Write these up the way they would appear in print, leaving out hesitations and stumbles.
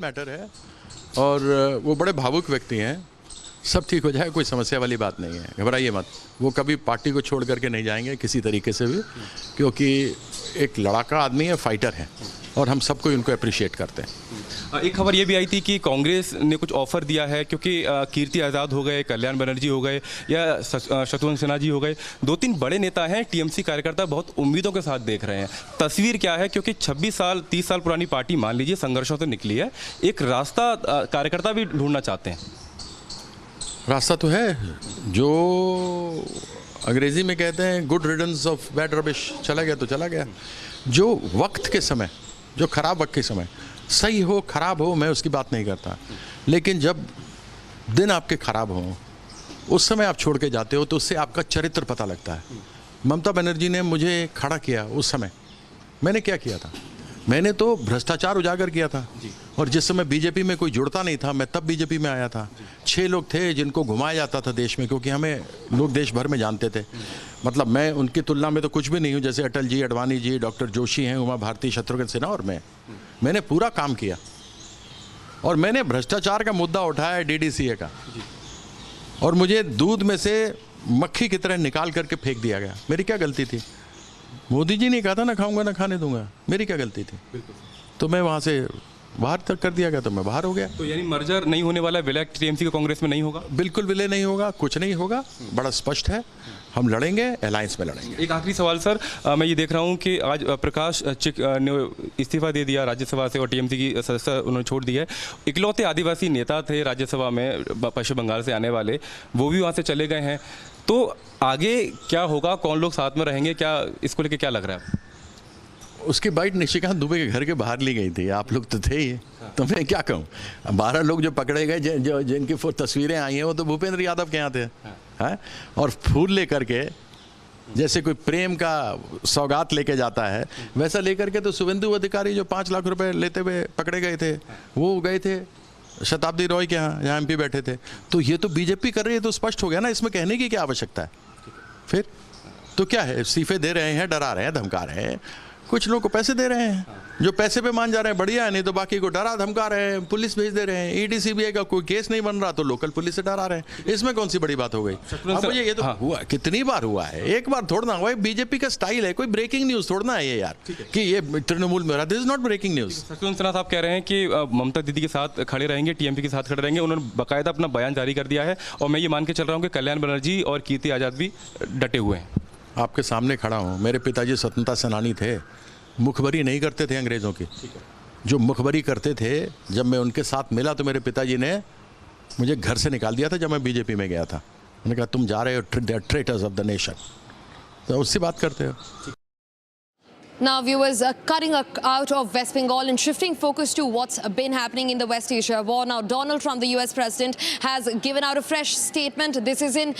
Matter है और वो बड़े भावुक व्यक्ति हैं। सब ठीक हो जाए, कोई समस्या वाली बात नहीं है, घबराइए मत। वो कभी पार्टी को छोड़ करके नहीं जाएंगे किसी तरीके से भी, क्योंकि एक लड़ाका आदमी है, फाइटर है और हम सबको उनको अप्रिशिएट करते हैं। एक खबर ये भी आई थी कि कांग्रेस ने कुछ ऑफर दिया है, क्योंकि कीर्ति आज़ाद हो गए, कल्याण बनर्जी हो गए या शत्रुघ्न सिन्हा जी हो गए, 2-3 बड़े नेता हैं, टीएमसी कार्यकर्ता बहुत उम्मीदों के साथ देख रहे हैं। तस्वीर क्या है, क्योंकि 26 साल 30 साल पुरानी पार्टी मान लीजिए संघर्षों से निकली है, एक रास्ता कार्यकर्ता भी ढूंढना चाहते हैं। रास्ता तो है, जो अंग्रेजी में कहते हैं गुड रिडन्स ऑफ बैड रबिश, चला गया तो चला गया। जो वक्त के समय, जो खराब वक्त के समय, सही हो खराब हो मैं उसकी बात नहीं करता, लेकिन जब दिन आपके खराब हो उस समय आप छोड़ के जाते हो तो उससे आपका चरित्र पता लगता है। ममता बनर्जी ने मुझे खड़ा किया उस समय, मैंने क्या किया था? मैंने तो भ्रष्टाचार उजागर किया था, और जिस समय बीजेपी में कोई जुड़ता नहीं था मैं तब बीजेपी में आया था। 6 लोग थे जिनको घुमाया जाता था देश में, क्योंकि हमें लोग देश भर में जानते थे। मतलब मैं उनकी तुलना में तो कुछ भी नहीं हूँ, जैसे अटल जी, अडवाणी जी, डॉक्टर जोशी हैं, उमा भारती, शत्रुघ्न सिन्हा और मैंने पूरा काम किया। और मैंने भ्रष्टाचार का मुद्दा उठाया DDCA का, और मुझे दूध में से मक्खी की तरह निकाल करके फेंक दिया गया। मेरी क्या गलती थी? मोदी जी ने कहा था ना खाऊंगा ना खाने दूंगा, मेरी क्या गलती थी? तो मैं वहाँ से बाहर तक कर दिया गया, तो मैं बाहर हो गया। तो यानी मर्जर नहीं होने वाला, विलय टीएमसी का कांग्रेस में नहीं होगा? बिल्कुल विलय नहीं होगा, कुछ नहीं होगा, बड़ा स्पष्ट है। हम लड़ेंगे, अलायंस में लड़ेंगे। एक आखिरी सवाल सर, मैं ये देख रहा हूँ कि आज प्रकाश चिक ने इस्तीफा दे दिया राज्यसभा से और टीएमसी की सदस्य उन्होंने छोड़ दी है। इकलौते आदिवासी नेता थे राज्यसभा में पश्चिम बंगाल से आने वाले, वो भी वहाँ से चले गए हैं। तो आगे क्या होगा, कौन लोग साथ में रहेंगे, क्या इसको लेके क्या लग रहा है? उसकी बाइट निशिकांत दुबे के घर के बाहर ली गई थी, आप लोग तो थे ही, तो मैं क्या कहूँ। 12 लोग जो पकड़े गए, जिनकी तस्वीरें आई हैं, वो तो भूपेंद्र यादव के यहाँ थे, हैं? और फूल लेकर के, जैसे कोई प्रेम का सौगात लेके जाता है, वैसा लेकर के तो शुभेंदु अधिकारी जो 5 लाख रुपए लेते हुए पकड़े गए थे, वो गए थे शताब्दी रॉय के यहाँ, जहाँ MP बैठे थे। तो ये तो बीजेपी कर रही है, तो स्पष्ट हो गया ना, इसमें कहने की क्या आवश्यकता है? फिर तो क्या है, इस्तीफे दे रहे हैं, डरा रहे हैं, धमका रहे हैं। कुछ लोग को पैसे दे रहे हैं, जो पैसे पे मान जा रहे हैं, बढ़िया है, नहीं तो बाकी को डरा धमका रहे हैं, पुलिस भेज दे रहे हैं। ED CBI का कोई केस नहीं बन रहा तो लोकल पुलिस से डरा रहे हैं। इसमें कौन सी बड़ी बात हो गई? अब मुझे ये तो हुआ, कितनी बार हुआ है, एक बार थोड़ा ना हुआ। बीजेपी का स्टाइल है, कोई ब्रेकिंग न्यूज थोड़ा ना है ये यार, कि ये तृणमूल में रहा। This is not breaking news. Shatrughan Sinha साहब कह रहे हैं कि ममता दीदी के साथ खड़े रहेंगे, TMC के साथ खड़े रहेंगे। उन्होंने बाकायदा अपना बयान जारी कर दिया है, और मैं ये मान के चल रहा हूँ कि कल्याण बनर्जी और कीर्ति आज़ाद भी डटे हुए हैं। आपके सामने खड़ा हूँ, मेरे पिताजी स्वतंत्रता सेनानी थे, मुखबरी नहीं करते थे अंग्रेज़ों की। जो मुखबरी करते थे, जब मैं उनके साथ मिला तो मेरे पिताजी ने मुझे घर से निकाल दिया था जब मैं बीजेपी में गया था। उन्होंने कहा तुम जा रहे हो, ट्रेटर्स ऑफ द नेशन। तो उससे बात करते हो। Now, viewers, cutting out of West Bengal and shifting focus to what's been happening in the West Asia war. Now, Donald Trump, the US president, has given out a fresh statement. This is in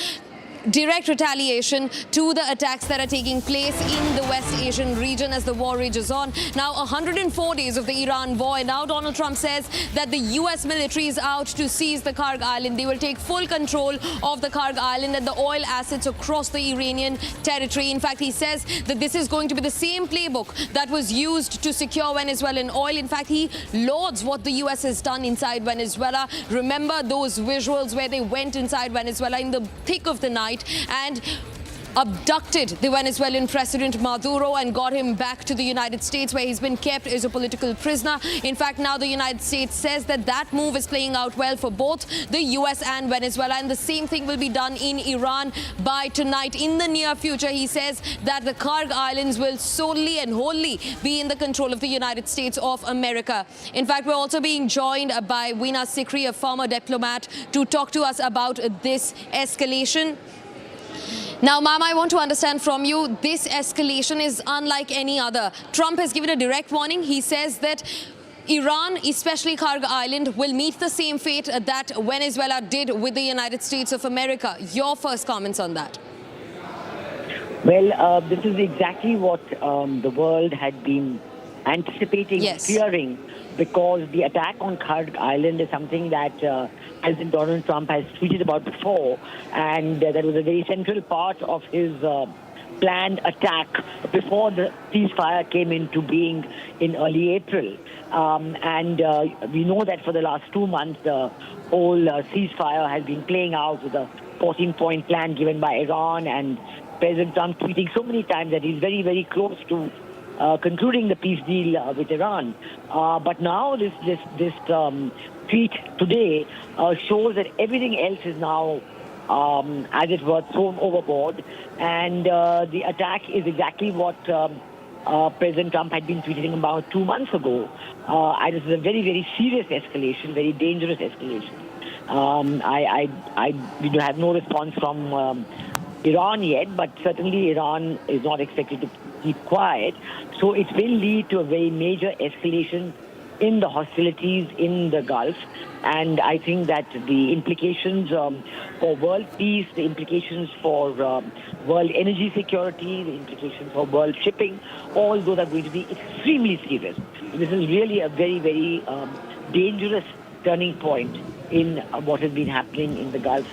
direct retaliation to the attacks that are taking place in the West Asian region as the war rages on. Now, 104 days of the Iran war, and now Donald Trump says that the US military is out to seize the Karg Island. They will take full control of the Karg Island and the oil assets across the Iranian territory. In fact, he says that this is going to be the same playbook that was used to secure Venezuelan oil. In fact, he lauds what the US has done inside Venezuela. Remember those visuals where they went inside Venezuela in the thick of the night and abducted the Venezuelan president Maduro and got him back to the United States, where he's been kept as a political prisoner. In fact, now the United States says that that move is playing out well for both the US and Venezuela, and the same thing will be done in Iran by tonight. In the near future, he says that the Karg Islands will solely and wholly be in the control of the United States of America. In fact, we're also being joined by Weena Sikri, a former diplomat, to talk to us about this escalation. Now, ma'am, I want to understand from you, this escalation is unlike any other. Trump has given a direct warning. He says that Iran, especially Karg Island, will meet the same fate that Venezuela did with the United States of America. Your first comments on that? Well, this is exactly what the world had been anticipating, fearing, because the attack on Karg Island is something that President Donald Trump has tweeted about before, and that was a very central part of his planned attack before the ceasefire came into being in early April. We know that for the last 2 months, the whole ceasefire has been playing out with a 14-point plan given by Iran, and President Trump tweeting so many times that he's very, very close to concluding the peace deal with Iran. But now this tweet today shows that everything else is now, as it were, thrown overboard. And the attack is exactly what President Trump had been tweeting about 2 months ago. And this is a very, very serious escalation, very dangerous escalation. We have no response from Iran yet, but certainly Iran is not expected to keep quiet. So it will lead to a very major escalation in the hostilities in the Gulf. And I think that the implications for world peace, the implications for world energy security, the implications for world shipping, all those are going to be extremely serious. This is really a very, very dangerous turning point in what has been happening in the Gulf.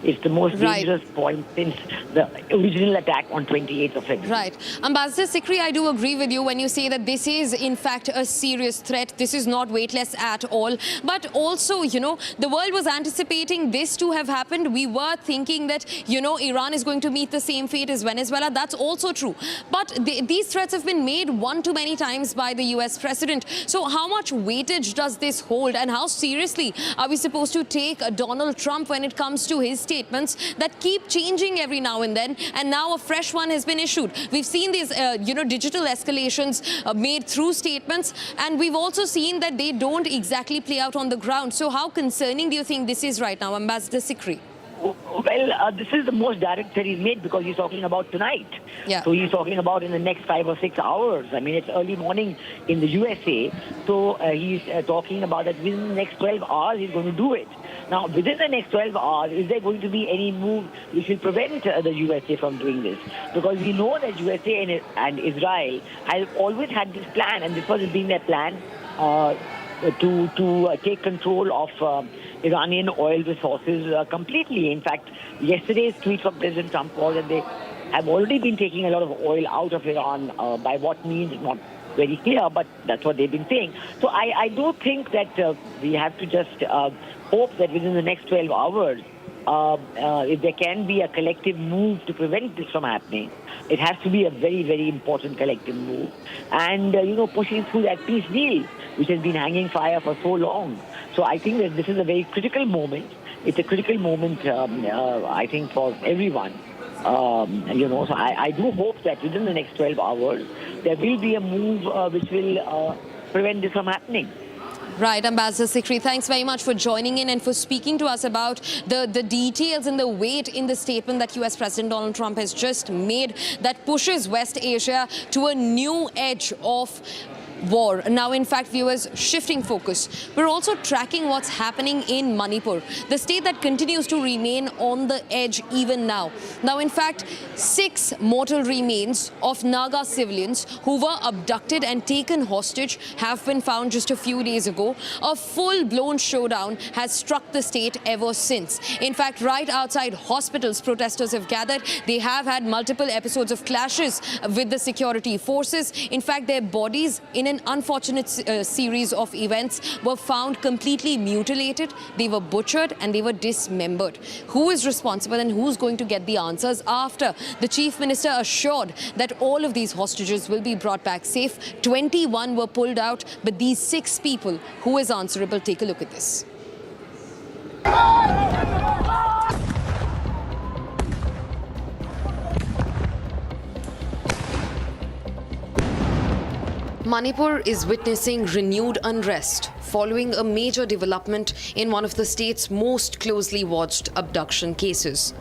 It's the most dangerous point since the original attack on 28th of February. Right. Ambassador Sikri, I do agree with you when you say that this is, in fact, a serious threat. This is not weightless at all. But also, you know, the world was anticipating this to have happened. We were thinking that, you know, Iran is going to meet the same fate as Venezuela. That's also true. But these threats have been made one too many times by the US president. So how much weightage does this hold, and how seriously are we supposed to take Donald Trump when it comes to his statements that keep changing every now and then, and now a fresh one has been issued? We've seen these, digital escalations made through statements, and we've also seen that they don't exactly play out on the ground. So how concerning do you think this is right now, Ambassador Sikri? Well, this is the most direct that he's made because he's talking about tonight. Yeah. So he's talking about in the next 5 or 6 hours. I mean, it's early morning in the USA. So he's talking about that within the next 12 hours he's going to do it. Now, within the next 12 hours, is there going to be any move which will prevent the USA from doing this? Because we know that USA and Israel have always had this plan, and this was being their plan to take control of Iranian oil resources completely. In fact, yesterday's tweet from President Trump was that they have already been taking a lot of oil out of Iran. By what means, it's not very clear, but that's what they've been saying. So I do think that we have to just hope that within the next 12 hours, if there can be a collective move to prevent this from happening, it has to be a very, very important collective move. And, pushing through that peace deal, which has been hanging fire for so long. So I think that this is a very critical moment. It's a critical moment, I think, for everyone. So I do hope that within the next 12 hours, there will be a move which will prevent this from happening. Right, Ambassador Sikri, thanks very much for joining in and for speaking to us about the details and the weight in the statement that US President Donald Trump has just made that pushes West Asia to a new edge of war. Now, in fact, viewers, shifting focus, we're also tracking what's happening in Manipur, the state that continues to remain on the edge even now. Now, in fact, 6 mortal remains of Naga civilians who were abducted and taken hostage have been found just a few days ago. A full-blown showdown has struck the state ever since. In fact, right outside hospitals, protesters have gathered. They have had multiple episodes of clashes with the security forces. In fact, their bodies, in an unfortunate series of events, were found completely mutilated. They were butchered and they were dismembered. Who is responsible and who's going to get the answers after the chief minister assured that all of these hostages will be brought back safe? 21 were pulled out, but these 6 people, who is answerable? Take a look at this. Manipur is witnessing renewed unrest following a major development in one of the state's most closely watched abduction cases.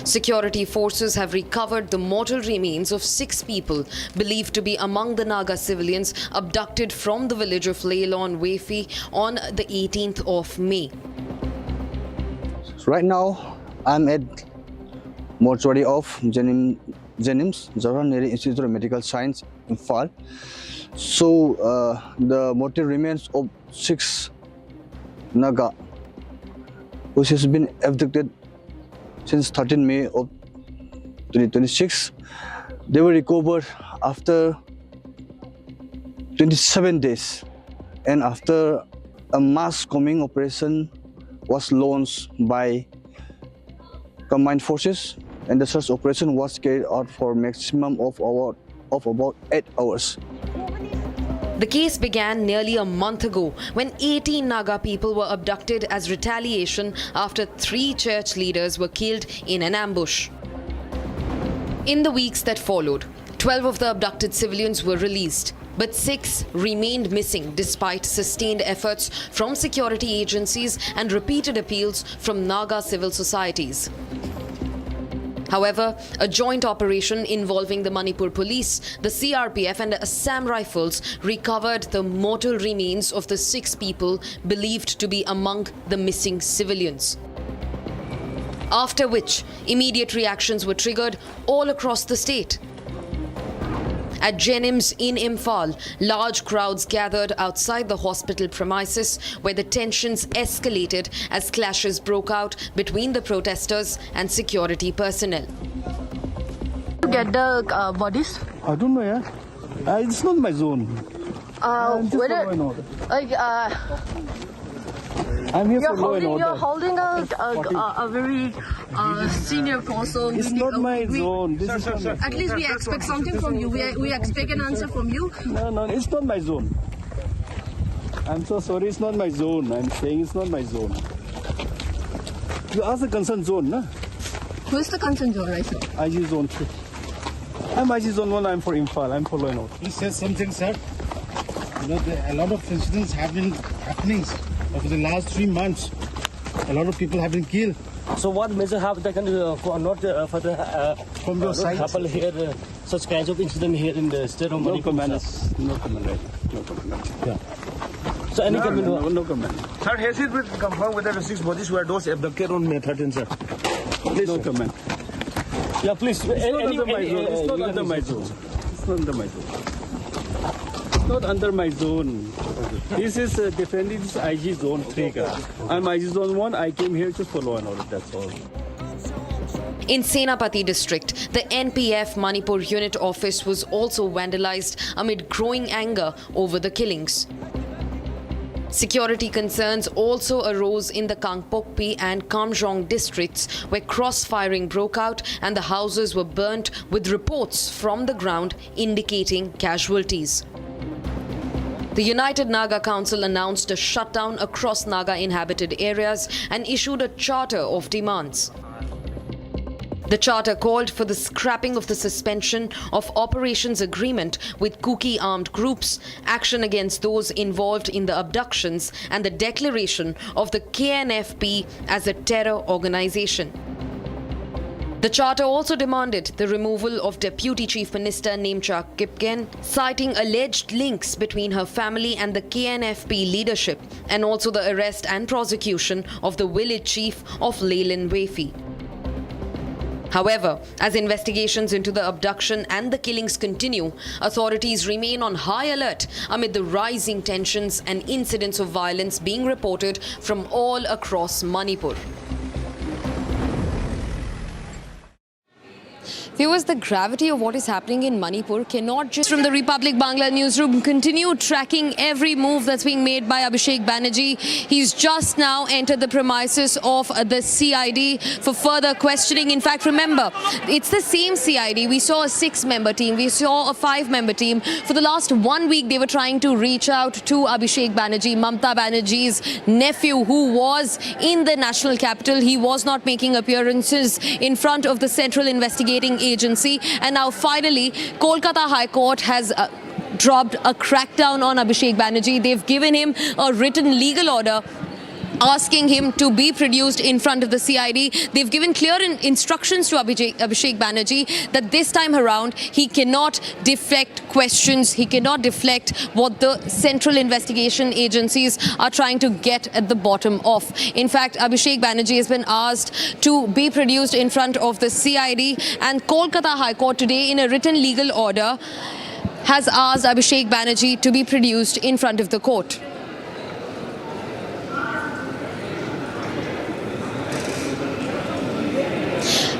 Security forces have recovered the mortal remains of 6 people believed to be among the Naga civilians abducted from the village of Leilon Wefi on the 18th of May. Right now, I'm at mortuary of Jenims, Jawaharlal Institute of Medical Science in Fal. So the mortal remains of 6 Naga, which has been abducted since 13 May of 2026. They were recovered after 27 days, and after a mass combing operation was launched by combined forces, and the search operation was carried out for a maximum of about 8 hours. The case began nearly a month ago when 18 Naga people were abducted as retaliation after 3 church leaders were killed in an ambush. In the weeks that followed, 12 of the abducted civilians were released, but 6 remained missing despite sustained efforts from security agencies and repeated appeals from Naga civil societies. However, a joint operation involving the Manipur police, the CRPF and Assam Rifles recovered the mortal remains of the 6 people believed to be among the missing civilians. After which, immediate reactions were triggered all across the state. At Jenims in Imphal, large crowds gathered outside the hospital premises where the tensions escalated as clashes broke out between the protesters and security personnel. Get the bodies? I don't know, yeah. It's not my zone. I'm here for law and order. You're holding a very senior post. So It's not my zone. This is sir. At least we expect something from you. We expect an answer from you. No, it's not my zone. I'm so sorry, it's not my zone. I'm saying it's not my zone. You ask the concerned zone, no? Who is the concerned zone right now? IG zone 3. I'm IG zone 1, I'm for Imphal, I'm for law and order. He says something, sir. You know, a lot of incidents have been happening over the last 3 months. A lot of people have been killed. So what measures have taken for not for the From your side? happen here such kinds of incident here in the state of No Manipur? comment. No comment. No comment. Yeah. So any comment? No comment. Sir, has it been confirmed whether the 6 bodies were those abducted on May 13, sir? Please. No comment. Yeah, please. It's not under my zone. It's not under my zone. It's not under my zone. It's not under my zone. This is defending this IG zone 3. I'm IG zone 1. I came here just for law and order. That's all. In Senapati district, the NPF Manipur unit office was also vandalized amid growing anger over the killings. Security concerns also arose in the Kangpokpi and Kamjong districts where cross-firing broke out and the houses were burnt with reports from the ground indicating casualties. The United Naga Council announced a shutdown across Naga inhabited areas and issued a charter of demands. The charter called for the scrapping of the suspension of operations agreement with Kuki armed groups, action against those involved in the abductions, and the declaration of the KNFP as a terror organization. The charter also demanded the removal of Deputy Chief Minister Nemcha Kipken, citing alleged links between her family and the KNFP leadership, and also the arrest and prosecution of the village chief of Leyland Wefi. However, as investigations into the abduction and the killings continue, authorities remain on high alert amid the rising tensions and incidents of violence being reported from all across Manipur. Viewers, the gravity of what is happening in Manipur cannot just from the Republic Bangla newsroom continue tracking every move that's being made by Abhishek Banerjee. He's just now entered the premises of the CID for further questioning. In fact, remember, it's the same CID. We saw a 6-member team. We saw a 5-member team. For the last 1 week, they were trying to reach out to Abhishek Banerjee, Mamta Banerjee's nephew, who was in the national capital. He was not making appearances in front of the Central Investigating Agency, and now finally Kolkata High Court has dropped a crackdown on Abhishek Banerjee. They've given him a written legal order asking him to be produced in front of the CID. They've given clear instructions to Abhishek Banerjee that this time around he cannot deflect questions, he cannot deflect what the central investigation agencies are trying to get at the bottom of. In fact, Abhishek Banerjee has been asked to be produced in front of the CID, and Kolkata High Court today in a written legal order has asked Abhishek Banerjee to be produced in front of the court.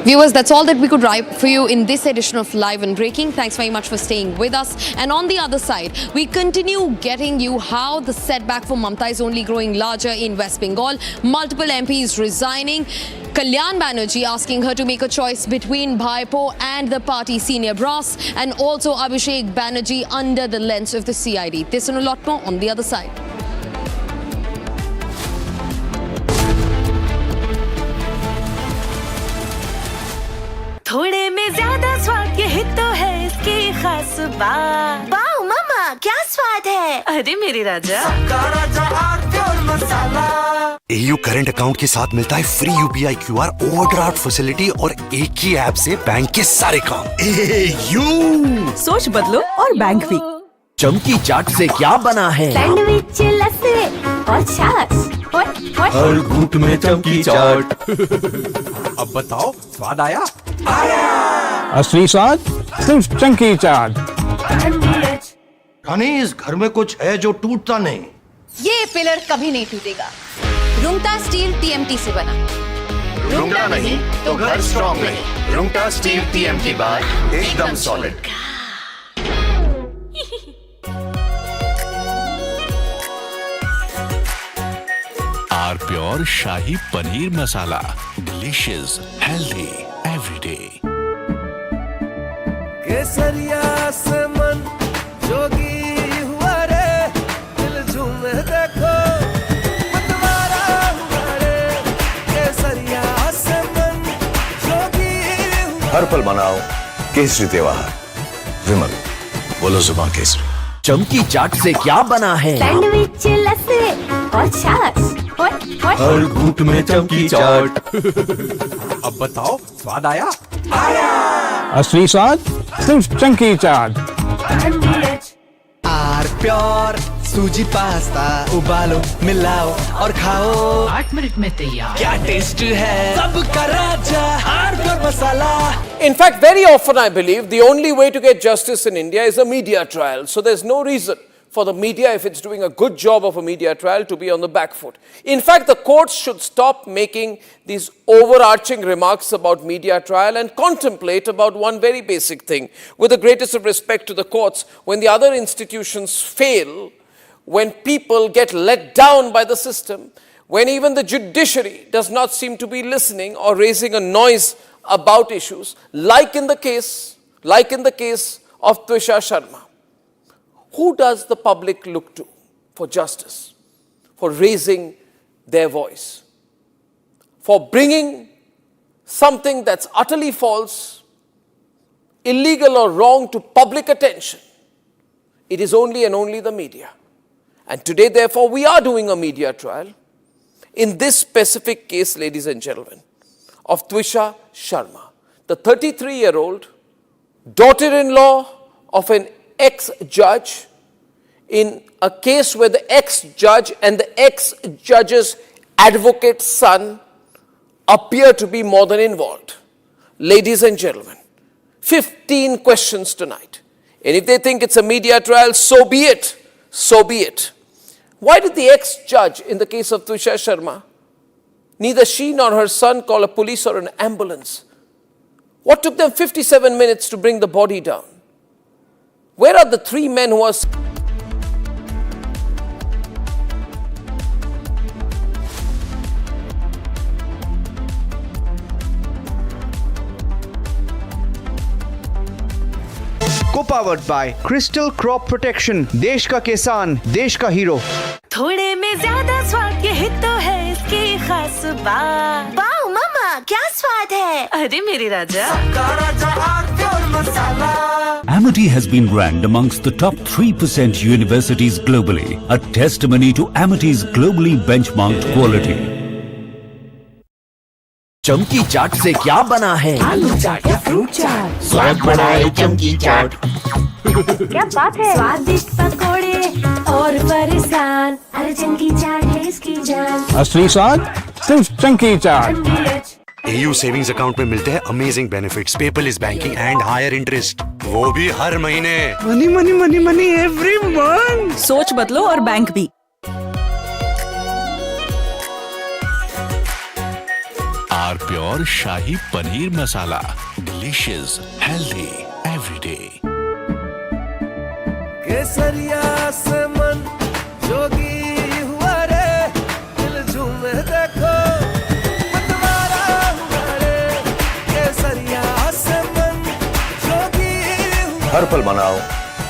Viewers, that's all that we could write for you in this edition of Live and Breaking. Thanks very much for staying with us. And on the other side, we continue getting you how the setback for Mamata is only growing larger in West Bengal. Multiple MPs resigning. Kalyan Banerjee asking her to make a choice between Bhaipo and the party senior brass. And also Abhishek Banerjee under the lens of the CID. This and a lot more on the other side. थोड़े में ज्यादा स्वाद यही तो है इसकी खास बात। वाओ मामा क्या स्वाद है। अरे मेरे राजा AU करंट अकाउंट के साथ मिलता है free UPI QR overdraft facility और एक ही ऐप से बैंक के सारे काम। AU सोच बदलो और बैंक भी। चमकी चाट से क्या बना है? सैंडविच लस्सी और छाछ हर घूंट में चमकी चाट। अब बताओ स्वाद आया? असली स्वाद सिर्फ चमकी चाट। रानी, इस घर में कुछ है जो टूटता नहीं। ये पिलर कभी नहीं टूटेगा। रुंगटा स्टील TMT से बना। रुंगटा नहीं तो घर स्ट्रॉन्ग नहीं। रुंगटा स्टील TMT बार एकदम solid. R pure shahi paneer masala, delicious, healthy everyday. केसरिया से मन जोगी हुआ रे, दिल झूमे देखो मतवारा हुआ रे। केसरिया से मन जोगी हुआ। हर पल मनाओ केसरी त्योहार। विमल, बोलो जुबान केसरी। चमकी चाट से क्या बना है? सैंडविच लस्सी और छाछ हर घूंट में चमकी चाट। अब बताओ स्वाद आया? असली स्वाद सिर्फ चमकी चाट। आर प्योर सूजी पास्ता उबालो मिलाओ और खाओ 8 मिनट में तैयार। क्या टेस्ट है सबका राजा R pure masala. In fact, very often I believe the only way to get justice in India is a media trial. So there's no reason for the media, if it's doing a good job of a media trial, to be on the back foot. In fact, the courts should stop making these overarching remarks about media trial and contemplate about one very basic thing. With the greatest of respect to the courts, when the other institutions fail, when people get let down by the system, when even the judiciary does not seem to be listening or raising a noise about issues, like in the case of Twisha Sharma, who does the public look to for justice, for raising their voice, for bringing something that's utterly false, illegal or wrong to public attention? It is only and only the media. And today, therefore, we are doing a media trial in this specific case, ladies and gentlemen, of Twisha Sharma, the 33-year-old daughter-in-law of an ex-judge, in a case where the ex-judge and the ex-judge's advocate's son appear to be more than involved. Ladies and gentlemen, 15 questions tonight. And if they think it's a media trial, so be it. So be it. Why did the ex-judge in the case of Twisha Sharma, neither she nor her son call a police or an ambulance? What took them 57 minutes to bring the body down? Where are the 3 men who are... Co-powered by Crystal Crop Protection, देश का किसान, देश का hero. थोड़े में ज्यादा स्वाद यही तो है इसकी खास बात। वाओ मामा क्या स्वाद है। अरे मेरे राजा Amity has been ranked amongst the top 3% universities globally, a testimony to Amity's globally benchmarked quality. चमकी चाट से क्या बना है? आलू चाट या फ्रूट चाट। स्वाद बढ़ाए चमकी चाट। क्या बात है। स्वादिष्ट पकोड़े और फरसान, अरे चमकी चाट है इसकी जान। असली स्वाद सिर्फ चमकी चाट। AU सेविंग्स अकाउंट में मिलते हैं amazing benefits, paperless banking and higher interest, वो भी हर महीने। Money money money money every month. सोच बदलो और बैंक भी। R R pure shahi paneer masala, delicious, healthy everyday. केसरिया से मन जोगी हुआ रे, दिल झूमे देखो मतवारा हुआ रे। केसरिया से मन जोगी हुआ। हर पल मनाओ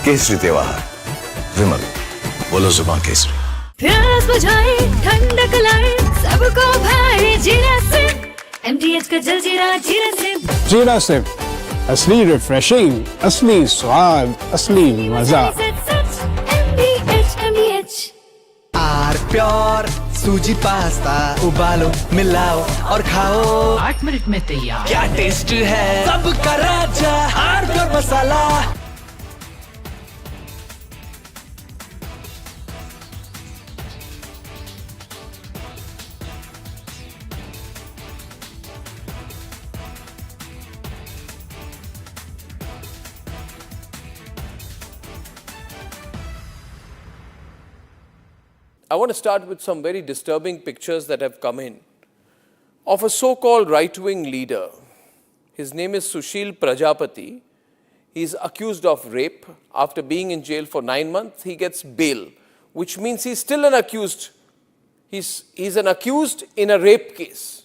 केसरी त्योहार। विमल, बोलो जुबान केसरी। प्यास बुझाए ठंडक लाए सबको भाई जीरा से MTH का जलजीरा जीरा से। जीरा सिप, असली रिफ्रेशिंग, असली स्वाद, असली मजा। MTH आर प्योर सूजी पास्ता, उबालो मिलाओ और खाओ। 8 मिनट में तैयार। क्या टेस्ट है सबका राजा R pure masala. I want to start with some very disturbing pictures that have come in of a so-called right-wing leader. His name is Sushil Prajapati. He's accused of rape. After being in jail for 9 months, he gets bail, which means he's still an accused. He's an accused in a rape case.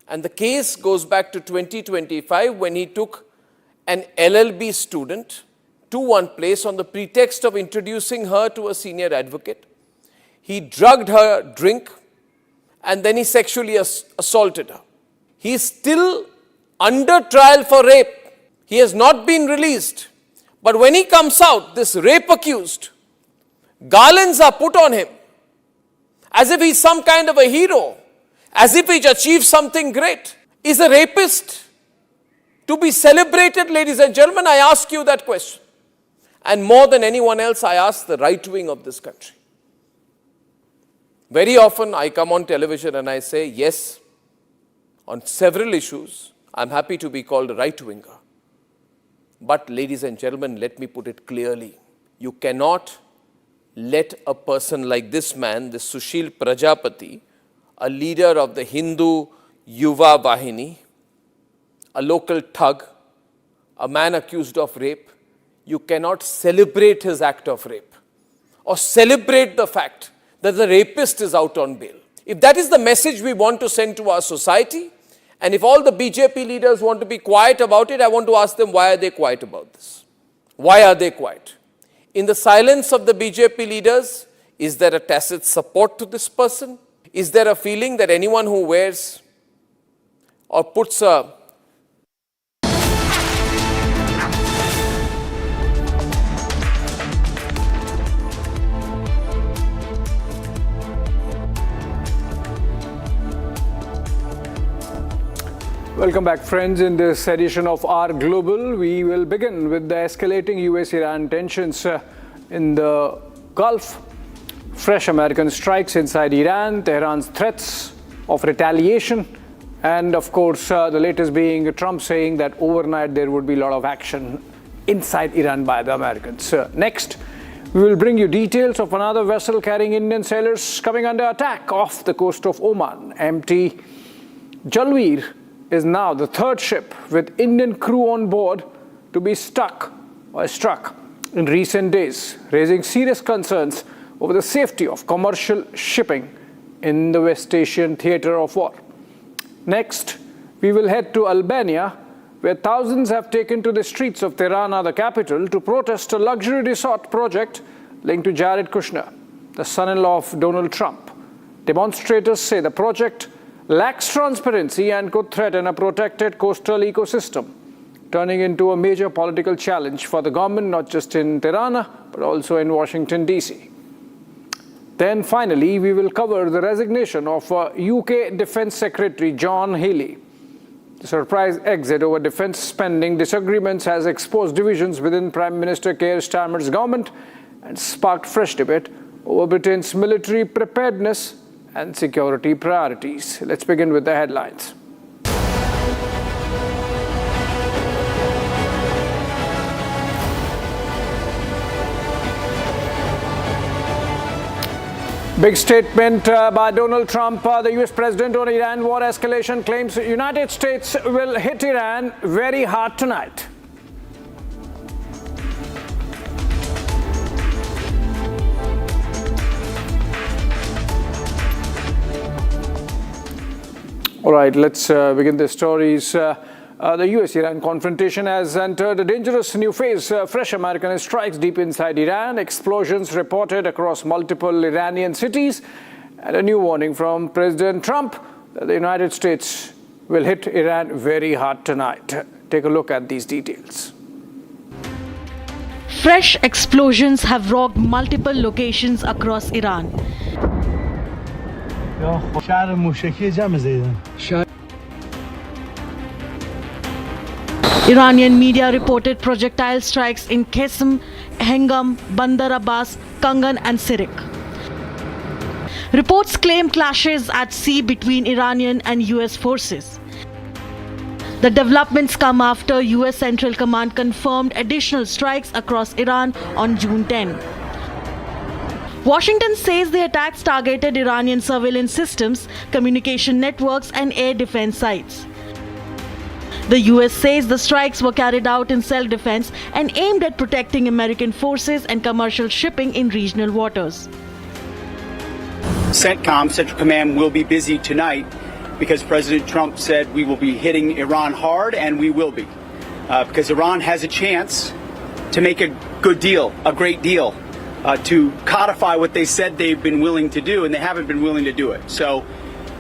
And the case goes back to 2025 when he took an LLB student to one place on the pretext of introducing her to a senior advocate. He drugged her drink and then he sexually assaulted her. He is still under trial for rape. He has not been released. But when he comes out, this rape accused, garlands are put on him as if he's some kind of a hero, as if he's achieved something great. Is a rapist to be celebrated, ladies and gentlemen? I ask you that question. And more than anyone else, I ask the right wing of this country. Very often I come on television and I say, yes, on several issues, I'm happy to be called a right-winger. But ladies and gentlemen, let me put it clearly. You cannot let a person like this man, this Sushil Prajapati, a leader of the Hindu Yuva Vahini, a local thug, a man accused of rape, you cannot celebrate his act of rape or celebrate the fact that the rapist is out on bail. If that is the message we want to send to our society, and if all the BJP leaders want to be quiet about it, I want to ask them, why are they quiet about this? Why are they quiet? In the silence of the BJP leaders, is there a tacit support to this person? Is there a feeling that anyone who wears or puts a Welcome back, friends. In this edition of Our Global, we will begin with the escalating US-Iran tensions in the Gulf, fresh American strikes inside Iran, Tehran's threats of retaliation, and of course, the latest being Trump saying that overnight there would be a lot of action inside Iran by the Americans. Next, we will bring you details of another vessel carrying Indian sailors coming under attack off the coast of Oman. MT Jalveer is now the third ship with Indian crew on board to be struck in recent days, raising serious concerns over the safety of commercial shipping in the West Asian theater of war. Next, we will head to Albania, where thousands have taken to the streets of Tirana, the capital, to protest a luxury resort project linked to Jared Kushner, the son-in-law of Donald Trump. Demonstrators say the project lacks transparency and could threaten a protected coastal ecosystem, turning into a major political challenge for the government, not just in Tirana, but also in Washington, D.C. Then finally, we will cover the resignation of UK Defence Secretary John Healey. The surprise exit over defence spending disagreements has exposed divisions within Prime Minister Keir Starmer's government and sparked fresh debate over Britain's military preparedness and security priorities. Let's begin with the headlines. Big statement by Donald Trump, the US president, on Iran war escalation, claims the United States will hit Iran very hard tonight. All right, let's begin the stories. The US-Iran confrontation has entered a dangerous new phase. Fresh American strikes deep inside Iran, explosions reported across multiple Iranian cities, and a new warning from President Trump that the United States will hit Iran very hard tonight. Take a look at these details. Fresh explosions have rocked multiple locations across Iran. Iranian media reported projectile strikes in Qeshm, Hengam, Bandar Abbas, Kangan and Sirik. Reports claim clashes at sea between Iranian and US forces. The developments come after US Central Command confirmed additional strikes across Iran on June 10. Washington says the attacks targeted Iranian surveillance systems, communication networks and air defense sites. The US says the strikes were carried out in self-defense and aimed at protecting American forces and commercial shipping in regional waters. CENTCOM, Central Command, will be busy tonight because President Trump said we will be hitting Iran hard, and we will be. Because Iran has a chance to make a good deal, a great deal, to codify what they said they've been willing to do, and they haven't been willing to do it. So,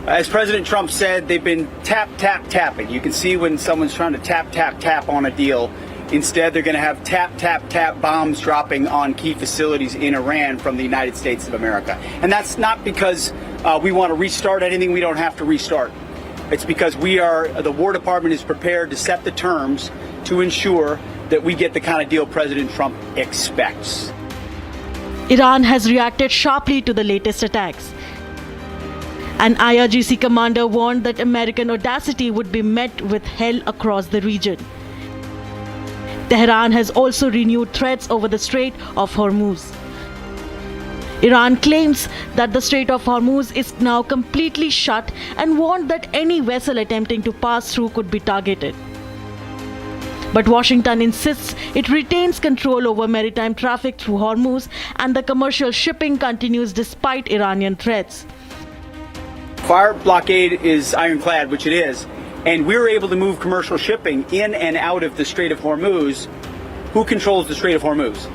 as President Trump said, they've been tapping. You can see when someone's trying to tap on a deal. Instead, they're going to have tap bombs dropping on key facilities in Iran from the United States of America. And that's not because we want to restart anything we don't have to restart. It's because the War Department is prepared to set the terms to ensure that we get the kind of deal President Trump expects. Iran has reacted sharply to the latest attacks. An IRGC commander warned that American audacity would be met with hell across the region. Tehran has also renewed threats over the Strait of Hormuz. Iran claims that the Strait of Hormuz is now completely shut and warned that any vessel attempting to pass through could be targeted. But Washington insists it retains control over maritime traffic through Hormuz, and the commercial shipping continues despite Iranian threats. Fire blockade is ironclad, which it is, and we're able to move commercial shipping in and out of the Strait of Hormuz. Who controls the Strait of Hormuz?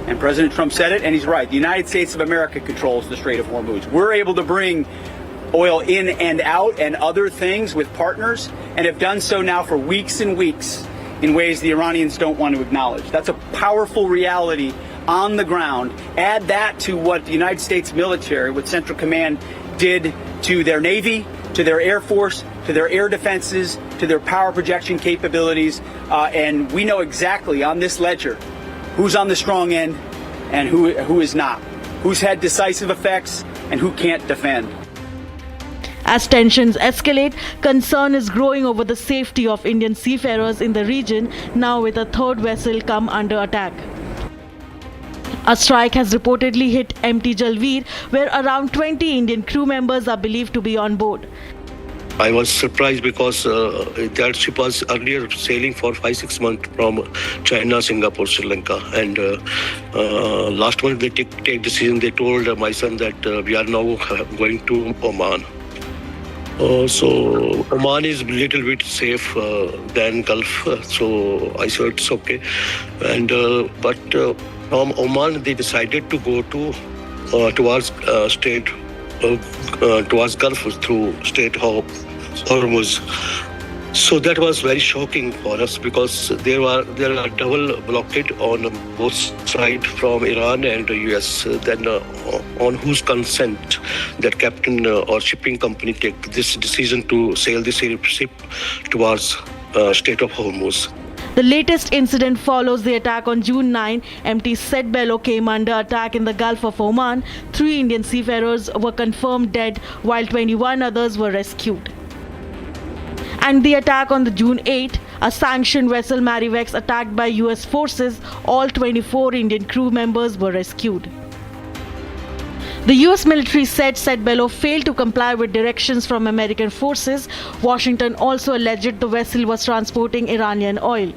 And President Trump said it, and he's right. The United States of America controls the Strait of Hormuz. We're able to bring oil in and out and other things with partners, and have done so now for weeks and weeks in ways the Iranians don't want to acknowledge. That's a powerful reality on the ground. Add that to what the United States military, what Central Command did to their Navy, to their Air Force, to their air defenses, to their power projection capabilities, and we know exactly on this ledger who's on the strong end and who is not, who's had decisive effects and who can't defend. As tensions escalate, concern is growing over the safety of Indian seafarers in the region, now with a third vessel come under attack. A strike has reportedly hit MT Jalveer, where around 20 Indian crew members are believed to be on board. I was surprised because that ship was earlier sailing for 5-6 months from China, Singapore, Sri Lanka. And last month they take decision. They told my son that we are now going to Oman. So Oman is a little bit safe than Gulf. So I said it's okay. And but from Oman they decided to go to towards Strait, towards Gulf through Strait of Hormuz. So that was very shocking for us because there are double blockade on both sides from Iran and the US. Then on whose consent that captain or shipping company take this decision to sail this ship towards Strait of Hormuz. The latest incident follows the attack on June 9. MT Setback came under attack in the Gulf of Oman. 3 Indian seafarers were confirmed dead, while 21 others were rescued. And the attack on the June 8, a sanctioned vessel Marivex attacked by US forces, all 24 Indian crew members were rescued. The US military said Setbello failed to comply with directions from American forces. Washington also alleged the vessel was transporting Iranian oil.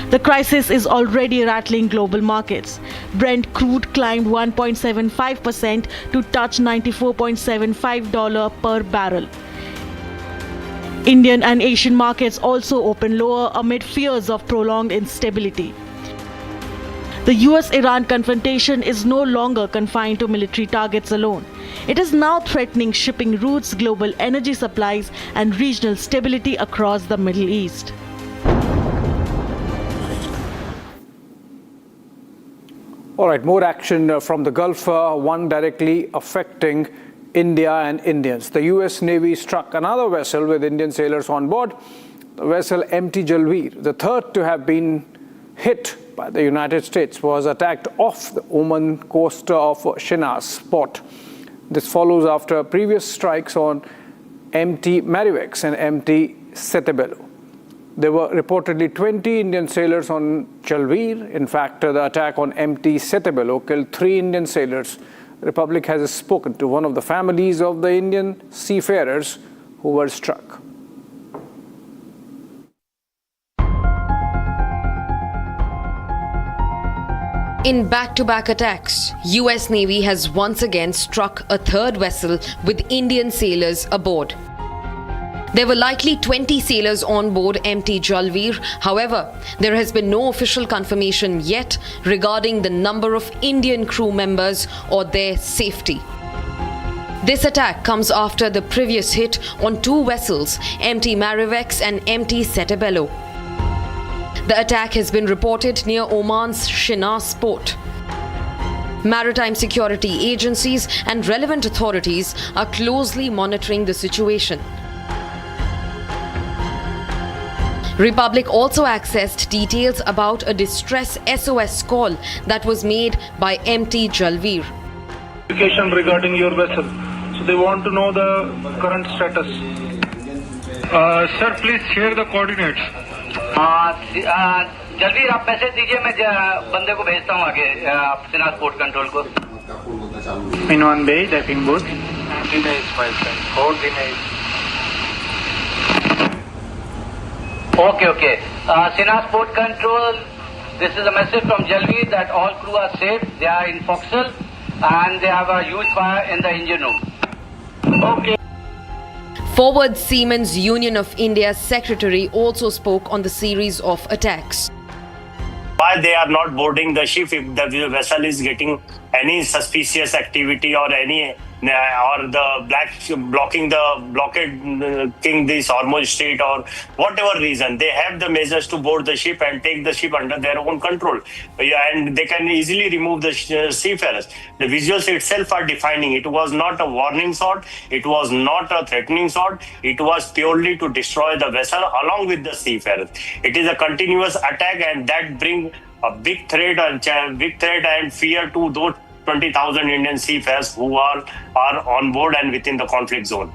The crisis is already rattling global markets. Brent crude climbed 1.75% to touch $94.75 per barrel. Indian and Asian markets also opened lower amid fears of prolonged instability. The US-Iran confrontation is no longer confined to military targets alone. It is now threatening shipping routes, global energy supplies, and regional stability across the Middle East. All right, more action from the Gulf, one directly affecting India and Indians. The US Navy struck another vessel with Indian sailors on board, the vessel MT Jalveer. The third to have been hit by the United States was attacked off the Oman coast of Shinas port. This follows after previous strikes on MT Marivex and MT Setebello. There were reportedly 20 Indian sailors on Jalveer. In fact, the attack on MT Setebello killed 3 Indian sailors. The Republic has spoken to one of the families of the Indian seafarers who were struck. In back-to-back attacks, US Navy has once again struck a third vessel with Indian sailors aboard. There were likely 20 sailors on board MT Jalveer. However, there has been no official confirmation yet regarding the number of Indian crew members or their safety. This attack comes after the previous hit on 2 vessels, MT Marivex and MT Setebello. The attack has been reported near Oman's Shinas port. Maritime security agencies and relevant authorities are closely monitoring the situation. Republic also accessed details about a distress SOS call that was made by MT Jalveer. Regarding your vessel, so they want to know the current status. Sir, please share the coordinates. जलवीर आप message दीजिए, मैं बंदे को भेजता हूँ आगे सिनास port control को. In one bay, diving boat. Okay. Sinas Port Control, this is a message from Jalveer that all crew are safe. They are in forecastle and they have a huge fire in the engine room. Okay. Forward Seamen's Union of India's secretary also spoke on the series of attacks. Why they are not boarding the ship if the vessel is getting any suspicious activity or any or the blocking the blockading this Hormuz Strait or whatever reason, they have the measures to board the ship and take the ship under their own control, and they can easily remove the seafarers. The visuals itself are defining. It was not a warning shot, it was not a threatening shot, it was purely to destroy the vessel along with the seafarers. It is a continuous attack, and that brings a big threat and fear to those 20,000 Indian seafarers who are on board and within the conflict zone.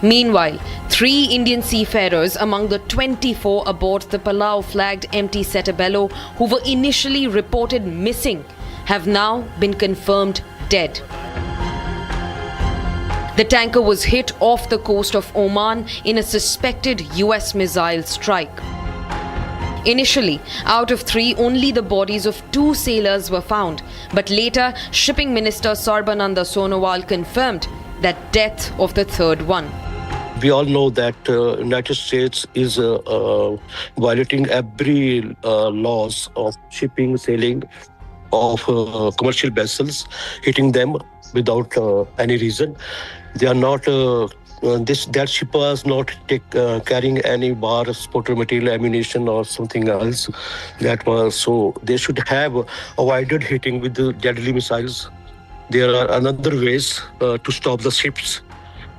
Meanwhile, 3 Indian seafarers among the 24 aboard the Palau-flagged MT Setebello who were initially reported missing have now been confirmed dead. The tanker was hit off the coast of Oman in a suspected US missile strike. Initially, out of 3, only the bodies of 2 sailors were found. But later, Shipping Minister Sarbananda Sonowal confirmed that death of the third one. We all know that United States is violating every laws of shipping, sailing of commercial vessels, hitting them without any reason. They are not. That ship was not carrying any bar, spotted material, ammunition, or something else. That was so. They should have avoided hitting with the deadly missiles. There are another ways to stop the ships.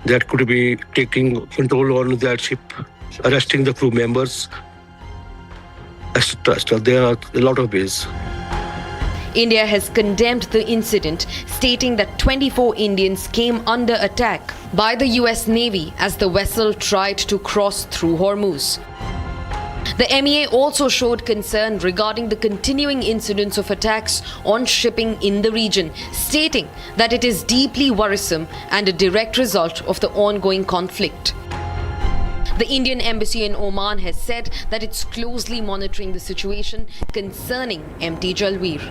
That could be taking control on that ship, arresting the crew members, etc. There are a lot of ways. India has condemned the incident, stating that 24 Indians came under attack by the US Navy as the vessel tried to cross through Hormuz. The MEA also showed concern regarding the continuing incidents of attacks on shipping in the region, stating that it is deeply worrisome and a direct result of the ongoing conflict. The Indian embassy in Oman has said that it's closely monitoring the situation concerning MT Jalveer.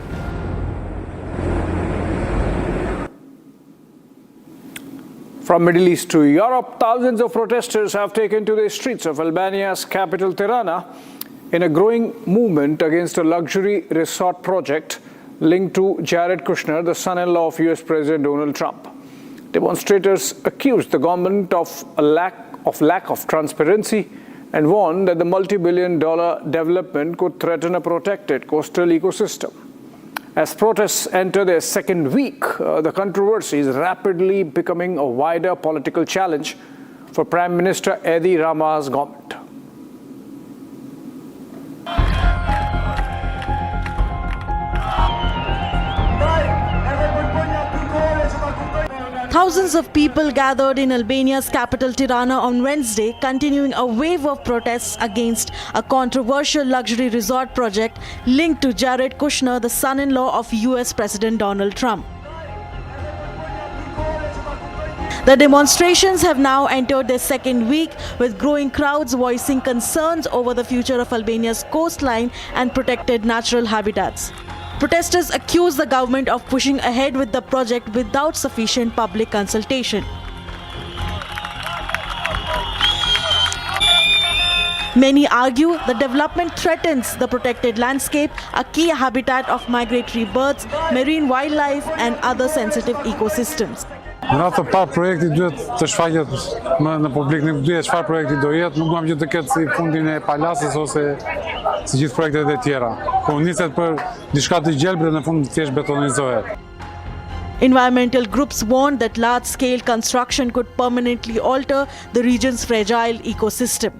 From Middle East to Europe, thousands of protesters have taken to the streets of Albania's capital Tirana in a growing movement against a luxury resort project linked to Jared Kushner, the son-in-law of US President Donald Trump. Demonstrators accused the government of a lack of transparency and warned that the multi-billion-dollar development could threaten a protected coastal ecosystem. As protests enter their second week, the controversy is rapidly becoming a wider political challenge for Prime Minister Edi Rama's government. Thousands of people gathered in Albania's capital Tirana on Wednesday, continuing a wave of protests against a controversial luxury resort project linked to Jared Kushner, the son-in-law of US President Donald Trump. The demonstrations have now entered their second week, with growing crowds voicing concerns over the future of Albania's coastline and protected natural habitats. Protesters accuse the government of pushing ahead with the project without sufficient public consultation. Many argue the development threatens the protected landscape, a key habitat of migratory birds, marine wildlife, and other sensitive ecosystems. Në atë parë projekti duhet të shfaqet në publik, nuk duhet çfarë projekti do jetë, nuk duam që të ketë si fundin e palasës ose si gjithë projektet e tjera. Po niset për diçka të gjelbër në fund thjesht betonizohet. Environmental groups warn that large-scale construction could permanently alter the region's fragile ecosystem.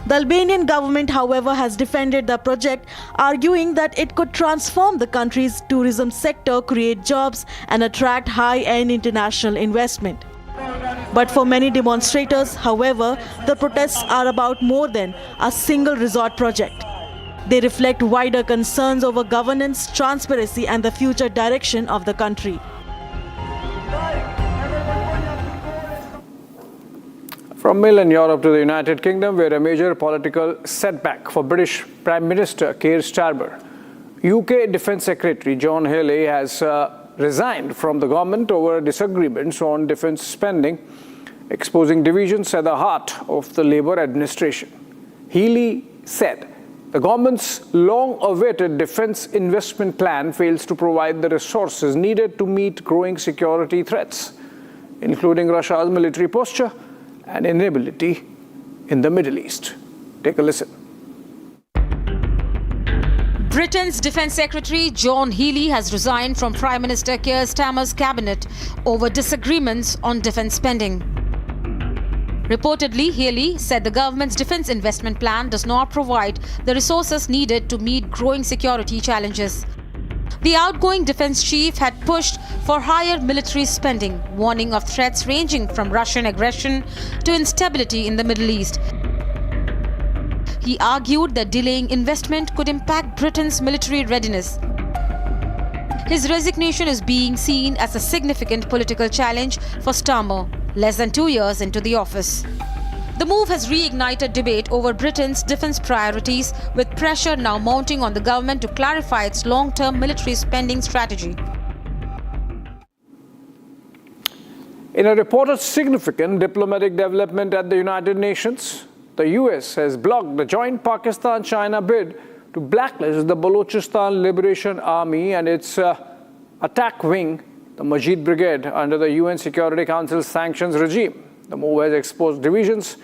The Albanian government, however, has defended the project, arguing that it could transform the country's tourism sector, create jobs, and attract high-end international investment. But for many demonstrators, however, the protests are about more than a single resort project. They reflect wider concerns over governance, transparency, and the future direction of the country. From mainland Europe to the United Kingdom, where a major political setback for British Prime Minister Keir Starmer. UK Defence Secretary John Healey has resigned from the government over disagreements on defence spending, exposing divisions at the heart of the Labour administration. Healey said the government's long-awaited defence investment plan fails to provide the resources needed to meet growing security threats, including Russia's military posture and inability in the Middle East. Take a listen. Britain's Defence Secretary John Healey has resigned from Prime Minister Keir Starmer's cabinet over disagreements on defence spending. Reportedly, Healey said the government's defence investment plan does not provide the resources needed to meet growing security challenges. The outgoing defence chief had pushed for higher military spending, warning of threats ranging from Russian aggression to instability in the Middle East. He argued that delaying investment could impact Britain's military readiness. His resignation is being seen as a significant political challenge for Starmer, less than 2 years into the office. The move has reignited debate over Britain's defence priorities, with pressure now mounting on the government to clarify its long-term military spending strategy. In a reported significant diplomatic development at the United Nations, the US has blocked the joint Pakistan-China bid to blacklist the Balochistan Liberation Army and its attack wing, the Majid Brigade, under the UN Security Council's sanctions regime. The move has exposed divisions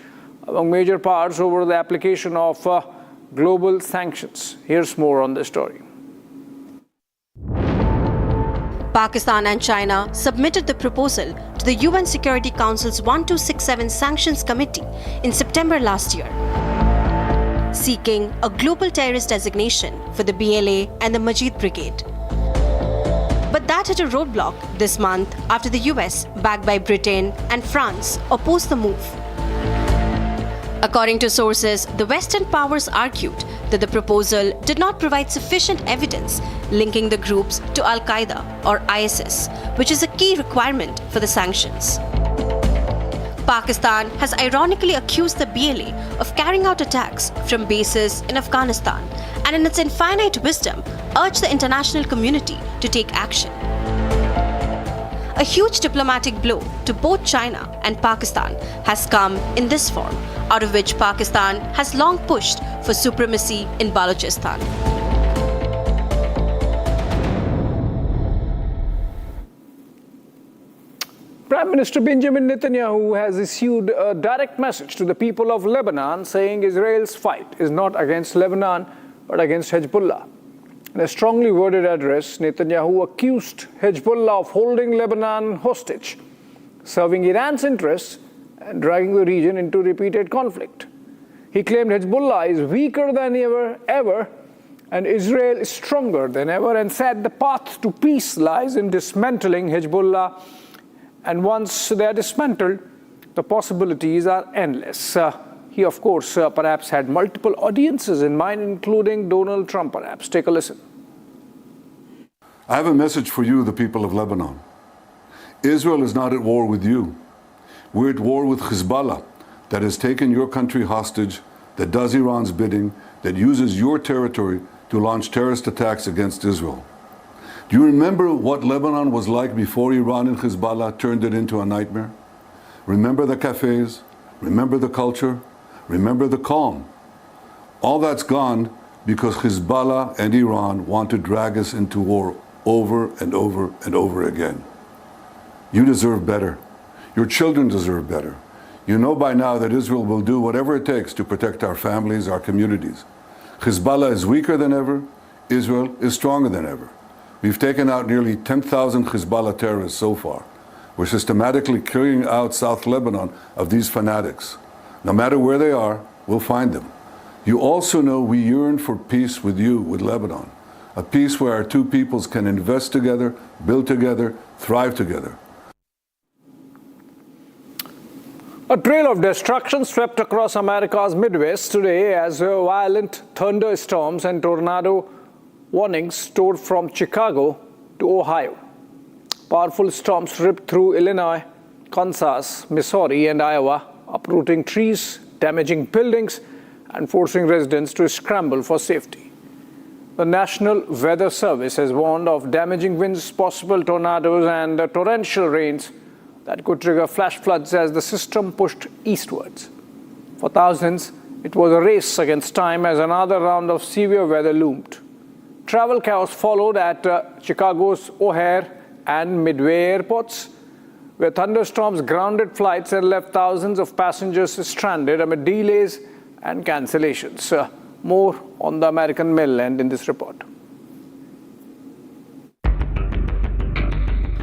among major powers over the application of global sanctions. Here's more on this story. Pakistan and China submitted the proposal to the UN Security Council's 1267 Sanctions Committee in September last year, seeking a global terrorist designation for the BLA and the Majid Brigade. But that hit a roadblock this month after the US, backed by Britain and France, opposed the move. According to sources, the Western powers argued that the proposal did not provide sufficient evidence linking the groups to Al-Qaeda or ISIS, which is a key requirement for the sanctions. Pakistan has ironically accused the BLA of carrying out attacks from bases in Afghanistan and in its infinite wisdom urged the international community to take action. A huge diplomatic blow to both China and Pakistan has come in this form, out of which Pakistan has long pushed for supremacy in Balochistan. Prime Minister Benjamin Netanyahu has issued a direct message to the people of Lebanon saying Israel's fight is not against Lebanon but against Hezbollah. In a strongly worded address, Netanyahu accused Hezbollah of holding Lebanon hostage, serving Iran's interests and dragging the region into repeated conflict. He claimed Hezbollah is weaker than ever, and Israel is stronger than ever, and said the path to peace lies in dismantling Hezbollah. And once they are dismantled, the possibilities are endless. He, of course, perhaps had multiple audiences in mind, including Donald Trump, perhaps. Take a listen. I have a message for you, the people of Lebanon. Israel is not at war with you. We're at war with Hezbollah, that has taken your country hostage, that does Iran's bidding, that uses your territory to launch terrorist attacks against Israel. Do you remember what Lebanon was like before Iran and Hezbollah turned it into a nightmare? Remember the cafes? Remember the culture? Remember the calm? All that's gone because Hezbollah and Iran want to drag us into war over and over and over again. You deserve better. Your children deserve better. You know by now that Israel will do whatever it takes to protect our families, our communities. Hezbollah is weaker than ever. Israel is stronger than ever. We've taken out nearly 10,000 Hezbollah terrorists so far. We're systematically clearing out South Lebanon of these fanatics. No matter where they are, we'll find them. You also know we yearn for peace with you, with Lebanon. A peace where our two peoples can invest together, build together, thrive together. A trail of destruction swept across America's Midwest today as violent thunderstorms and tornado warnings tore from Chicago to Ohio. Powerful storms ripped through Illinois, Kansas, Missouri, and Iowa, uprooting trees, damaging buildings, and forcing residents to scramble for safety. The National Weather Service has warned of damaging winds, possible tornadoes, and torrential rains that could trigger flash floods as the system pushed eastwards. For thousands, it was a race against time as another round of severe weather loomed. Travel chaos followed at Chicago's O'Hare and Midway airports, where thunderstorms grounded flights and left thousands of passengers stranded amid delays and cancellations. More on the American mainland in this report.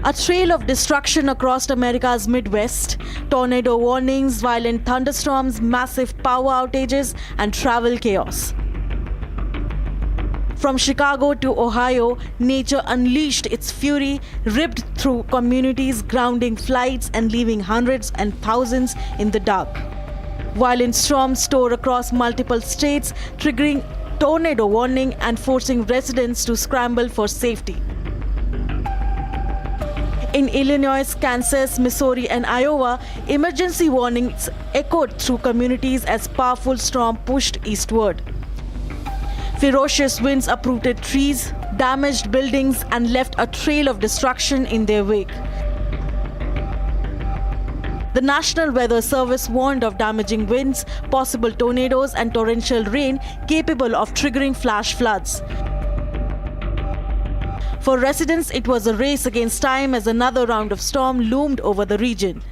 A trail of destruction across America's Midwest, tornado warnings, violent thunderstorms, massive power outages, and travel chaos. From Chicago to Ohio, nature unleashed its fury, ripped through communities, grounding flights, and leaving hundreds and thousands in the dark. Violent storms tore across multiple states, triggering tornado warning and forcing residents to scramble for safety. In Illinois, Kansas, Missouri, and Iowa, emergency warnings echoed through communities as powerful storm pushed eastward. Ferocious winds uprooted trees, damaged buildings, and left a trail of destruction in their wake. The National Weather Service warned of damaging winds, possible tornadoes, and torrential rain capable of triggering flash floods. For residents, it was a race against time as another round of storm loomed over the region.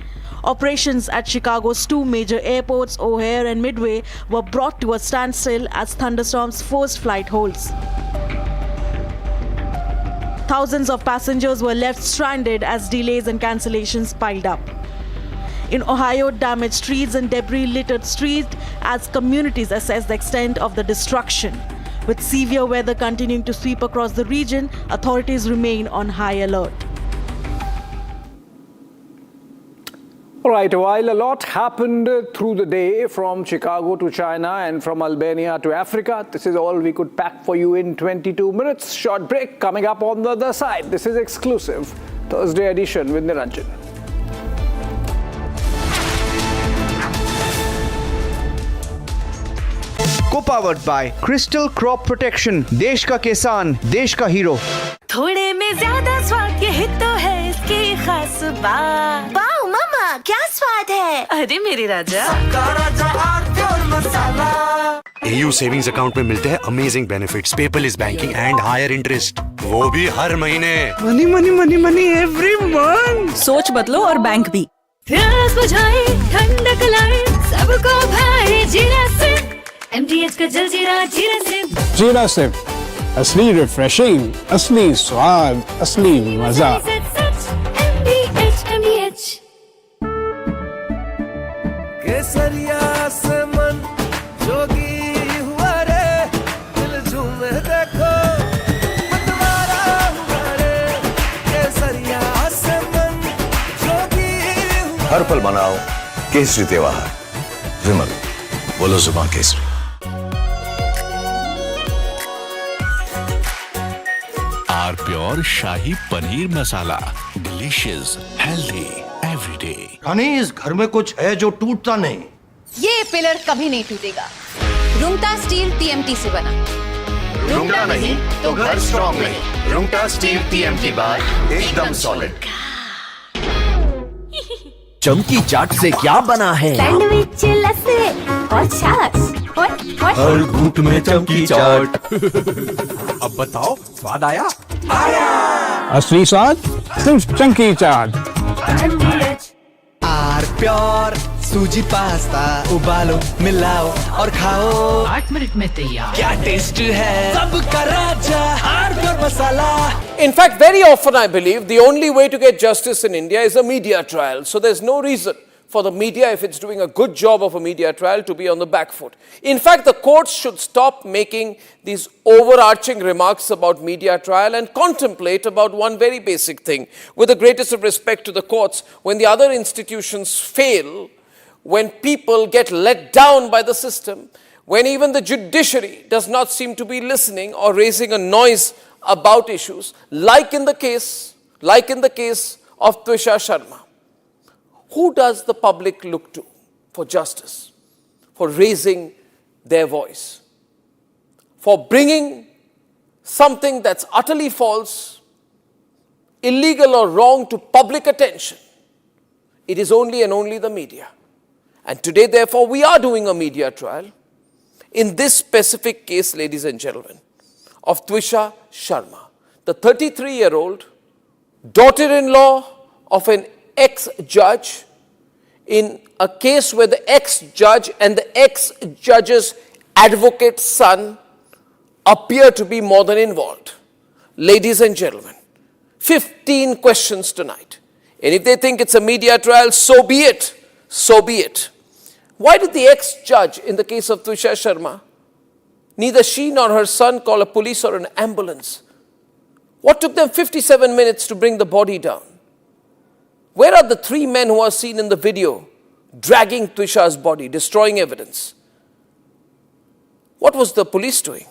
Operations at Chicago's two major airports, O'Hare and Midway, were brought to a standstill as thunderstorms forced flight holds. Thousands of passengers were left stranded as delays and cancellations piled up. In Ohio, damaged trees and debris littered streets as communities assessed the extent of the destruction. With severe weather continuing to sweep across the region, authorities remain on high alert. All right, while a lot happened through the day from Chicago to China and from Albania to Africa, this is all we could pack for you in 22 minutes. Short break coming up on the other side. This is exclusive Thursday edition with Niranjan. Co-powered by Crystal Crop Protection, देश का किसान, देश का hero. थोड़े में ज्यादा स्वाद ये तो है इसकी खास बात. वाओ मामा, क्या स्वाद है? अरे मेरे राजा. AU सेविंग्स अकाउंट में मिलते हैं amazing benefits, paperless banking and higher interest, वो भी हर महीने. Money money money money every month. सोच बदलो और बैंक भी. प्यास बुझाए, ठंडक लाए, सबको भाए जीरा से. MTH का जलजीरा जीरा से. जीरा से असली रिफ्रेशिंग, असली स्वाद, असली मजा. MTH. केसरिया से मन जोगी हुआ रे, दिल झूमे देखो मतवारा हुआ रे. केसरिया से मन जोगी हुआ. हर पल मनाओ केसरी त्योहार. विमल, बोलो जुबान केसरी. R pure shahi paneer masala, delicious, healthy, everyday. रानी, इस घर में कुछ है जो टूटता नहीं. ये पिलर कभी नहीं टूटेगा. रुंगटा स्टील TMT से बना. रुंगटा नहीं तो घर स्ट्रॉन्ग नहीं. रुंगटा स्टील TMT बार एकदम सॉलिड. चमकी चाट से क्या बना है? सैंडविच लस्सी और छाछ. हर घूंट में चमकी चाट. अब बताओ, स्वाद आया? असली स्वाद सिर्फ चंकी चाट. आर प्योर सूजी पास्ता, उबालो, मिलाओ और खाओ. 8 मिनट में तैयार. क्या टेस्ट है सबका राजा, R pure masala. In fact, very often I believe the only way to get justice in India is a media trial. So there's no reason for the media, if it's doing a good job of a media trial, to be on the back foot. In fact, the courts should stop making these overarching remarks about media trial and contemplate about one very basic thing. With the greatest of respect to the courts, when the other institutions fail, when people get let down by the system, when even the judiciary does not seem to be listening or raising a noise about issues, like in the case of Twisha Sharma, who does the public look to for justice, for raising their voice, for bringing something that's utterly false, illegal or wrong to public attention? It is only and only the media. And today, therefore, we are doing a media trial in this specific case, ladies and gentlemen, of Twisha Sharma, the 33-year-old daughter-in-law of an ex-judge, in a case where the ex-judge and the ex-judge's advocate's son appear to be more than involved. Ladies and gentlemen, 15 questions tonight. And if they think it's a media trial, so be it. So be it. Why did the ex-judge in the case of Twisha Sharma, neither she nor her son call a police or an ambulance? What took them 57 minutes to bring the body down? Where are the 3 men who are seen in the video dragging Twisha's body, destroying evidence? What was the police doing?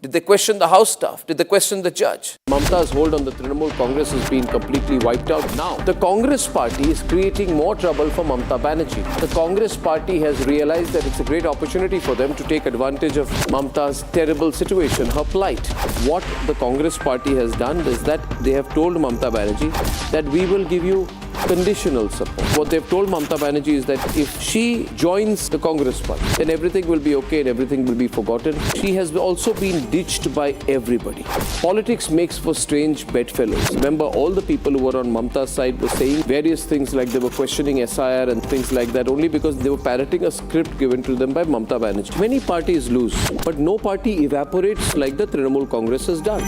Did they question the House staff? Did they question the judge? Mamta's hold on the Trinamool Congress has been completely wiped out. Now, the Congress party is creating more trouble for Mamta Banerjee. The Congress party has realized that it's a great opportunity for them to take advantage of Mamta's terrible situation, her plight. What the Congress party has done is that they have told Mamta Banerjee that we will give you conditional support. What they've told Mamta Banerjee is that if she joins the Congress party, then everything will be okay and everything will be forgotten. She has also been ditched by everybody. Politics makes for strange bedfellows. Remember, all the people who were on Mamta's side were saying various things, like they were questioning SIR and things like that, only because they were parroting a script given to them by Mamta Banerjee. Many parties lose, but no party evaporates like the Trinamool Congress has done.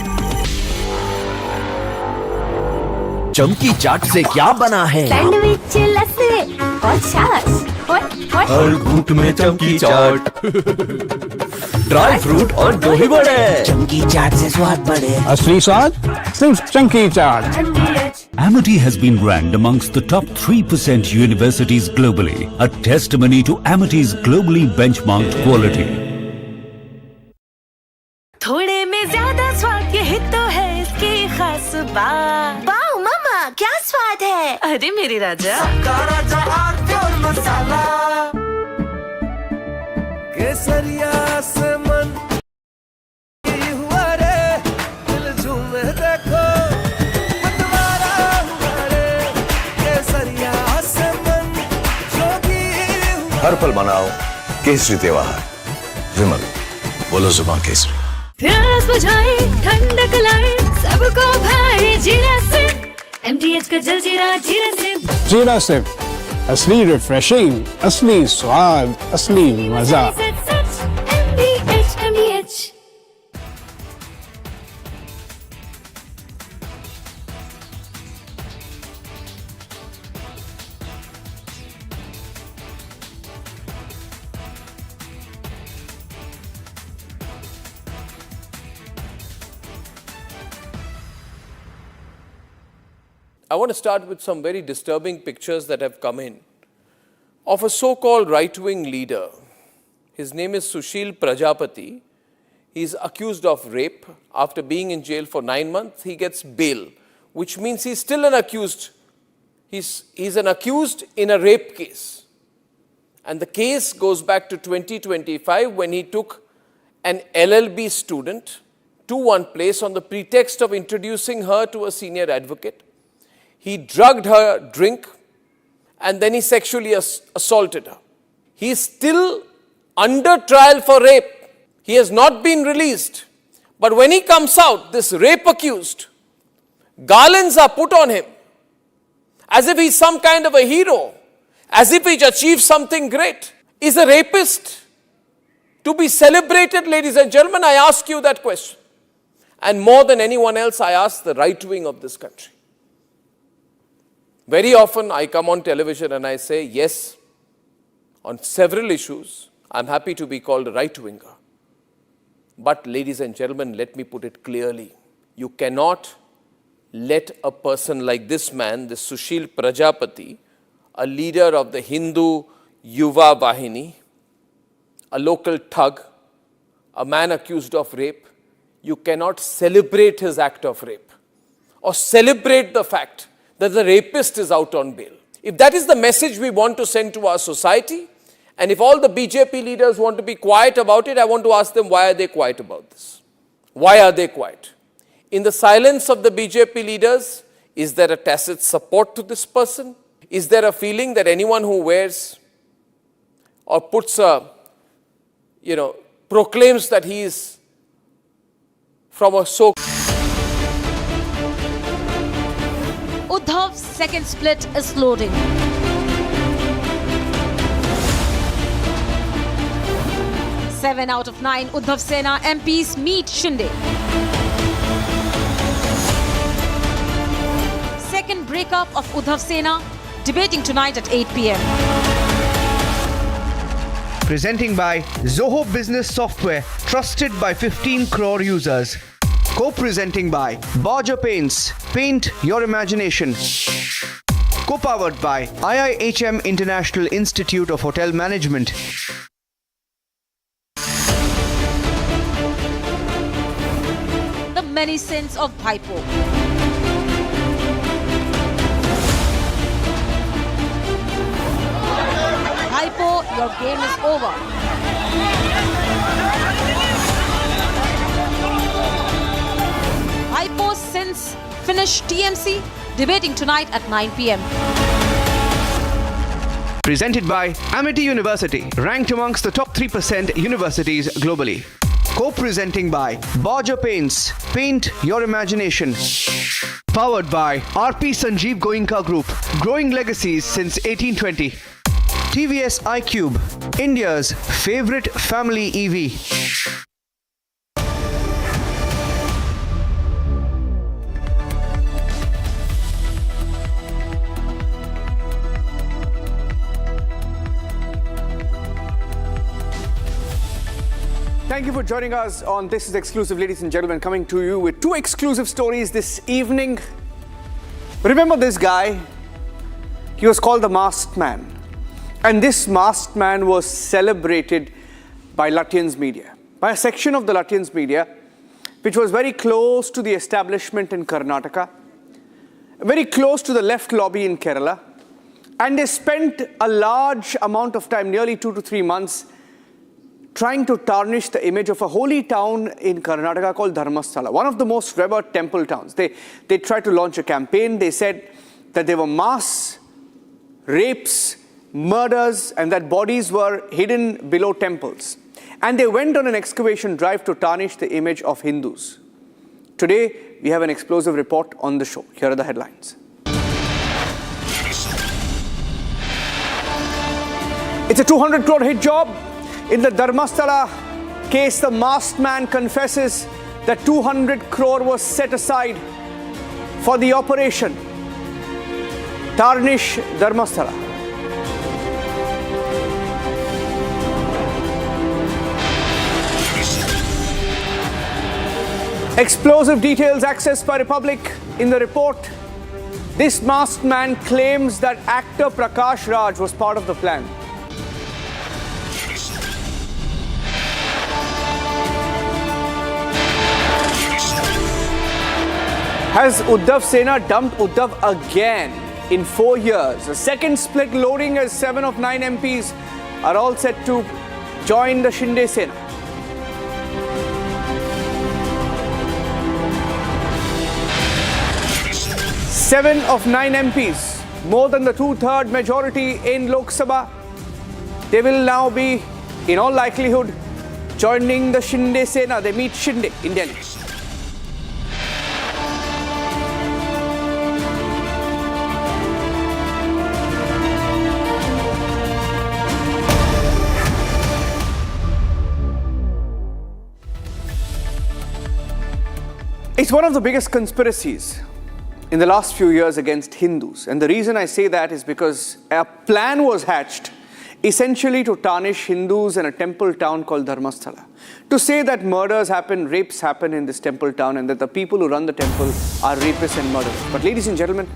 चमकी चाट से क्या बना है? Sandwich लस्सी और छाछ. हर घूंट में चमकी चाट. ड्राई फ्रूट और दही बड़े. चमकी चाट से स्वाद बढ़े. असली स्वाद सिर्फ चंकी चाट. Amity has been ranked amongst the top 3% universities globally, a testimony to Amity's globally benchmarked quality. थोड़े में ज्यादा स्वाद यही तो है इसकी खास बात। वाओ मम्मा क्या स्वाद है। अरे मेरे राजा सबका राजा और मसाला केसरिया से मन हुआ रे दिल झूमे देखो मतवारा हुआ रे केसरिया से मन जोगी हर पल मनाओ केसरी त्योहार। विमल बोलो जुबान केसरी। प्यास बुझाए ठंडक लाए सबको भाई जीरा से MTH का जलजीरा जीरा से। जीरा सिप असली रिफ्रेशिंग, असली स्वाद, असली मजा। MTH I want to start with some very disturbing pictures that have come in of a so-called right-wing leader. His name is Sushil Prajapati. He's accused of rape. After being in jail for 9 months, he gets bail, which means he's still an accused. He's an accused in a rape case. And the case goes back to 2025 when he took an LLB student to one place on the pretext of introducing her to a senior advocate. He drugged her drink and then he sexually assaulted her. He is still under trial for rape. He has not been released. But when he comes out, this rape accused, garlands are put on him as if he's some kind of a hero, as if he's achieved something great. Is a rapist to be celebrated, ladies and gentlemen? I ask you that question. And more than anyone else, I ask the right wing of this country. Very often I come on television and I say, yes, on several issues, I'm happy to be called a right-winger. But ladies and gentlemen, let me put it clearly. You cannot let a person like this man, this Sushil Prajapati, a leader of the Hindu Yuva Vahini, a local thug, a man accused of rape, you cannot celebrate his act of rape or celebrate the fact that the rapist is out on bail. If that is the message we want to send to our society, and if all the BJP leaders want to be quiet about it, I want to ask them, why are they quiet about this? Why are they quiet? In the silence of the BJP leaders, is there a tacit support to this person? Is there a feeling that anyone who wears or puts a, proclaims that he is from a Uddhav's second split is loading. Seven out of 9 Uddhav Sena MPs meet Shinde. Second breakup of Uddhav Sena, debating tonight at 8 p.m. Presenting by Zoho Business Software, trusted by 15 crore users. Co-presenting by Borger Paints, paint your imagination. Co-powered by IIHM International Institute of Hotel Management. The many sins of Bhaipo. Bhaipo, your game is over. Bhaipo's sins finish TMC, debating tonight at 9 p.m. Presented by Amity University, ranked amongst the top 3% universities globally. Co-presenting by Borger Paints, paint your imagination. Powered by RP Sanjeev Goenka Group, growing legacies since 1820. TVS iQube, India's favorite family EV. Thank you for joining us on This Is Exclusive, ladies and gentlemen, coming to you with two exclusive stories this evening. Remember this guy? He was called the Masked Man. And this Masked Man was celebrated by Latvian's media, by a section of the Latvian's media, which was very close to the establishment in Karnataka, very close to the left lobby in Kerala. And they spent a large amount of time, nearly 2 to 3 months, trying to tarnish the image of a holy town in Karnataka called Dharmasthala, one of the most revered temple towns. They tried to launch a campaign. They said that there were mass rapes, murders, and that bodies were hidden below temples. And they went on an excavation drive to tarnish the image of Hindus. Today, we have an explosive report on the show. Here are the headlines. It's a 200 crore hit job. In the Dharmasthala case, the masked man confesses that 200 crore was set aside for the operation. Tarnish Dharmasthala. Explosive details accessed by Republic in the report. This masked man claims that actor Prakash Raj was part of the plan. Has Uddhav Sena dumped Uddhav again in 4 years? A second split loading as 7 of 9 MPs are all set to join the Shinde Sena. Seven of 9 MPs, more than the 2/3 majority in Lok Sabha. They will now be, in all likelihood, joining the Shinde Sena. They meet Shinde in Delhi. It's one of the biggest conspiracies in the last few years against Hindus. And the reason I say that is because a plan was hatched essentially to tarnish Hindus in a temple town called Dharmasthala. To say that murders happen, rapes happen in this temple town, and that the people who run the temple are rapists and murderers. But ladies and gentlemen,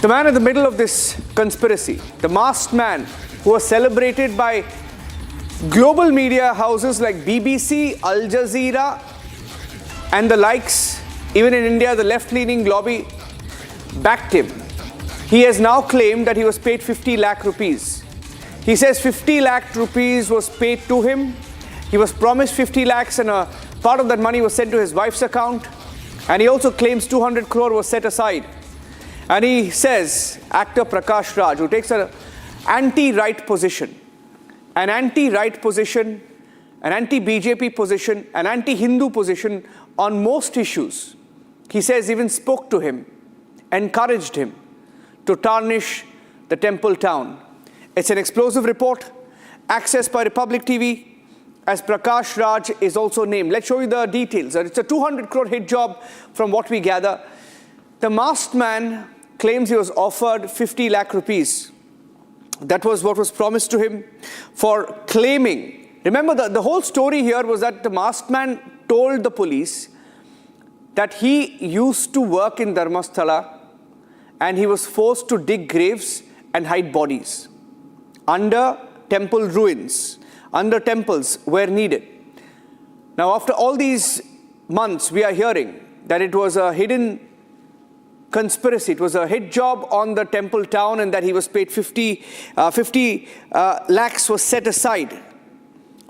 the man in the middle of this conspiracy, the masked man who was celebrated by global media houses like BBC, Al Jazeera, and the likes, even in India, the left-leaning lobby backed him. He has now claimed that he was paid 50 lakh rupees. He says 50 lakh rupees was paid to him. He was promised 50 lakhs and a part of that money was sent to his wife's account. And he also claims 200 crore was set aside. And he says, actor Prakash Raj, who takes an anti-right position, an anti-right position, an anti-BJP position, an anti-Hindu position on most issues, he says even spoke to him, encouraged him to tarnish the temple town. It's an explosive report accessed by Republic TV as Prakash Raj is also named. Let's show you the details. It's a 200 crore hit job from what we gather. The masked man claims he was offered 50 lakh rupees. That was what was promised to him for claiming. Remember, the whole story here was that the masked man told the police that he used to work in Dharmasthala and he was forced to dig graves and hide bodies under temple ruins, under temples where needed. Now, after all these months, we are hearing that it was a hidden conspiracy. It was a hit job on the temple town and that he was paid 50 lakhs was set aside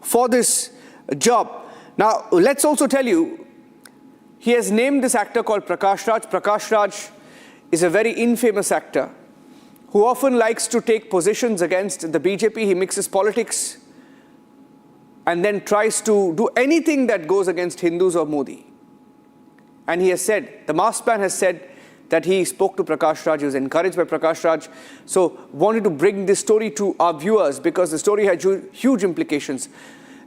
for this job. Now, let's also tell you, he has named this actor called Prakash Raj. Prakash Raj is a very infamous actor who often likes to take positions against the BJP. He mixes politics and then tries to do anything that goes against Hindus or Modi. And he has said, the masked man has said that he spoke to Prakash Raj, he was encouraged by Prakash Raj. So wanted to bring this story to our viewers because the story had huge implications.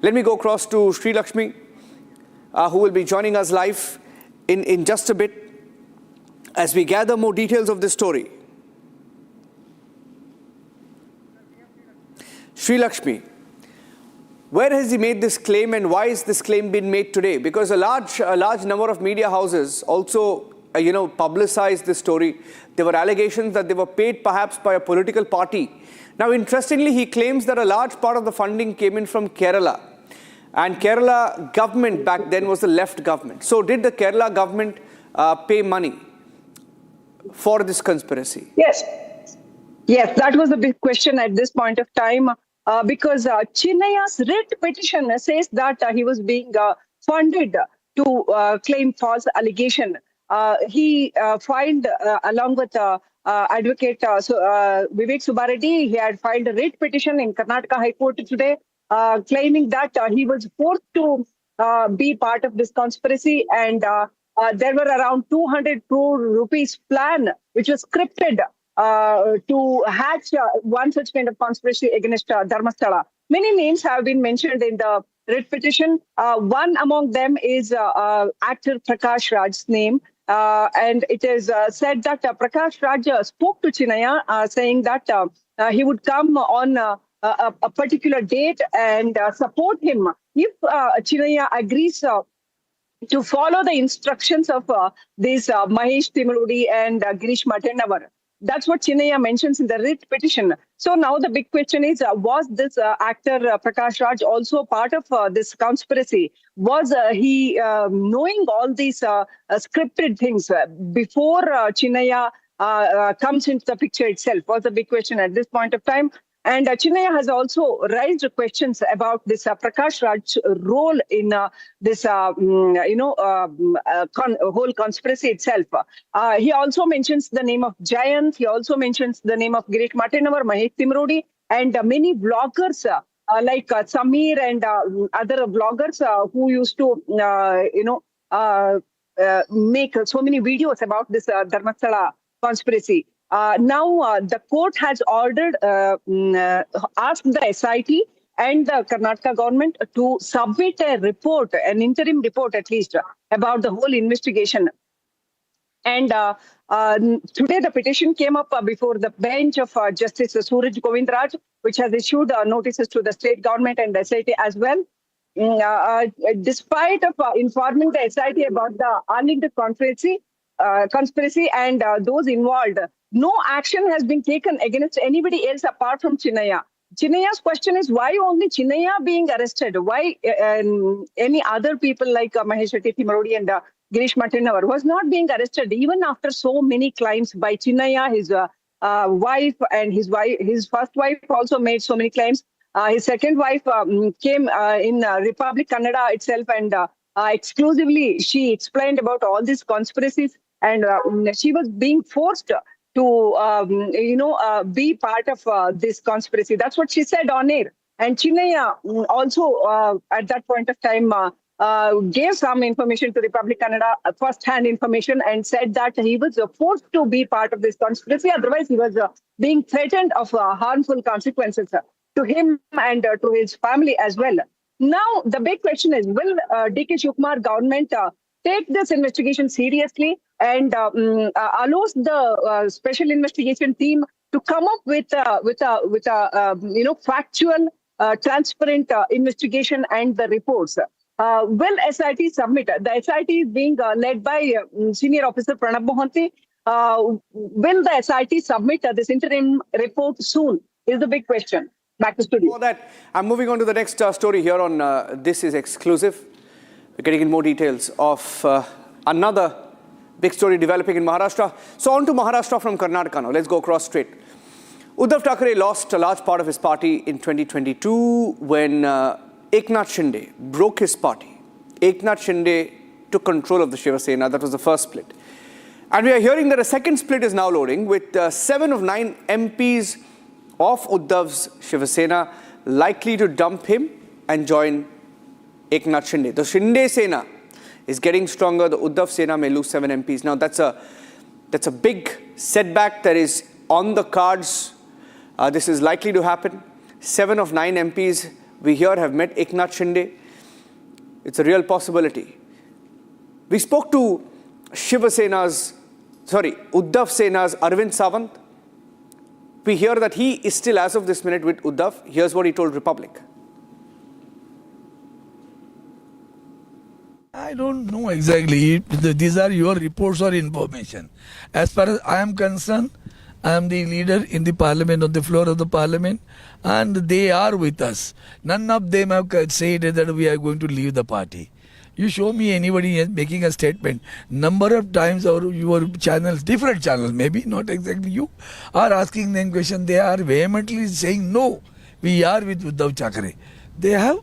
Let me go across to Sri Lakshmi, who will be joining us live in just a bit as we gather more details of this story. Sri Lakshmi, where has he made this claim and why is this claim been made today? Because a large number of media houses also publicized this story. There were allegations that they were paid perhaps by a political party. Now, interestingly, he claims that a large part of the funding came in from Kerala. And Kerala government back then was the left government. So did the Kerala government pay money for this conspiracy? Yes. Yes, that was the big question at this point of time. Because Chinnaya's writ petition says that he was being funded to claim false allegation. He filed along with advocate Vivek Subbareddy, he had filed a writ petition in Karnataka High Court today, claiming that he was forced to be part of this conspiracy, and there were around 200 crore rupees plan which was scripted to hatch one such kind of conspiracy against Dharmasthala. Many names have been mentioned in the writ petition. One among them is actor Prakash Raj's name. And it is said that Prakash Raj spoke to Chinnaya saying that he would come on a particular date and support him if Chinnaya agrees to follow the instructions of these Mahesh Timurudi and Girish Matennavar. That's what Chinnaya mentions in the writ petition. So now the big question is, was this actor Prakash Raj also part of this conspiracy? Was he knowing all these scripted things before Chinnaya comes into the picture itself? Was the big question at this point of time. And Chinnaya has also raised questions about this Prakash Raj's role in this, whole conspiracy itself. He also mentions the name of Jayant. He also mentions the name of Girish Matennavar, Mahesh Timurudi, and many vloggers like Samir and other vloggers who used to, make so many videos about this Dharmasthala conspiracy. Now, the court has ordered, asked the SIT and the Karnataka government to submit a report, an interim report at least, about the whole investigation. And today the petition came up before the bench of Justice Suraj Govindraj, which has issued notices to the state government and the SIT as well. Despite of informing the SIT about the unlinked conspiracy and those involved, no action has been taken against anybody else apart from Chinnaya. Chinnaya's question is, why only Chinnaya being arrested? Why any other people like Mahesh Timurudi and Girish Matennavar was not being arrested even after so many claims by Chinnaya, his wife, and his first wife also made so many claims. His second wife came in Republic Kannada itself, and exclusively she explained about all these conspiracies, and she was being forced to, be part of this conspiracy. That's what she said on air. And Chinnaya also, at that point of time, gave some information to Republic Kannada, first-hand information, and said that he was forced to be part of this conspiracy. Otherwise, he was being threatened of harmful consequences to him and to his family as well. Now, the big question is, will D.K. Shivkumar government take this investigation seriously and allows the special investigation team to come up with a factual, transparent investigation and the reports? Will SIT submit? The SIT is being led by Senior Officer Pranab Mohanty. Will the SIT submit this interim report soon? Is the big question. Back to studio. For that, I'm moving on to the next story here on This Is Exclusive. We're getting in more details of another big story developing in Maharashtra. So on to Maharashtra from Karnataka now. Let's go across straight. Uddhav Thackeray lost a large part of his party in 2022 when Eknath Shinde broke his party. Eknath Shinde took control of the Shiva Sena. That was the first split. And we are hearing that a second split is now loading with 7 of 9 MPs of Uddhav's Shiva Sena likely to dump him and join Eknath Shinde. The Shinde Sena is getting stronger. The Uddhav Sena may lose 7 MPs. Now that's a big setback that is on the cards. This is likely to happen. 7 of 9 MPs we here have met Eknath Shinde. It's a real possibility. We spoke to Uddhav Sena's Arvind Sawant. We hear that he is still, as of this minute, with Uddhav. Here's what he told Republic. I don't know exactly. These are your reports or information. As far as I am concerned, I am the leader in the parliament, on the floor of the parliament, and they are with us. None of them have said that we are going to leave the party. You show me anybody making a statement. Number of times your channels, different channels, maybe not exactly you, are asking them question. They are vehemently saying no. We are with Uddhav Thackeray. They have.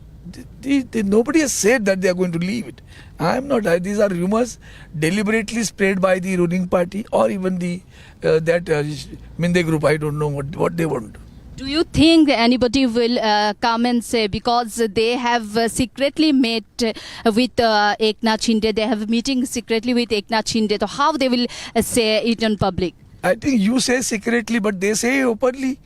Nobody has said that they are going to leave it. I am not. These are rumors deliberately spread by the ruling party or even the Minde group. I don't know what they want. Do you think anybody will come and say, because they have secretly met with Eknath Shinde, they have a meeting secretly with Eknath Shinde, so how they will say it in public? I think you say secretly, but they say openly.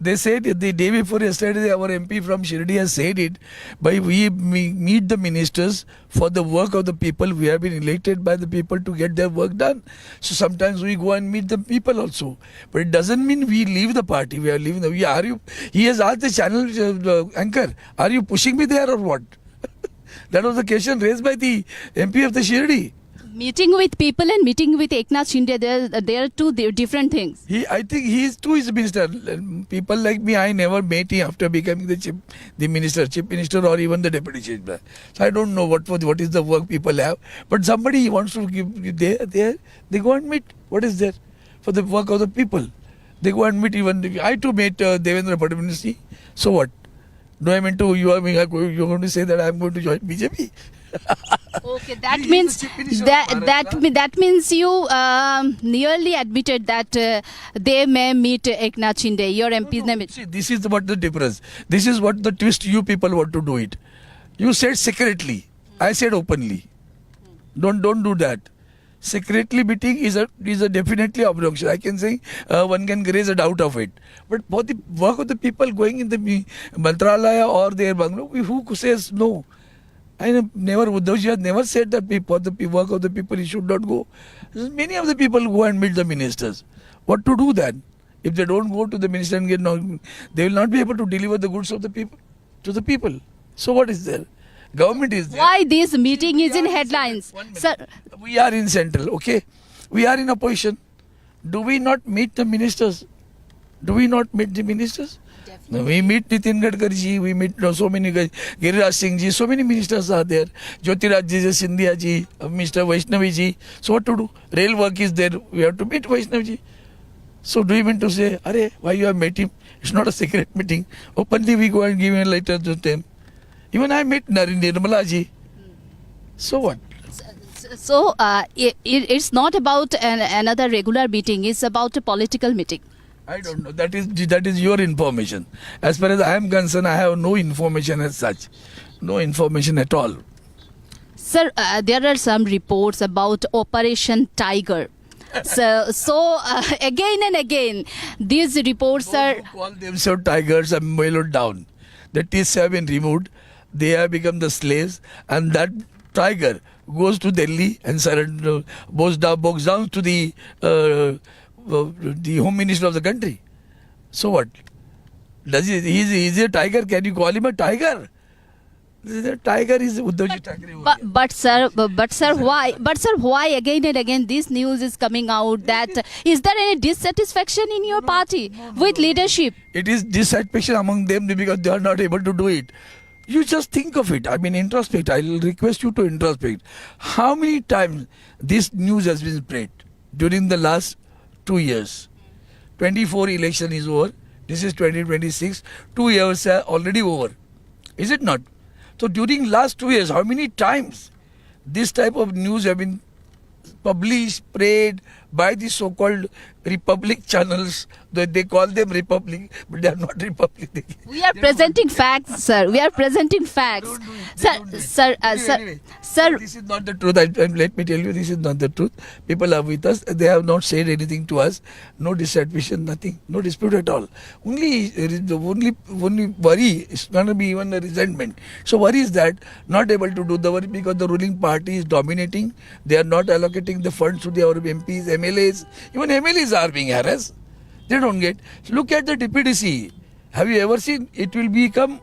They said the day before yesterday, our MP from Shirdi has said it, but we meet the ministers for the work of the people. We have been elected by the people to get their work done. So sometimes we go and meet the people also. But it doesn't mean we leave the party. We are leaving he has asked the channel anchor, are you pushing me there or what? That was the question raised by the MP of the Shirdi. Meeting with people and meeting with Eknath Shinde, they are two different things. I think he is too is a minister. People like me, I never met him after becoming the chief minister or even the deputy chief minister. So I don't know what is the work people have. But somebody wants to give they go and meet. What is there for the work of the people? They go and meet even. I too met Devendra Fadnavis. So what? Do I mean to you are going to say that I am going to join BJP? Okay, that means that means you nearly admitted that they may meet Eknath Shinde, your MP's name. See, this is what the difference. This is what the twist you people want to do it. You said secretly. I said openly. Don't do that. Secretly meeting is a definitely obnoxious. I can say one can raise a doubt of it. But for the work of the people going in the Mantralaya or their bungalow, who says no? Uddhavji has never said that for the work of the people he should not go. Many of the people go and meet the ministers. What to do then? If they don't go to the minister and they will not be able to deliver the goods of the people to the people. So what is there? Government is there. Why this meeting is in headlines? Sir, we are in central, okay? We are in opposition. Do we not meet the ministers? Do we not meet the ministers? We meet Nitin Gadkari ji, we meet so many guys, Giriraj Singh ji, so many ministers are there. Jyotiraj ji, Scindia ji, Mr. Vaishnavi ji. So what to do? Rail work is there, we have to meet Vaishnavi ji. So do you mean to say, why you have met him? It's not a secret meeting. Openly we go and give a letter to them. Even I met Nirmala ji. So what? So it's not about another regular meeting, it's about a political meeting. I don't know. That is your information. As far as I am concerned, I have no information as such. No information at all. Sir, there are some reports about Operation Tiger. So again and again, these reports are... Who call themselves tigers and mellowed down. The teeth have been removed. They have become the slaves. And that tiger goes to Delhi and bows down to the Home Minister of the country. So what? He's a tiger. Can you call him a tiger? The tiger is Uddhavji Thackeray. But sir, why? But sir, why again and again this news is coming out? That is there any dissatisfaction in your party with leadership? It is dissatisfaction among them because they are not able to do it. You just think of it. I mean, introspect. I will request you to introspect. How many times this news has been spread during the last 2 years? 24 election is over. This is 2026. 2 years are already over. Is it not? So during last 2 years, how many times this type of news have been published, spread by the so-called Republic channels? They call them Republic, but they are not Republic. We are presenting facts, sir. We are presenting facts. Sir. This is not the truth. Let me tell you, this is not the truth. People are with us. They have not said anything to us. No dissatisfaction, nothing. No dispute at all. Only worry is going to be even a resentment. So worry is that not able to do the work because the ruling party is dominating. They are not allocating the funds to their MPs, MLAs. Even MLAs are being harassed. They don't get. Look at the DPDC. Have you ever seen? It will become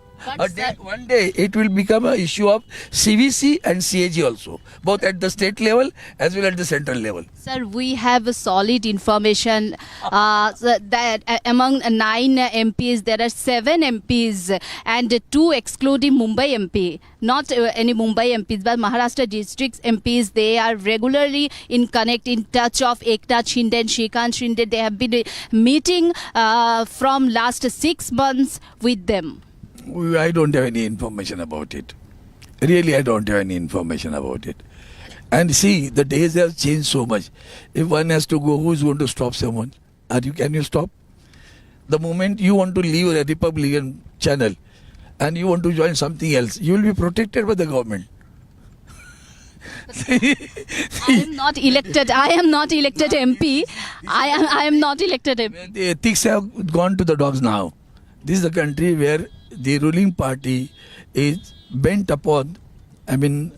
One day it will become an issue of CVC and CAG also, both at the state level as well as the central level. Sir, we have solid information that among 9 MPs, there are 7 MPs and 2 excluding Mumbai MP. Not any Mumbai MPs, but Maharashtra districts MPs. They are regularly in touch of Eknath Shinde and Shrikant Shinde. They have been meeting from last 6 months with them. I don't have any information about it. Really, I don't have any information about it. And see, the days have changed so much. If one has to go, who is going to stop someone? Can you stop? The moment you want to leave a Republican channel and you want to join something else, you will be protected by the government. I am not elected. I am not elected MP. I am not elected MP. The ethics have gone to the dogs now. This is a country where the ruling party is bent upon, you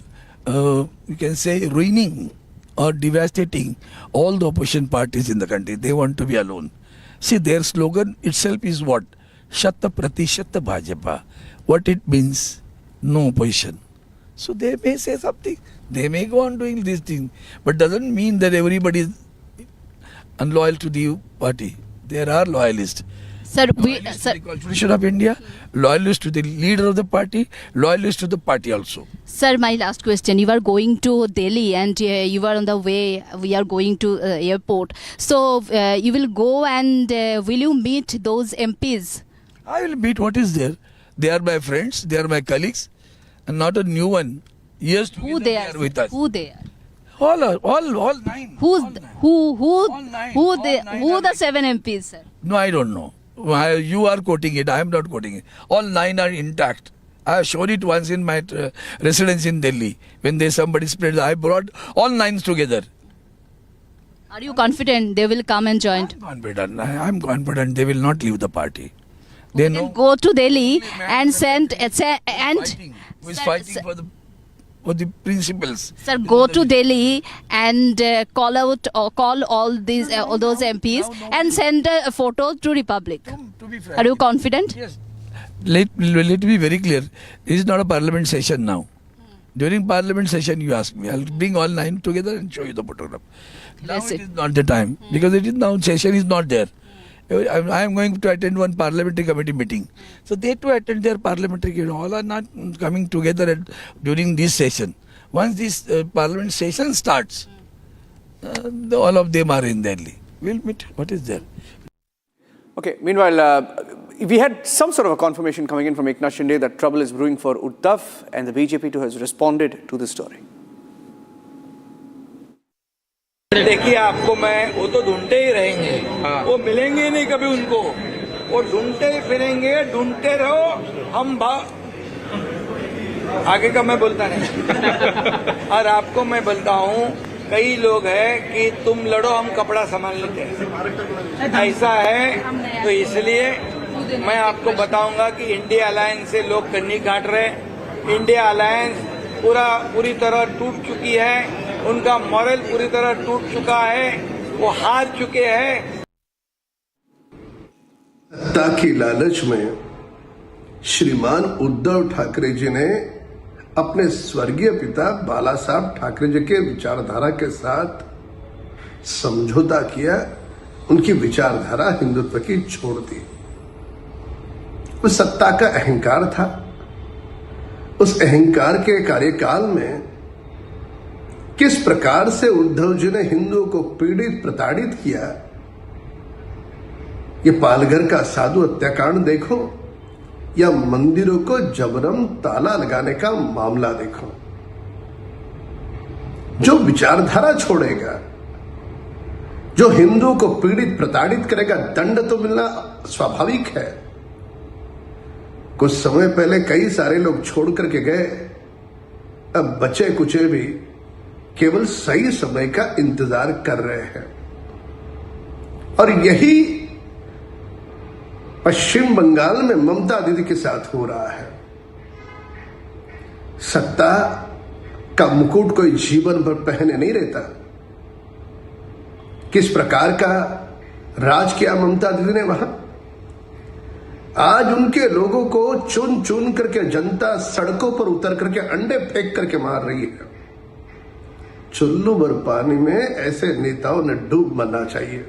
can say, ruining or devastating all the opposition parties in the country. They want to be alone. See, their slogan itself is what? Shata Pratishata Bhajapa. What it means? No opposition. So they may say something. They may go on doing this thing. But doesn't mean that everybody is unloyal to the party. There are loyalists. Sir, loyalists to the Constitution of India, loyalists to the leader of the party, loyalists to the party also. Sir, my last question. You are going to Delhi and you are on the way. We are going to airport. So you will go and will you meet those MPs? I will meet what is there. They are my friends. They are my colleagues. And not a new one. Yes, who they are with us. Who they are? All 9. Who the 7 MPs, sir? No, I don't know. You are quoting it. I am not quoting it. All 9 are intact. I have shown it once in my residence in Delhi. When somebody spread, I brought all 9s together. Are you confident they will come and join? I am confident they will not leave the party. They know. Go to Delhi and send who is fighting for the principles. Sir, go to Delhi and call all these all those MPs and send a photo to Republic. Are you confident? Yes. Let me be very clear. This is not a parliament session now. During parliament session, you ask me. I'll bring all 9 together and show you the photograph. Now it is not the time because it is now session is not there. I am going to attend one parliamentary committee meeting. So they too attend their parliamentary committee. All are not coming together during this session. Once this parliament session starts, all of them are in Delhi. We'll meet. What is there? Okay, meanwhile, we had some sort of a confirmation coming in from Eknath Shinde that trouble is brewing for Uddhav, and the BJP too has responded to this story. देखिए आपको मैं वो तो ढूंढते ही रहेंगे वो मिलेंगे नहीं कभी उनको वो ढूंढते ही फिरेंगे ढूंढते रहो हम आगे का मैं बोलता नहीं और आपको मैं बोलता हूँ कई लोग हैं कि तुम लड़ो हम कपड़ा संभाल लेते हैं ऐसा है तो इसलिए मैं आपको बताऊंगा कि इंडिया अलायंस से लोग कन्नी काट रहे इंडिया अलायंस पूरी तरह टूट चुकी है उनका मॉरल पूरी तरह टूट चुका है वो हार चुके हैं सत्ता की लालच में श्रीमान उद्धव ठाकरे जी ने अपने स्वर्गीय पिता बाला साहब ठाकरे जी के विचारधारा के साथ समझौता किया उनकी विचारधारा हिंदुत्व की छोड़ दी उस सत्ता का अहंकार था उस अहंकार के कार्यकाल में किस प्रकार से उद्धव जी ने हिंदुओं को पीड़ित प्रताड़ित किया ये पालघर का साधु हत्याकांड देखो या मंदिरों को जबरन ताला लगाने का मामला देखो जो विचारधारा छोड़ेगा जो हिंदुओं को पीड़ित प्रताड़ित करेगा दंड तो मिलना स्वाभाविक है कुछ समय पहले कई सारे लोग छोड़ करके गए अब बचे कुचे भी केवल सही समय का इंतजार कर रहे हैं और यही पश्चिम बंगाल में ममता दीदी के साथ हो रहा है सत्ता का मुकुट कोई जीवन भर पहने नहीं रहता किस प्रकार का राज किया ममता दीदी ने वहां आज उनके लोगों को चुन चुन करके जनता सड़कों पर उतर करके अंडे फेंक करके मार रही है। चुल्लू भर पानी में ऐसे नेताओं ने डूब मरना चाहिए।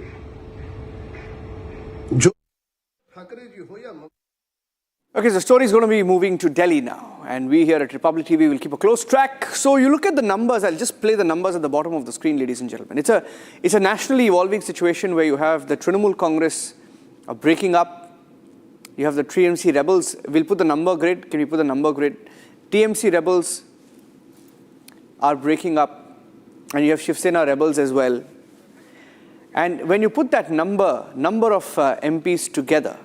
जो ठाकरे जी हो या Okay, the story is going to be moving to Delhi now, and we here at Republic TV will keep a close track. So you look at the numbers. I'll just play the numbers at the bottom of the screen, ladies and gentlemen. It's a nationally evolving situation where you have the Trinamool Congress breaking up. You have the TMC rebels. We'll put the number grid. Can we put the number grid? TMC rebels are breaking up, and you have Shiv Sena rebels as well. And when you put that number of MPs together,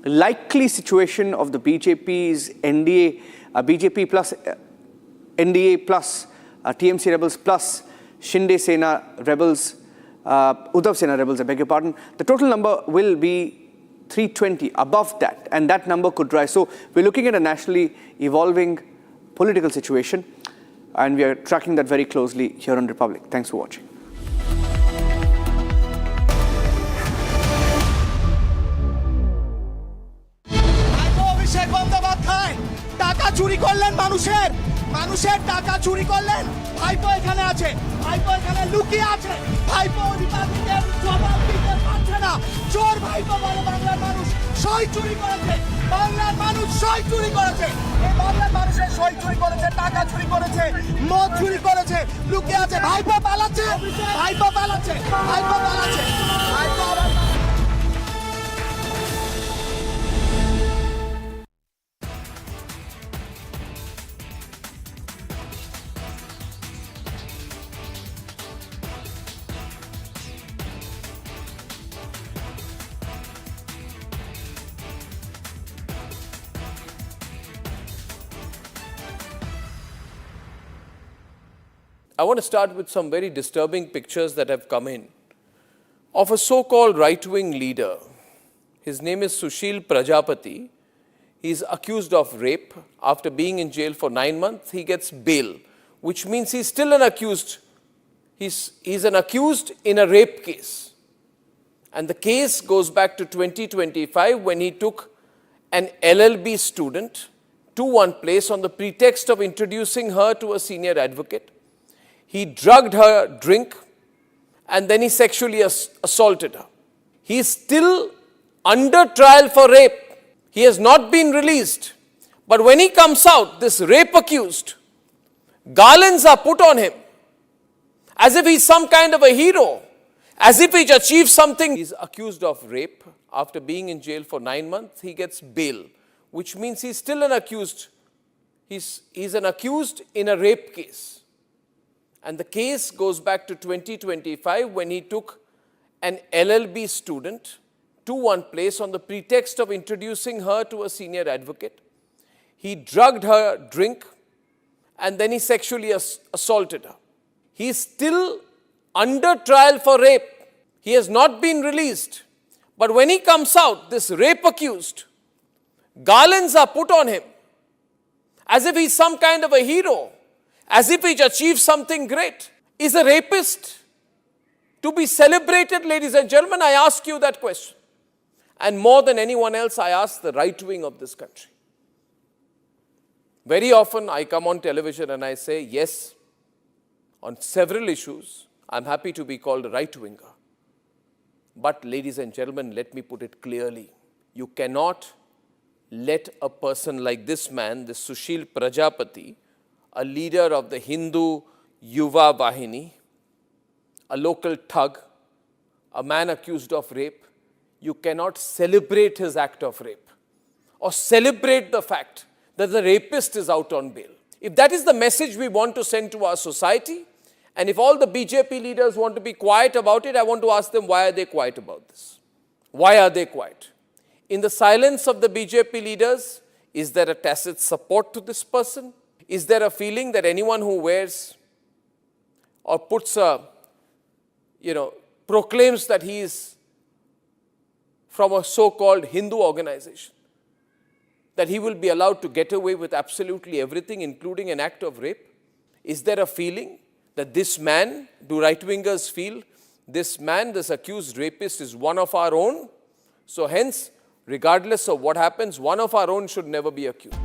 likely situation of the BJP's NDA, BJP plus NDA plus TMC rebels plus Shinde Sena rebels, Uddhav Sena rebels, I beg your pardon. The total number will be 320, above that, and that number could rise. So we're looking at a nationally evolving political situation, and we are tracking that very closely here on Republic. Thanks for watching. টাকা চুরি করলেন মানুষের টাকা চুরি করলেন। ভাইপো এখানে আছে, ভাইপো এখানে লুকিয়ে আছে, ভাইপো রিপাবলিকের জবাব দিতে পারছে না। চোর ভাইপো বলে বাংলার মানুষ সই চুরি করেছে, বাংলার মানুষ সই চুরি করেছে, এই বাংলার মানুষের সই চুরি করেছে, টাকা চুরি করেছে, মদ চুরি করেছে, লুকিয়ে আছে। ভাইপো পালাচ্ছে, ভাইপো পালাচ্ছে, ভাইপো পালাচ্ছে, ভাইপো I want to start with some very disturbing pictures that have come in of a so-called right-wing leader. His name is Sushil Prajapati. He's accused of rape. After being in jail for 9 months, he gets bail, which means he's still an accused. He's an accused in a rape case. And the case goes back to 2025 when he took an LLB student to one place on the pretext of introducing her to a senior advocate. He drugged her drink and then he sexually assaulted her. He is still under trial for rape. He has not been released. But when he comes out, this rape accused, garlands are put on him as if he's some kind of a hero, as if he's achieved something. He's accused of rape. After being in jail for 9 months, he gets bail, which means he's still an accused. He's an accused in a rape case. And the case goes back to 2025 when he took an LLB student to one place on the pretext of introducing her to a senior advocate. He drugged her drink and then he sexually assaulted her. He is still under trial for rape. He has not been released. But when he comes out, this rape accused, garlands are put on him as if he's some kind of a hero, as if he's achieved something great. Is a rapist to be celebrated, ladies and gentlemen? I ask you that question. And more than anyone else, I ask the right wing of this country. Very often I come on television and I say, yes, on several issues, I'm happy to be called a right-winger. But ladies and gentlemen, let me put it clearly. You cannot let a person like this man, this Sushil Prajapati, a leader of the Hindu Yuva Vahini, a local thug, a man accused of rape, you cannot celebrate his act of rape or celebrate the fact that the rapist is out on bail. If that is the message we want to send to our society, and if all the BJP leaders want to be quiet about it, I want to ask them, why are they quiet about this? Why are they quiet? In the silence of the BJP leaders, is there a tacit support to this person? Is there a feeling that anyone who wears or puts a, proclaims that he is from a so-called Hindu organization, that he will be allowed to get away with absolutely everything, including an act of rape? Is there a feeling that this man, do right-wingers feel, this man, this accused rapist is one of our own? So hence, Regardless of what happens, one of our own should never be accused.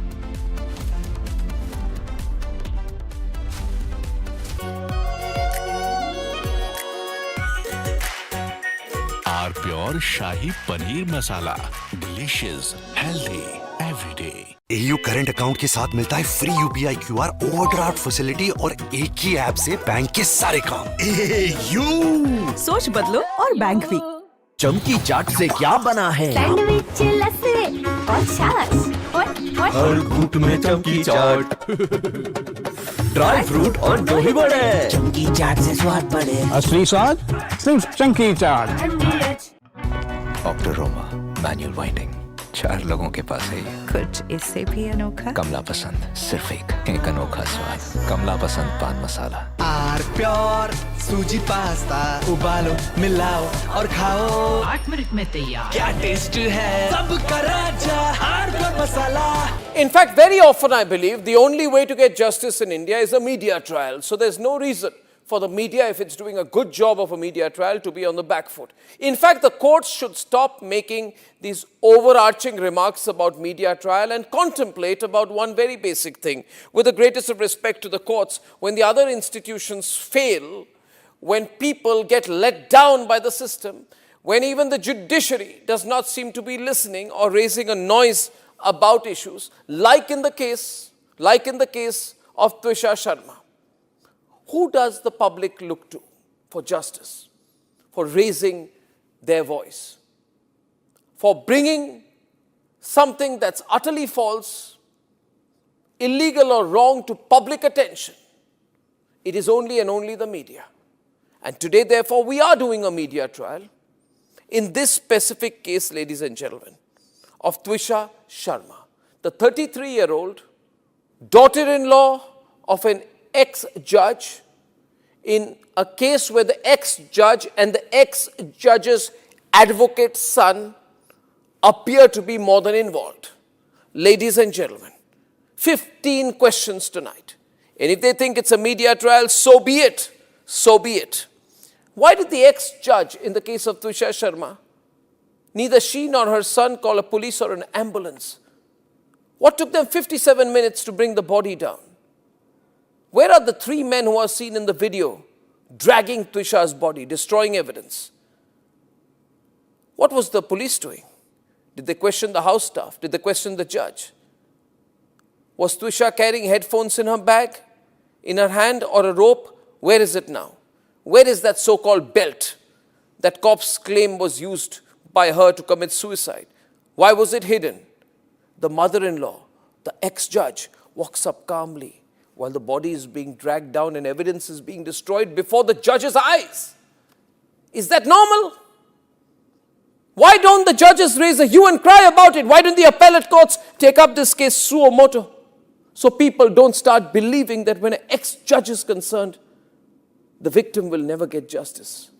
Are pure shahi paneer masala, delicious, healthy everyday. AU current account के साथ मिलता है free UPI QR overdraft facility और एक ही app से bank के सारे काम। AU सोच बदलो और बैंक भी। चमकी चाट से क्या बना है? सैंडविच, लस्सी और छाछ और हर घूंट में चमकी चाट। ड्राई फ्रूट और दही बड़े। चमकी चाट से स्वाद बढ़े। असली स्वाद सिर्फ चंकी चाट। डॉक्टर रोमा, मैनुअल वाइंडिंग, 4 लोगों के पास है। कुछ इससे भी अनोखा। कमला पसंद, सिर्फ एक अनोखा स्वाद। कमला पसंद पान मसाला। आर प्योर सूजी पास्ता, उबालो, मिलाओ और खाओ। 8 मिनट में तैयार। क्या टेस्ट है सबका राजा, R pure masala. In fact, very often I believe the only way to get justice in India is a media trial. So there's no reason for the media, if it's doing a good job of a media trial, to be on the back foot. In fact, the courts should stop making these overarching remarks about media trial and contemplate about one very basic thing. With the greatest of respect to the courts, when the other institutions fail, when people get let down by the system, when even the judiciary does not seem to be listening or raising a noise about issues, like in the case of Twisha Sharma, who does the public look to for justice, for raising their voice, for bringing something that's utterly false, illegal or wrong to public attention? It is only and only the media. And today, therefore, we are doing a media trial in this specific case, ladies and gentlemen, of Twisha Sharma, the 33-year-old daughter-in-law of an ex-judge, in a case where the ex-judge and the ex-judge's advocate's son appear to be more than involved. Ladies and gentlemen, 15 questions tonight. And if they think it's a media trial, so be it. So be it. Why did the ex-judge in the case of Twisha Sharma, neither she nor her son call a police or an ambulance? What took them 57 minutes to bring the body down? Where are the 3 men who are seen in the video dragging Twisha's body, destroying evidence? What was the police doing? Did they question the house staff? Did they question the judge? Was Twisha carrying headphones in her bag, in her hand, or a rope? Where is it now? Where is that so-called belt that cops claim was used by her to commit suicide? Why was it hidden? The mother-in-law, the ex-judge, walks up calmly while the body is being dragged down and evidence is being destroyed before the judge's eyes. Is that normal? Why don't the judges raise a hue and cry about it? Why don't the appellate courts take up this case suo motu? So people don't start believing that when an ex-judge is concerned, the victim will never get justice.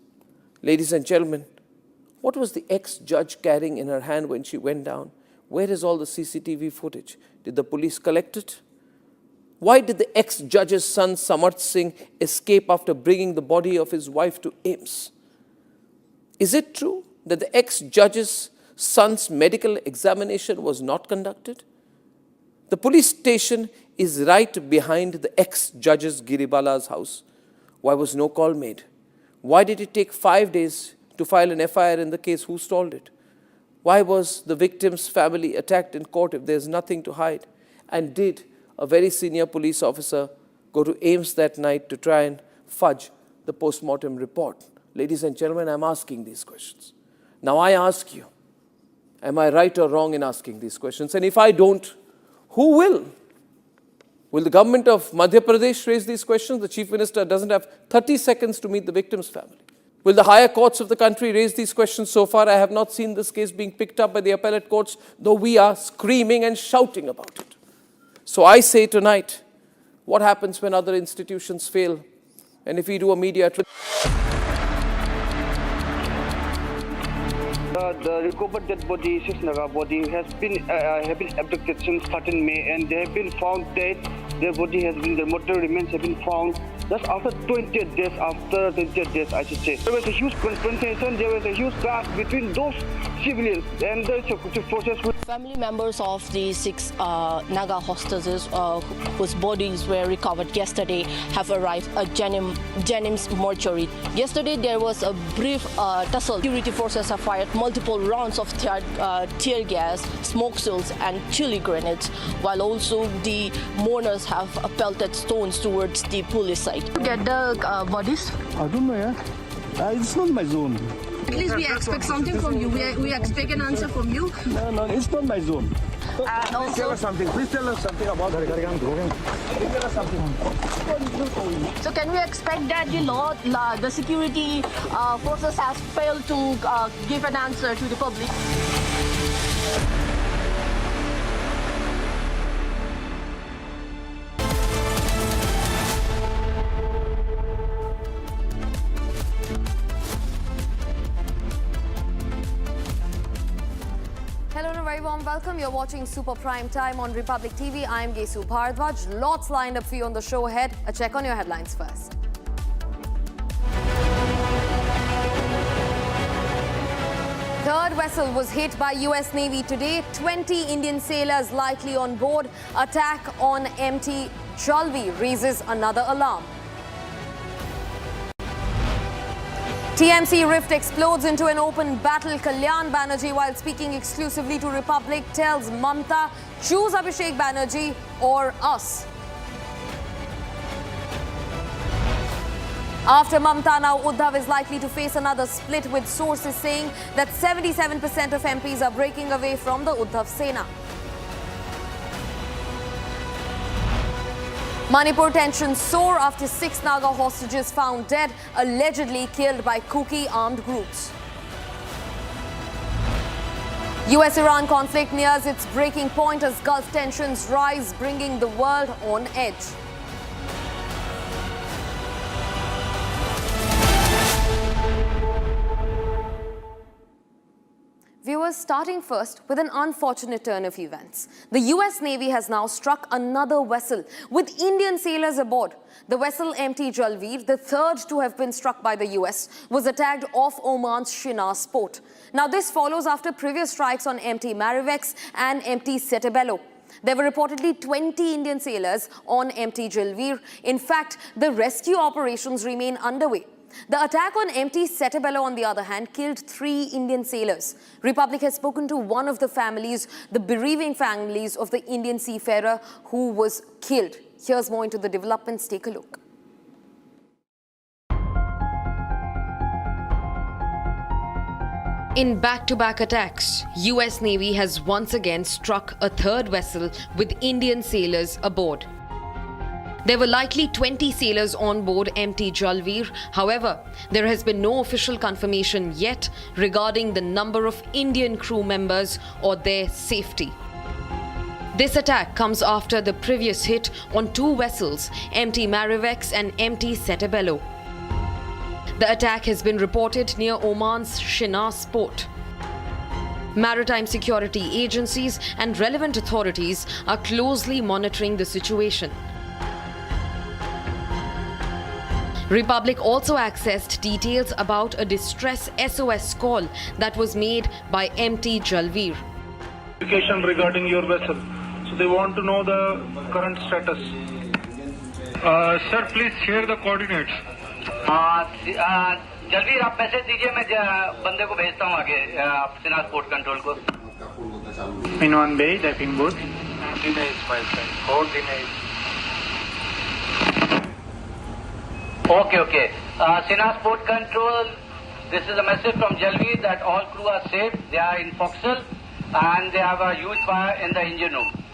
Ladies and gentlemen, what was the ex-judge carrying in her hand when she went down? Where is all the CCTV footage? Did the police collect it? Why did the ex-judge's son Samarth Singh escape after bringing the body of his wife to AIIMS? Is it true that the ex-judge's son's medical examination was not conducted? The police station is right behind the ex-judge's Giribala's house. Why was no call made? Why did it take 5 days to file an FIR in the case? Who stalled it? Why was the victim's family attacked in court if there's nothing to hide? And did a very senior police officer go to AIIMS that night to try and fudge the post-mortem report? Ladies and gentlemen, I'm asking these questions. Now I ask you, am I right or wrong in asking these questions? And if I don't, who will? Will the government of Madhya Pradesh raise these questions? The Chief Minister doesn't have 30 seconds to meet the victim's family. Will the higher courts of the country raise these questions? So far, I have not seen this case being picked up by the appellate courts, though we are screaming and shouting about it. So I say tonight, what happens when other institutions fail? And if we do a media trial? The recovered dead body, Shishnaga body, has been abducted since 13 May, and they have been found dead their body has been, their mortal remains have been found just after 20 days, I should say. There was a huge confrontation, there was a huge clash between those civilians and the security forces. Family members of the 6 Naga hostages whose bodies were recovered yesterday have arrived at Jennings mortuary. Yesterday there was a brief tussle. Security forces have fired multiple rounds of tear gas, smoke shells and chili grenades, while also the mourners have pelted stones towards the police side. To get the bodies? I don't know, yeah. It's not my zone. At least we expect something from you. We expect an answer from you. No, it's not my zone. And Please tell us something. Please tell us something about her. Please tell us something. So can we expect that the security forces has failed to give an answer to the public? Hello and a very warm welcome. You're watching Super Prime Time on Republic TV. I'm Gesu Bharadwaj. Lots lined up for you on the show ahead. A check on your headlines first. Third vessel was hit by US Navy today. 20 Indian sailors likely on board. Attack on MT Jalveer raises another alarm. TMC rift explodes into an open battle. Kalyan Banerjee, while speaking exclusively to Republic, tells Mamta, choose Abhishek Banerjee or us. After Mamta, now Uddhav is likely to face another split, with sources saying that 77% of MPs are breaking away from the Uddhav Sena. Manipur tensions soar after 6 Naga hostages found dead, allegedly killed by Kuki armed groups. US-Iran conflict nears its breaking point as Gulf tensions rise, bringing the world on edge. Viewers, starting first with an unfortunate turn of events. The US Navy has now struck another vessel with Indian sailors aboard. The vessel MT Jalveer, the third to have been struck by the US, was attacked off Oman's Shiraz port. Now this follows after previous strikes on MT Marivex and MT Setebello. There were reportedly 20 Indian sailors on MT Jalveer. In fact, the rescue operations remain underway. The attack on MT Setebello, on the other hand, killed 3 Indian sailors. Republic has spoken to one of the families, the bereaving families of the Indian seafarer who was killed. Here's more into the developments. Take a look. In back-to-back attacks, US Navy has once again struck a third vessel with Indian sailors aboard. There were likely 20 sailors on board MT Jalveer. However, there has been no official confirmation yet regarding the number of Indian crew members or their safety. This attack comes after the previous hit on 2 vessels, MT Marivex and MT Setebello. The attack has been reported near Oman's Shiraz port. Maritime security agencies and relevant authorities are closely monitoring the situation. Republic also accessed details about a distress SOS call that was made by MT Jalveer. Regarding your vessel, so they want to know the current status. Sir, please share the coordinates. जलवीर आप message दीजिए, मैं बंदे को भेजता हूँ आगे Siraj port control को. In one bay, diving boat. Coordinates, my friend. Coordinates. Okay. Shiraz port control. This is a message from Jalveer that all crew are safe. They are in forecastle and they have a huge fire in the engine room.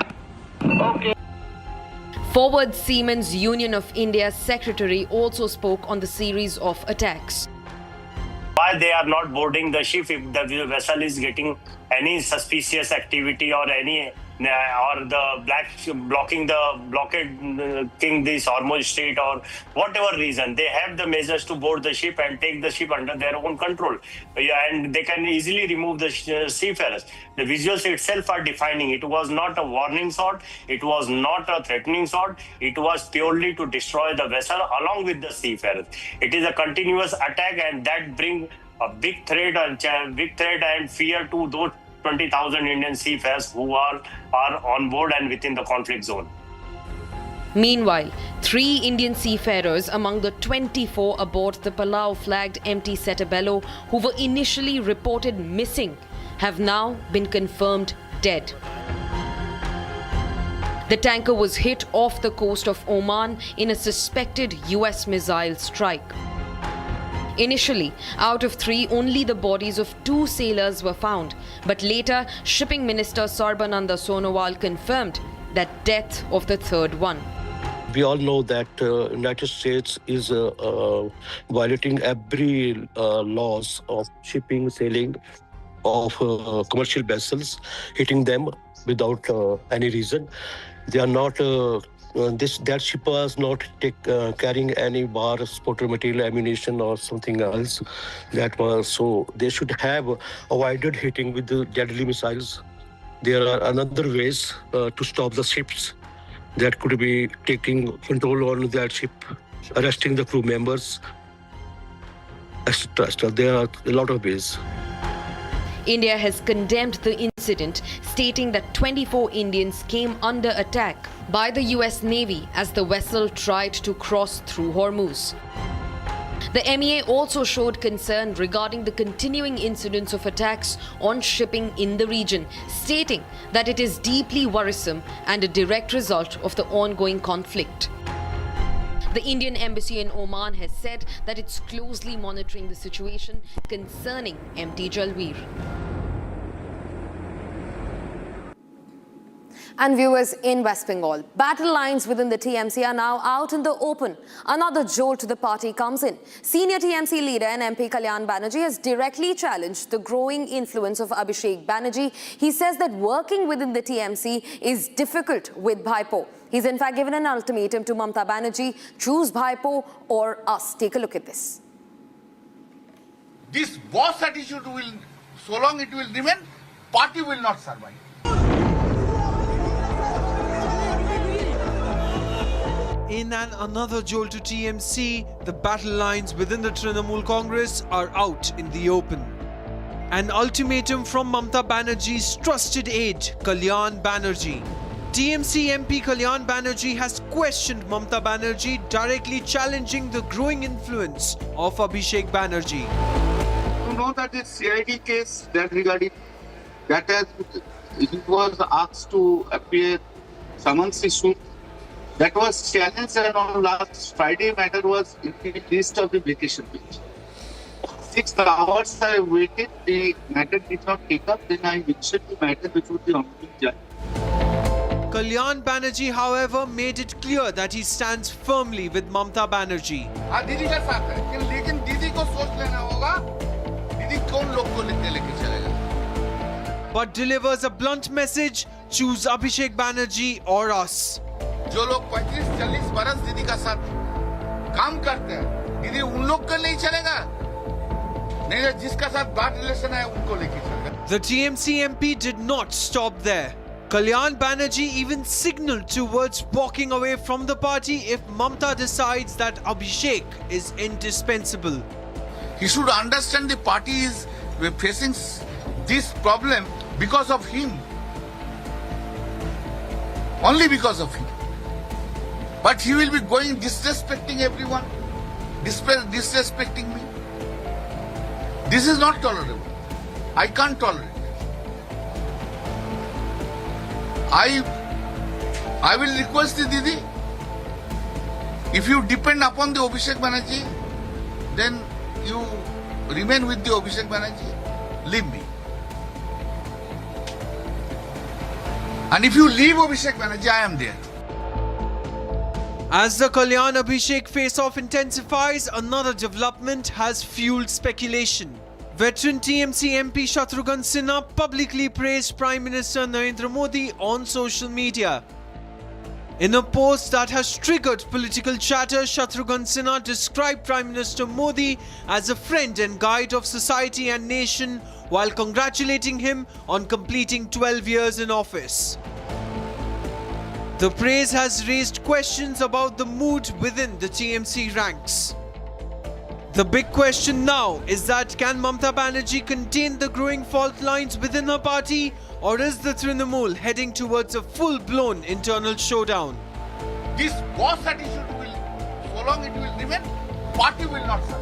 Okay. Forward Seamen's Union of India's secretary also spoke on the series of attacks. Why they are not boarding the ship if the vessel is getting any suspicious activity or any or the blocking this Hormuz Strait, or whatever reason, they have the measures to board the ship and take the ship under their own control. And they can easily remove the seafarers. The visuals itself are defining. It was not a warning shot. It was not a threatening shot. It was purely to destroy the vessel along with the seafarers. It is a continuous attack, and that brings a big threat and fear to those 20,000 Indian seafarers who are on board and within the conflict zone. Meanwhile, 3 Indian seafarers among the 24 aboard the Palau-flagged MT Setebello who were initially reported missing have now been confirmed dead. The tanker was hit off the coast of Oman in a suspected US missile strike. Initially, out of 3, only the bodies of 2 sailors were found, but later Shipping Minister Sarbananda Sonowal confirmed that death of the third one. We all know that United States is violating every laws of shipping, sailing of commercial vessels, hitting them without any reason. They are not. That ship was not carrying any war, spotter material, ammunition, or something else. That was so. They should have avoided hitting with the deadly missiles. There are another ways to stop the ships that could be taking control on that ship, arresting the crew members, etc. There are a lot of ways. India has condemned the incident, stating that 24 Indians came under attack by the US Navy as the vessel tried to cross through Hormuz. The MEA also showed concern regarding the continuing incidents of attacks on shipping in the region, stating that it is deeply worrisome and a direct result of the ongoing conflict. The Indian embassy in Oman has said that it's closely monitoring the situation concerning MT Jalveer. And viewers in West Bengal, battle lines within the TMC are now out in the open. Another jolt to the party comes in. Senior TMC leader and MP Kalyan Banerjee has directly challenged the growing influence of Abhishek Banerjee. He says that working within the TMC is difficult with Bhaipo. He's in fact given an ultimatum to Mamata Banerjee: choose Bhaipo or us. Take a look at this. This boss attitude will, so long it will remain, party will not survive. In another jolt to TMC, the battle lines within the Trinamool Congress are out in the open. An ultimatum from Mamata Banerjee's trusted aide, Kalyan Banerjee. TMC MP Kalyan Banerjee has questioned Mamata Banerjee, directly challenging the growing influence of Abhishek Banerjee. You know that this CID case that regarding that it was asked to appear summons issue. That was challenged, and on last Friday matter was in the list of the vacation bench. 6 hours I waited, the matter did not take up, then I mentioned the matter before the honorable judge. Kalyan Banerjee, however, made it clear that he stands firmly with Mamata Banerjee. दीदी का साथ है, लेकिन दीदी को सोच लेना होगा, दीदी कौन लोग को लेके चलेगा. But delivers a blunt message: choose Abhishek Banerjee or us. जो लोग 35-40 बरस दीदी का साथ काम करते हैं, दीदी उन लोग को नहीं चलेगा, नहीं जिसका साथ बात रिलेशन है उनको लेके चलेगा. The TMC MP did not stop there. Kalyan Banerjee even signaled towards walking away from the party if Mamata decides that Abhishek is indispensable. He should understand the party is facing this problem because of him. Only because of him. But he will be going disrespecting everyone, disrespecting me. This is not tolerable. I can't tolerate it. I will request the Didi, if you depend upon the Abhishek Banerjee, then you remain with the Abhishek Banerjee, leave me. And if you leave Abhishek Banerjee, I am there. As the Kalyan Abhishek face-off intensifies, another development has fueled speculation. Veteran TMC MP Shatrughan Sinha publicly praised Prime Minister Narendra Modi on social media. In a post that has triggered political chatter, Shatrughan Sinha described Prime Minister Modi as a friend and guide of society and nation while congratulating him on completing 12 years in office. The praise has raised questions about the mood within the TMC ranks. The big question now is that can Mamata Banerjee contain the growing fault lines within her party, or is the Trinamool heading towards a full-blown internal showdown? This boss attitude will, so long it will remain, party will not survive.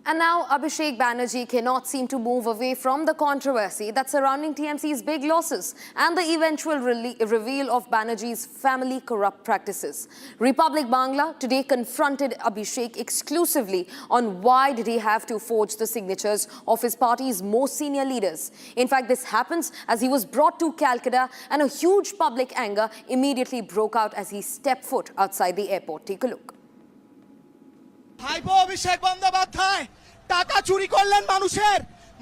And now Abhishek Banerjee cannot seem to move away from the controversy that's surrounding TMC's big losses and the eventual reveal of Banerjee's family corrupt practices. Republic Bangla today confronted Abhishek exclusively on why did he have to forge the signatures of his party's most senior leaders. In fact, this happens as he was brought to Calcutta and a huge public anger immediately broke out as he stepped foot outside the airport. Take a look. ভাইপো অভিষেক বন্দ্যোপাধ্যায় টাকা চুরি করলেন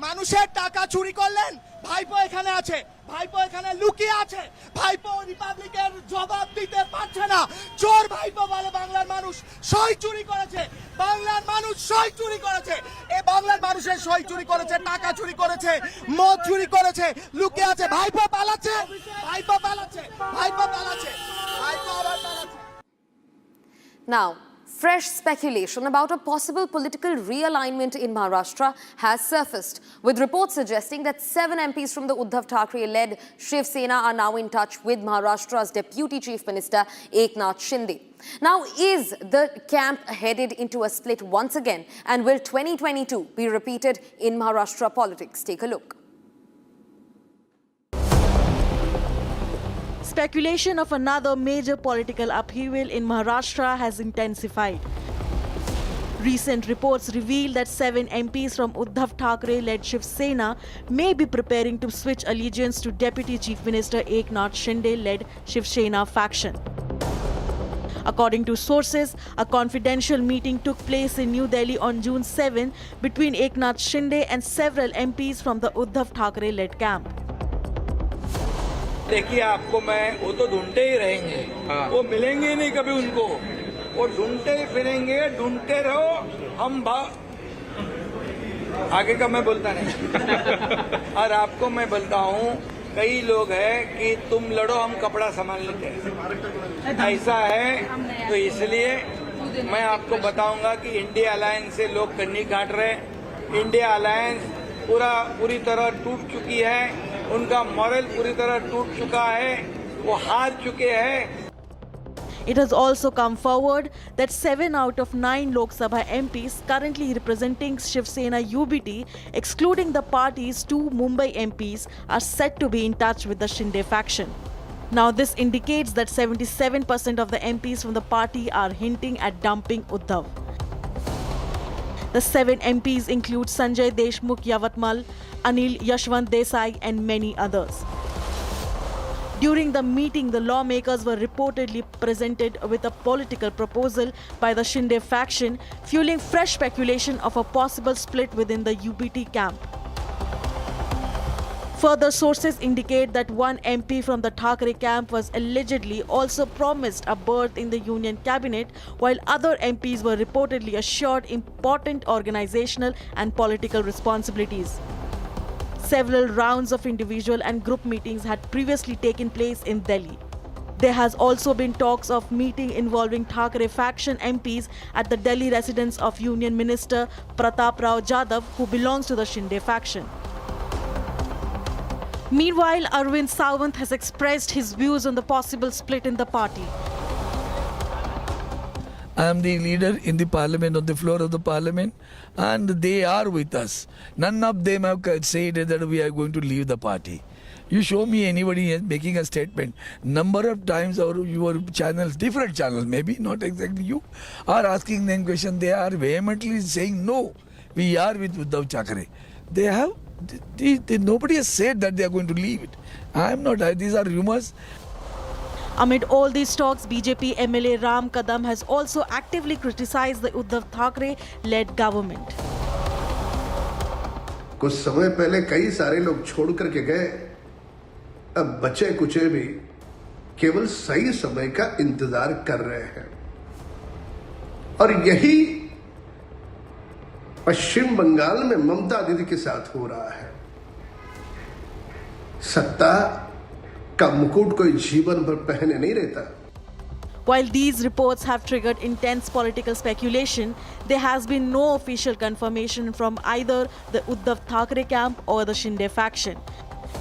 মানুষের টাকা চুরি করলেন ভাইপো এখানে আছে ভাইপো এখানে লুকিয়ে আছে ভাইপো রিপাবলিকের জবাব দিতে পারছে না চোর ভাইপো বলে বাংলার মানুষ সই চুরি করেছে বাংলার মানুষ সই চুরি করেছে এই বাংলার মানুষের সই চুরি করেছে টাকা চুরি করেছে মদ চুরি করেছে লুকিয়ে আছে ভাইপো পালাচ্ছে ভাইপো পালাচ্ছে ভাইপো পালাচ্ছে ভাইপো আবার পালাচ্ছে। Now, fresh speculation about a possible political realignment in Maharashtra has surfaced, with reports suggesting that 7 MPs from the Uddhav Thackeray-led Shiv Sena are now in touch with Maharashtra's Deputy Chief Minister Eknath Shinde. Now, is the camp headed into a split once again, and will 2022 be repeated in Maharashtra politics? Take a look. Speculation of another major political upheaval in Maharashtra has intensified. Recent reports reveal that 7 MPs from Uddhav Thackeray-led Shiv Sena may be preparing to switch allegiance to Deputy Chief Minister Eknath Shinde-led Shiv Sena faction. According to sources, a confidential meeting took place in New Delhi on June 7 between Eknath Shinde and several MPs from the Uddhav Thackeray-led camp. देखिए आपको मैं वो तो ढूंढते ही रहेंगे वो मिलेंगे ही नहीं कभी उनको वो ढूंढते ही फिरेंगे ढूंढते रहो हम आगे का मैं बोलता नहीं और आपको मैं बोलता हूँ कई लोग हैं कि तुम लड़ो हम कपड़ा संभाल लेते हैं ऐसा है तो इसलिए मैं आपको बताऊंगा कि इंडिया अलायंस से लोग कन्नी काट रहे इंडिया अलायंस पूरी तरह टूट चुकी है उनका मॉरल पूरी तरह टूट चुका है वो हार चुके हैं. It has also come forward that 7 out of 9 Lok Sabha MPs currently representing Shiv Sena UBT, excluding the party's 2 Mumbai MPs, are said to be in touch with the Shinde faction. Now, this indicates that 77% of the MPs from the party are hinting at dumping Uddhav. The 7 MPs include Sanjay Deshmukh Yavatmal, Anil Yashwant Desai and many others. During the meeting, the lawmakers were reportedly presented with a political proposal by the Shinde faction, fueling fresh speculation of a possible split within the UBT camp. Further sources indicate that one MP from the Thackeray camp was allegedly also promised a berth in the union cabinet, while other MPs were reportedly assured important organizational and political responsibilities. Several rounds of individual and group meetings had previously taken place in Delhi. There has also been talks of meeting involving Thackeray faction MPs at the Delhi residence of Union Minister Pratap Rao Jadhav, who belongs to the Shinde faction. Meanwhile, Arvind Sawant has expressed his views on the possible split in the party. I am the leader in the parliament, on the floor of the parliament, and they are with us. None of them have said that we are going to leave the party. You show me anybody making a statement. Number of times your channels, different channels, maybe not exactly you, are asking them question. They are vehemently saying no, we are with Uddhav Thackeray. Nobody has said that they are going to leave it. I am not. These are rumors. Amid all these talks, BJP MLA Ram Kadam has also actively criticized the Uddhav Thackeray-led government. कुछ समय पहले कई सारे लोग छोड़ करके गए, अब बचे कुचे भी केवल सही समय का इंतजार कर रहे हैं। और यही पश्चिम बंगाल में ममता दीदी के साथ हो रहा है। सत्ता का मुकुट कोई जीवन भर पहने नहीं रहता। While these reports have triggered intense political speculation, there has been no official confirmation from either the Uddhav Thackeray camp or the Shinde faction.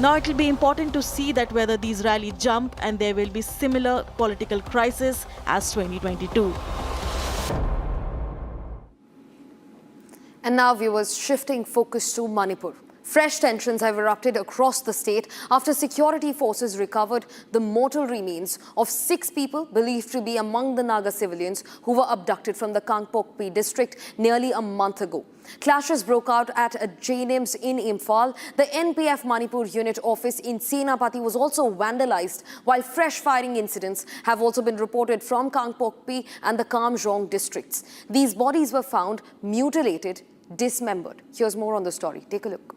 Now it will be important to see that whether these rallies jump and there will be similar political crisis as 2022. And now, viewers, shifting focus to Manipur. Fresh tensions have erupted across the state after security forces recovered the mortal remains of 6 people believed to be among the Naga civilians who were abducted from the Kangpokpi district nearly a month ago. Clashes broke out at a JNIMS in Imphal. The NPF Manipur unit office in Senapati was also vandalized, while fresh firing incidents have also been reported from Kangpokpi and the Kamjong districts. These bodies were found mutilated, dismembered. Here's more on the story. Take a look.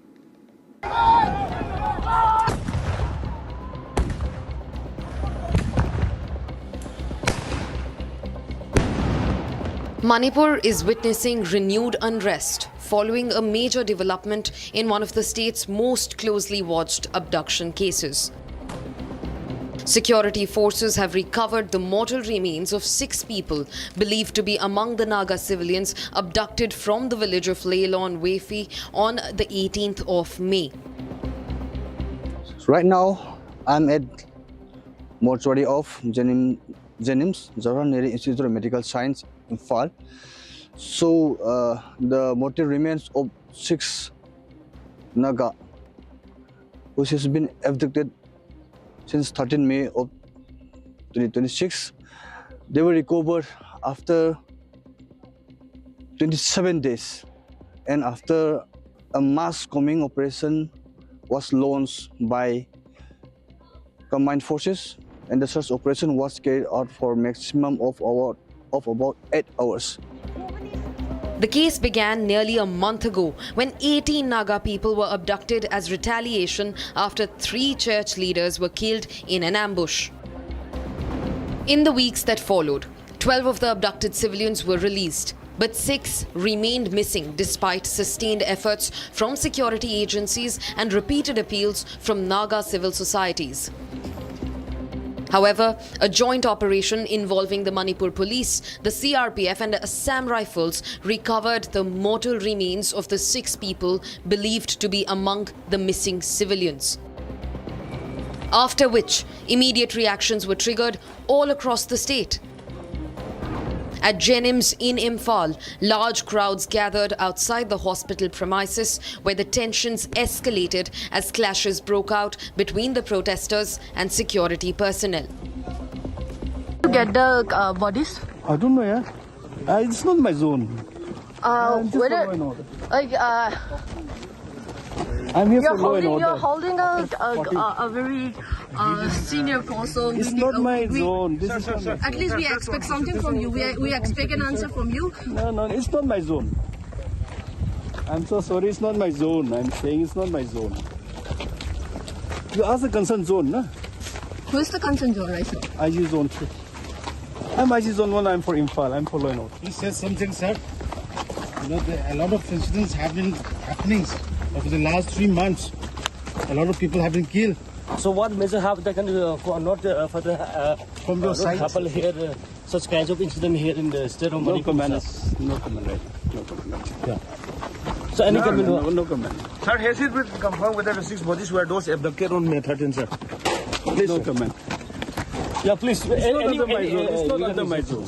Manipur is witnessing renewed unrest following a major development in one of the state's most closely watched abduction cases. Security forces have recovered the mortal remains of 6 people believed to be among the Naga civilians abducted from the village of Leilon Wefi on the 18th of May. Right now, I'm at mortuary of Jenims, Jawaharlal Institute of Medical Science, Imphal. So, the mortal remains of 6 Naga, which has been abducted since 13 May of 2026. They were recovered after 27 days, and after a mass combing operation was launched by combined forces, and the search operation was carried out for a maximum of about 8 hours. The case began nearly a month ago when 18 Naga people were abducted as retaliation after 3 church leaders were killed in an ambush. In the weeks that followed, 12 of the abducted civilians were released, but 6 remained missing despite sustained efforts from security agencies and repeated appeals from Naga civil societies. However, a joint operation involving the Manipur police, the CRPF and Assam Rifles recovered the mortal remains of the 6 people believed to be among the missing civilians. After which, immediate reactions were triggered all across the state. At Jenims in Imphal, large crowds gathered outside the hospital premises where the tensions escalated as clashes broke out between the protesters and security personnel. Get the bodies? I don't know, yeah. It's not my zone. I'm here for law and order. You're holding a very senior person. It's not my zone. This is not At least we expect something from you. We expect an answer from you. No, it's not my zone. I'm so sorry, it's not my zone. I'm saying it's not my zone. You ask the concerned zone, no? Who is the concerned zone right now? IG zone 3. I'm IG zone 1, I'm for Imphal, I'm for law and order. Please say something, sir. You know, a lot of incidents have been happening over the last 3 months. A lot of people have been killed. So what measure have taken for not for the from your side happen here such kinds of incident here in the state of Manipur? No comment, right? No comment. Yeah. So any comment? No comment. Sir, has it been confirmed whether the 6 bodies were those abducted on May 13th, sir? Please no comment. Yeah, please. It's not under my zone. It's not under my zone.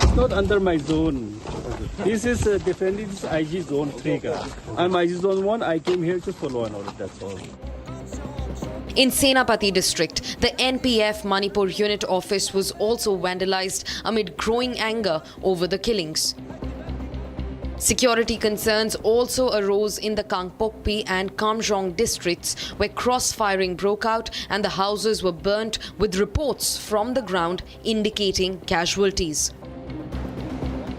It's not under my zone. This is defending this IG zone 3. I'm IG zone 1. I came here to follow and order. That's all. In Senapati district, the NPF Manipur unit office was also vandalized amid growing anger over the killings. Security concerns also arose in the Kangpokpi and Kamjong districts, where cross-firing broke out and the houses were burnt, with reports from the ground indicating casualties.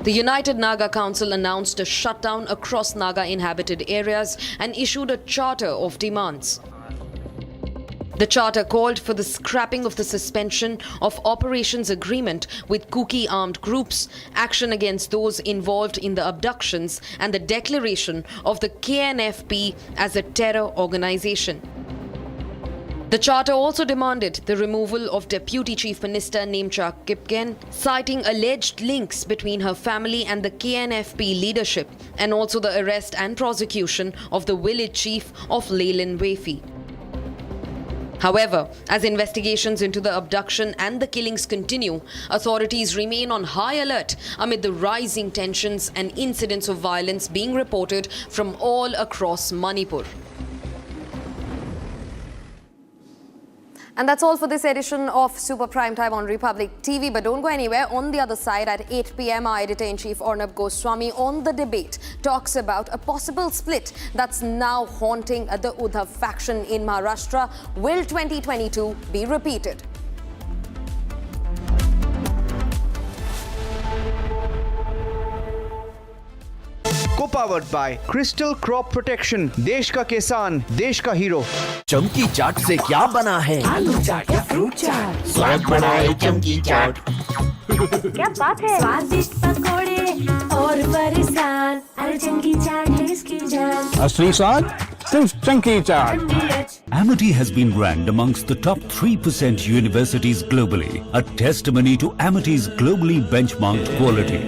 The United Naga Council announced a shutdown across Naga-inhabited areas and issued a charter of demands. The charter called for the scrapping of the suspension of operations agreement with Kuki armed groups, action against those involved in the abductions, and the declaration of the KNFP as a terror organization. The charter also demanded the removal of Deputy Chief Minister Nemcha Kipgen, citing alleged links between her family and the KNFP leadership, and also the arrest and prosecution of the village chief of Leyland Wefi. However, as investigations into the abduction and the killings continue, authorities remain on high alert amid the rising tensions and incidents of violence being reported from all across Manipur. And that's all for this edition of Super Prime Time on Republic TV. But don't go anywhere. On the other side, at 8 p.m, our editor-in-chief Arnab Goswami on The Debate talks about a possible split that's now haunting the Uddhav faction in Maharashtra. Will 2022 be repeated? Co-powered by Crystal Crop Protection, देश का किसान, देश का hero. चमकी चाट से क्या बना है? आलू चाट या फ्रूट चाट, स्वाद बढ़ाए चमकी चाट। क्या बात है? स्वादिष्ट पकोड़े और बरसान, अरे चमकी चाट है इसकी जान। असली स्वाद सिर्फ चमकी चाट। Amity has been ranked amongst the top 3% universities globally, a testimony to Amity's globally benchmarked quality.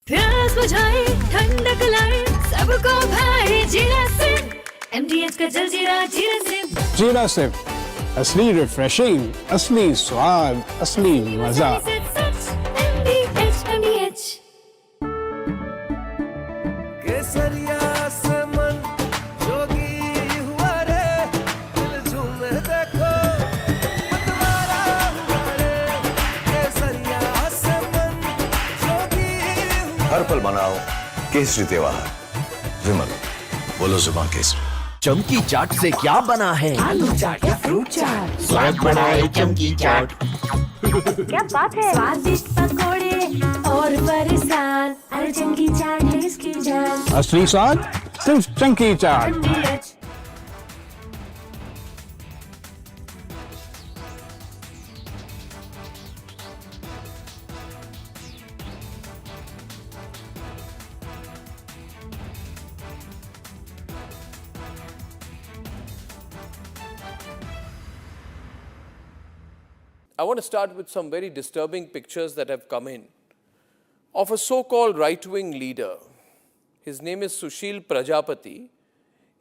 प्यास बुझाए, ठंडक लाए, सबको भाए जीरा सिप। MDH का जल जीरा, जीरा सिप। जीरा सिप, असली रिफ्रेशिंग, असली स्वाद, असली मजा। MDH। केसरिया से मन जोगी हुआ रे, दिल झूमे देखो, मतवारा हुआ रे। केसरिया से मन जोगी हुआ। हर पल मनाओ केसरी त्योहार। विमल, बोलो जुबान केसरी। चमकी चाट से क्या बना है? आलू चाट या फ्रूट चाट, स्वाद बढ़ाए चमकी चाट। क्या बात है? स्वादिष्ट पकोड़े और बरसान, अरे चमकी चाट है इसकी जान। असली स्वाद सिर्फ चमकी चाट। MDH। I want to start with some very disturbing pictures that have come in of a so-called right-wing leader. His name is Sushil Prajapati.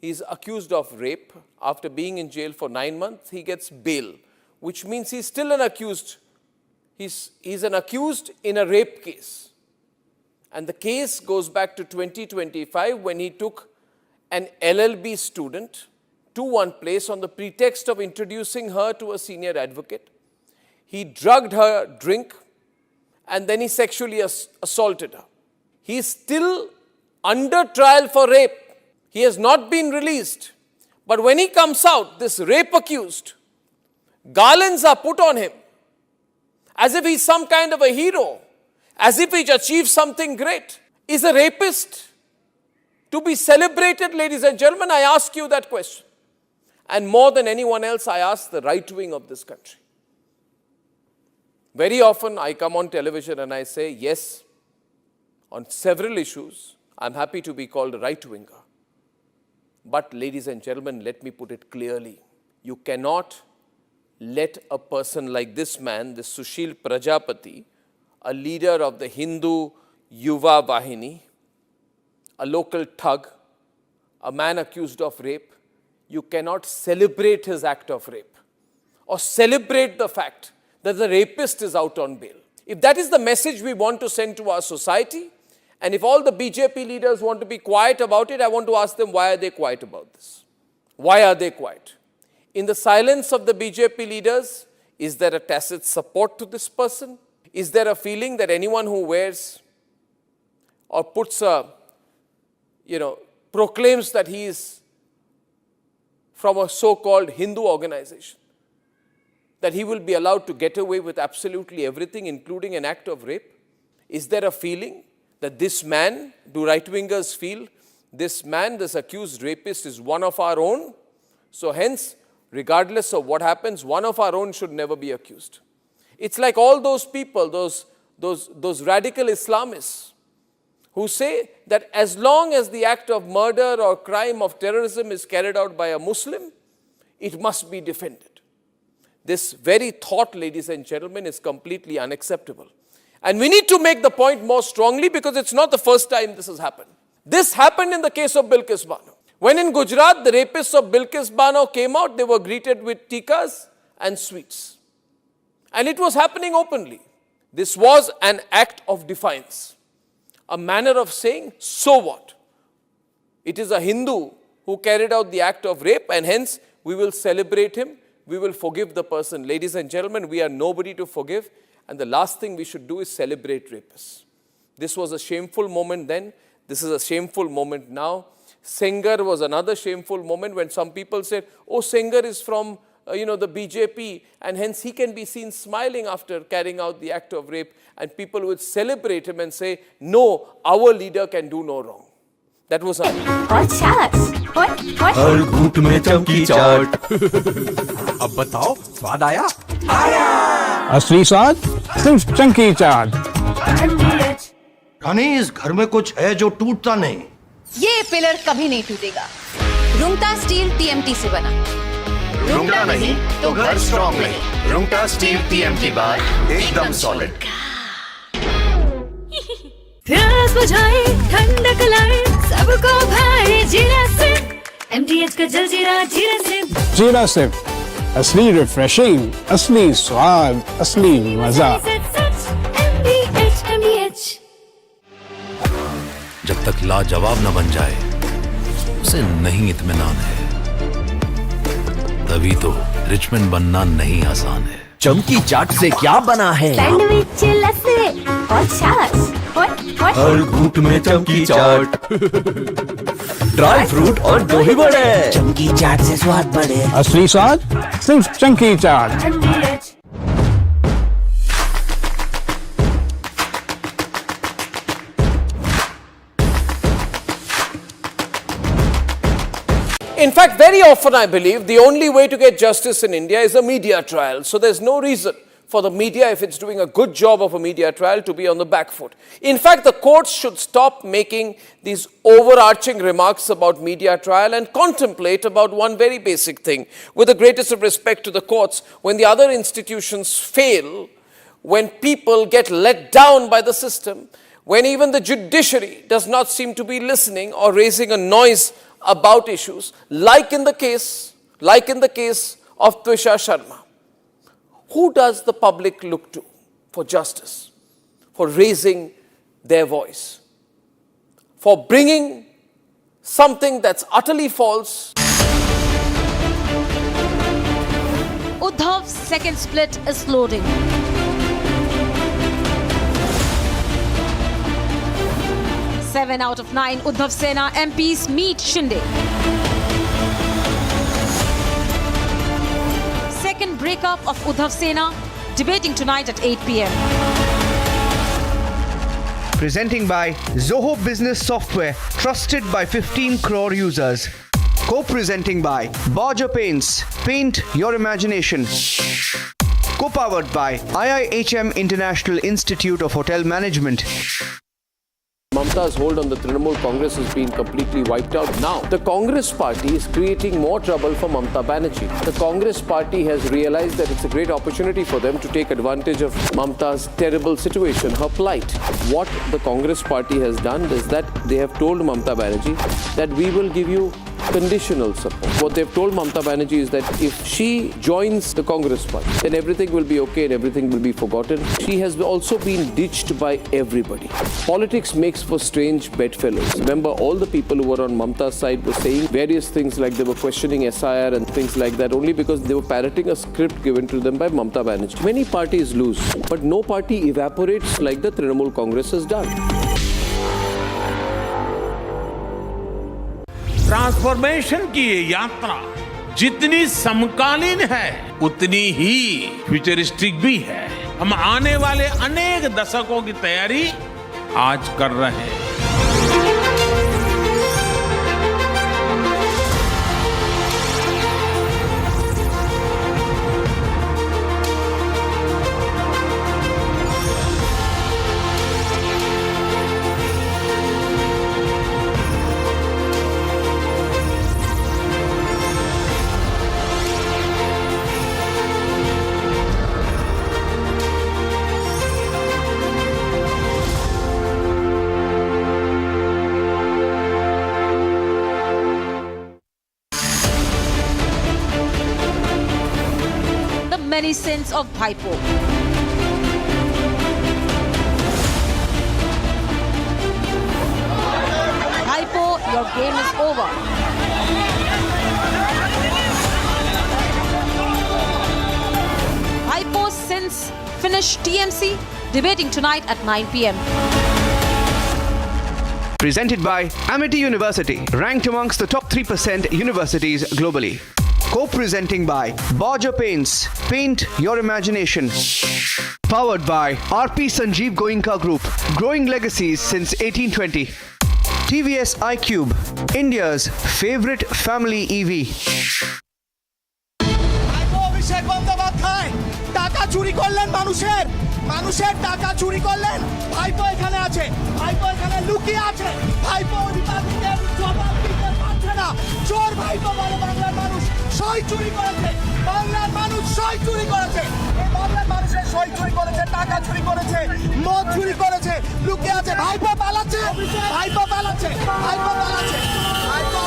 He is accused of rape. After being in jail for 9 months, he gets bail, which means he's still an accused. He's an accused in a rape case. And the case goes back to 2025 when he took an LLB student to one place on the pretext of introducing her to a senior advocate. He drugged her drink and then he sexually assaulted her. He is still under trial for rape. He has not been released. But when he comes out, this rape accused, garlands are put on him as if he's some kind of a hero, as if he's achieved something great. Is a rapist to be celebrated, ladies and gentlemen? I ask you that question. And more than anyone else, I ask the right wing of this country. Very often I come on television and I say, yes, on several issues, I'm happy to be called a right-winger. But ladies and gentlemen, let me put it clearly. You cannot let a person like this man, this Sushil Prajapati, a leader of the Hindu Yuva Vahini, a local thug, a man accused of rape, you cannot celebrate his act of rape or celebrate the fact that the rapist is out on bail. If that is the message we want to send to our society, and if all the BJP leaders want to be quiet about it, I want to ask them, why are they quiet about this? Why are they quiet? In the silence of the BJP leaders, is there a tacit support to this person? Is there a feeling that anyone who wears or puts a, proclaims that he is from a so-called Hindu organization, that he will be allowed to get away with absolutely everything, including an act of rape? Is there a feeling that this man, do right-wingers feel, this man, this accused rapist is one of our own? So hence, regardless of what happens, one of our own should never be accused. It's like all those people, those radical Islamists who say that as long as the act of murder or crime of terrorism is carried out by a Muslim, it must be defended. This very thought, ladies and gentlemen, is completely unacceptable. And we need to make the point more strongly because it's not the first time this has happened. This happened in the case of Bilkis Bano. When in Gujarat, the rapists of Bilkis Bano came out, they were greeted with tikas and sweets. And it was happening openly. This was an act of defiance. A manner of saying, so what? It is a Hindu who carried out the act of rape, and hence we will celebrate him, we will forgive the person. Ladies and gentlemen, we are nobody to forgive, and the last thing we should do is celebrate rapists. This was a shameful moment then, this is a shameful moment now. Sengar was another shameful moment when some people said, oh, Sengar is from the BJP, and hence he can be seen smiling after carrying out the act of rape, and people would celebrate him and say, no, our leader can do no wrong. That was our हर घूंट में चमकी चाट अब बताओ स्वाद आया असली स्वाद सिर्फ चंकी चाट रानी इस घर में कुछ है जो टूटता नहीं ये पिलर कभी नहीं टूटेगा रुंगटा स्टील TMT से बना रुंगटा नहीं तो घर स्ट्रॉन्ग नहीं रुंगटा स्टील TMT बार एकदम सॉलिड प्यास बुझाए ठंडक लाए सबको भाए जीरा से MTH का जलजीरा जीरा से जीरा से असली रिफ्रेशिंग असली स्वाद असली मजा MTH जब तक लाजवाब न बन जाए उसे नहीं इत्मीनान है तभी तो रिचमंड बनना नहीं आसान है चमकी चाट से क्या बना है सैंडविच लस्सी और छाछ हर घूंट में चमकी चाट ड्राई फ्रूट और दही बड़े चमकी चाट से स्वाद बढ़े असली स्वाद सिर्फ चंकी चाट In fact, very often I believe the only way to get justice in India is a media trial. So there's no reason for the media, if it's doing a good job of a media trial, to be on the back foot. In fact, the courts should stop making these overarching remarks about media trial and contemplate about one very basic thing. With the greatest of respect to the courts, when the other institutions fail, when people get let down by the system, when even the judiciary does not seem to be listening or raising a noise about issues, like in the case of Twisha Sharma. Who does the public look to for justice, for raising their voice, for bringing something that's utterly false? Uddhav's second split is loading. Seven out of 9 Uddhav Sena MPs meet Shinde. Second breakup of Uddhav Sena, debating tonight at 8 p.m. Presenting by Zoho Business Software, trusted by 15 crore users. Co-presenting by Borger Paints, paint your imagination. Co-powered by IIHM International Institute of Hotel Management. Mamta's hold on the Trinamool Congress has been completely wiped out. Now, the Congress party is creating more trouble for Mamta Banerjee. The Congress party has realized that it's a great opportunity for them to take advantage of Mamta's terrible situation, her plight. What the Congress party has done is that they have told Mamta Banerjee that we will give you conditional support. What they've told Mamta Banerjee is that if she joins the Congress party, then everything will be okay and everything will be forgotten. She has also been ditched by everybody. Politics makes for strange bedfellows. Remember, all the people who were on Mamta's side were saying various things, like they were questioning SIR and things like that, only because they were parroting a script given to them by Mamta Banerjee. Many parties lose, but no party evaporates like the Trinamool Congress has done. Transformation की ये यात्रा जितनी समकालीन है उतनी ही futuristic भी है। हम आने वाले अनेक दशकों की तैयारी आज कर रहे हैं। Many sins of Bhaipo. Bhaipo, your game is over. Bhaipo's sins finish TMC, debating tonight at 9 p.m. Presented by Amity University, ranked amongst the top 3% universities globally. Co-presenting by Borger Paints, paint your imagination. Powered by RP Sanjeev Goenka Group, growing legacies since 1820. TVS iQube, India's favorite family EV. Abhishek Bandyopadhyay টাকা চুরি করলেন মানুষের টাকা চুরি করলেন। ভাইপো এখানে আছে, ভাইপো এখানে লুকিয়ে আছে, ভাইপো রিপাবলিকের জবাব দিতে পারছে না। চোর ভাইপো বলে বাংলার মানুষ সই চুরি করেছে, বাংলার মানুষ সই চুরি করেছে, এই বাংলার মানুষের সই চুরি করেছে, টাকা চুরি করেছে, মদ চুরি করেছে, লুকিয়ে আছে। ভাইপো পালাচ্ছে, ভাইপো পালাচ্ছে, ভাইপো পালাচ্ছে, ভাইপো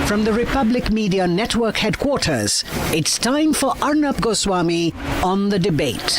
From the Republic Media Network headquarters, it's time for Arnab Goswami on the debate.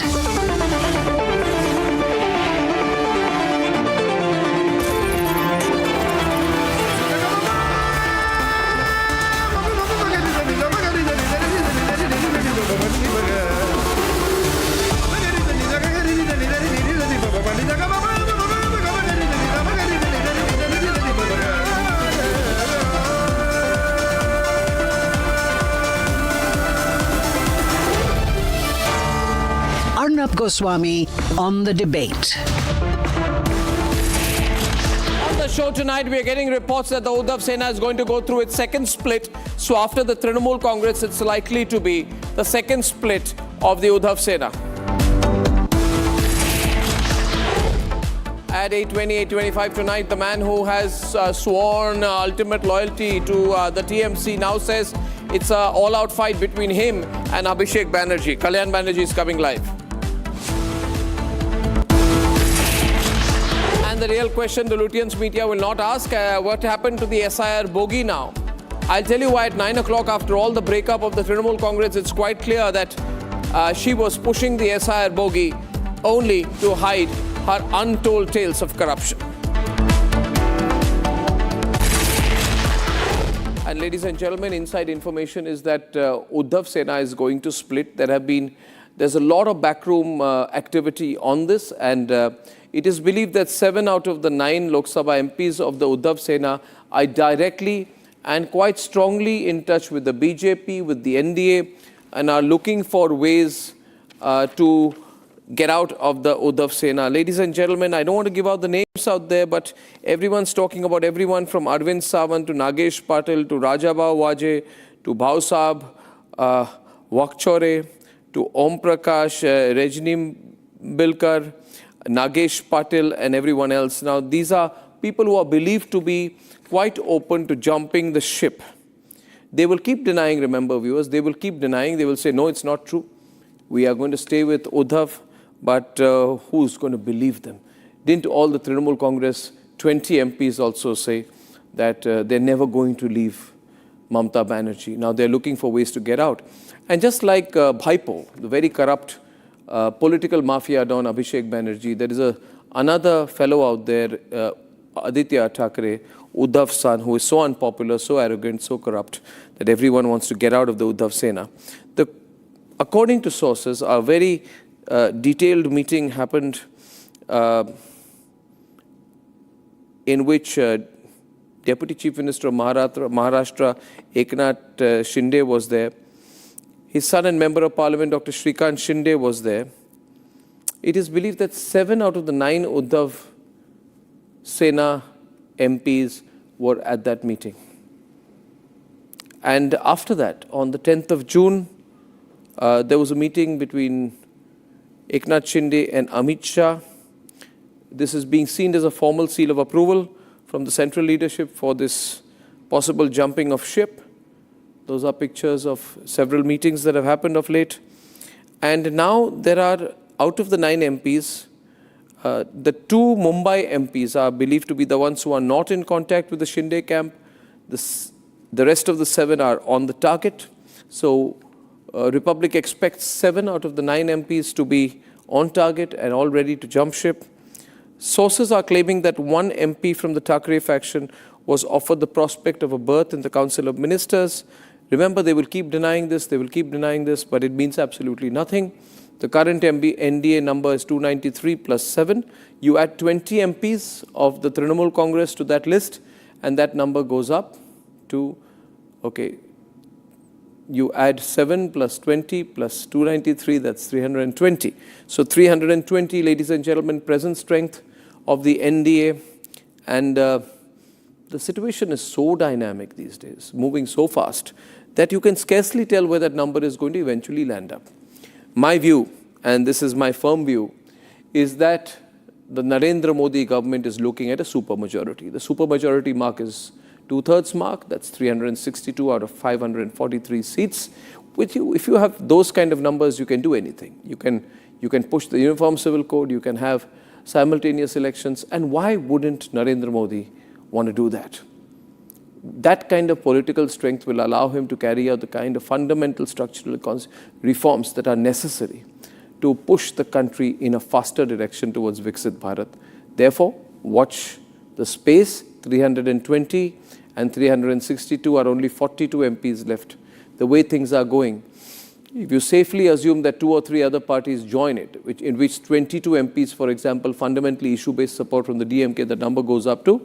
Arnab Goswami on the debate. On the show tonight, we are getting reports that the Uddhav Sena is going to go through its second split. So after the Trinamool Congress, it's likely to be the second split of the Uddhav Sena. At 8:20, 8:25 tonight, the man who has sworn ultimate loyalty to the TMC now says it's an all-out fight between him and Abhishek Banerjee. Kalyan Banerjee is coming live. And the real question the Lutyens media will not ask, what happened to the SIR bogie now? I'll tell you why at 9 o'clock, after all the breakup of the Trinamool Congress, it's quite clear that she was pushing the SIR bogie only to hide her untold tales of corruption. And ladies and gentlemen, inside information is that Uddhav Sena is going to split. There's a lot of backroom activity on this, and it is believed that 7 out of the 9 Lok Sabha MPs of the Uddhav Sena are directly and quite strongly in touch with the BJP, with the NDA, and are looking for ways to get out of the Uddhav Sena. Ladies and gentlemen, I don't want to give out the names out there, but everyone's talking about everyone from Arvind Sawant to Nagesh Patil to Rajabhau Waje to Bhausab Wakchore to Om Prakash, Rajni Bilkar, Nagesh Patil and everyone else. Now, these are people who are believed to be quite open to jumping the ship. They will keep denying, remember viewers, they will keep denying, they will say, no, it's not true. We are going to stay with Uddhav, but who's going to believe them? Didn't all the Trinamool Congress 20 MPs also say that they're never going to leave Mamata Banerjee? Now they're looking for ways to get out. And just like Bhaipo, the very corrupt political mafia don Abhishek Banerjee, there is another fellow out there, Aditya Thackeray, Uddhav's son, who is so unpopular, so arrogant, so corrupt, that everyone wants to get out of the Uddhav Sena. According to sources, a very detailed meeting happened in which Deputy Chief Minister of Maharashtra, Eknath Shinde was there. His son and Member of Parliament, Dr. Shrikant Shinde was there. It is believed that 7 out of the 9 Uddhav Sena MPs were at that meeting. And after that, on the 10th of June, there was a meeting between Eknath Shinde and Amit Shah. This is being seen as a formal seal of approval from the central leadership for this possible jumping of ship. Those are pictures of several meetings that have happened of late. And now there are, out of the 9 MPs, the 2 Mumbai MPs are believed to be the ones who are not in contact with the Shinde camp. The rest of the 7 are on the target. So Republic expects 7 out of the 9 MPs to be on target and all ready to jump ship. Sources are claiming that 1 MP from the Thackeray faction was offered the prospect of a berth in the Council of Ministers. Remember, they will keep denying this, but it means absolutely nothing. The current NDA number is 293 plus 7. You add 20 MPs of the Trinamool Congress to that list, and that number goes up to, you add 7 plus 20 plus 293, that's 320. So 320, ladies and gentlemen, present strength of the NDA. And the situation is so dynamic these days, moving so fast, that you can scarcely tell where that number is going to eventually land up. My view, and this is my firm view, is that the Narendra Modi government is looking at a supermajority. The supermajority mark is 2/3 mark, that's 362 out of 543 seats. If you have those kind of numbers, you can do anything. You can push the Uniform Civil Code, you can have simultaneous elections, and why wouldn't Narendra Modi want to do that? That kind of political strength will allow him to carry out the kind of fundamental structural reforms that are necessary to push the country in a faster direction towards Viksit Bharat. Therefore, watch the space. 320 and 362 are only 42 MPs left. The way things are going, if you safely assume that 2 or 3 other parties join it, in which 22 MPs, for example, fundamentally issue-based support from the DMK, the number goes up to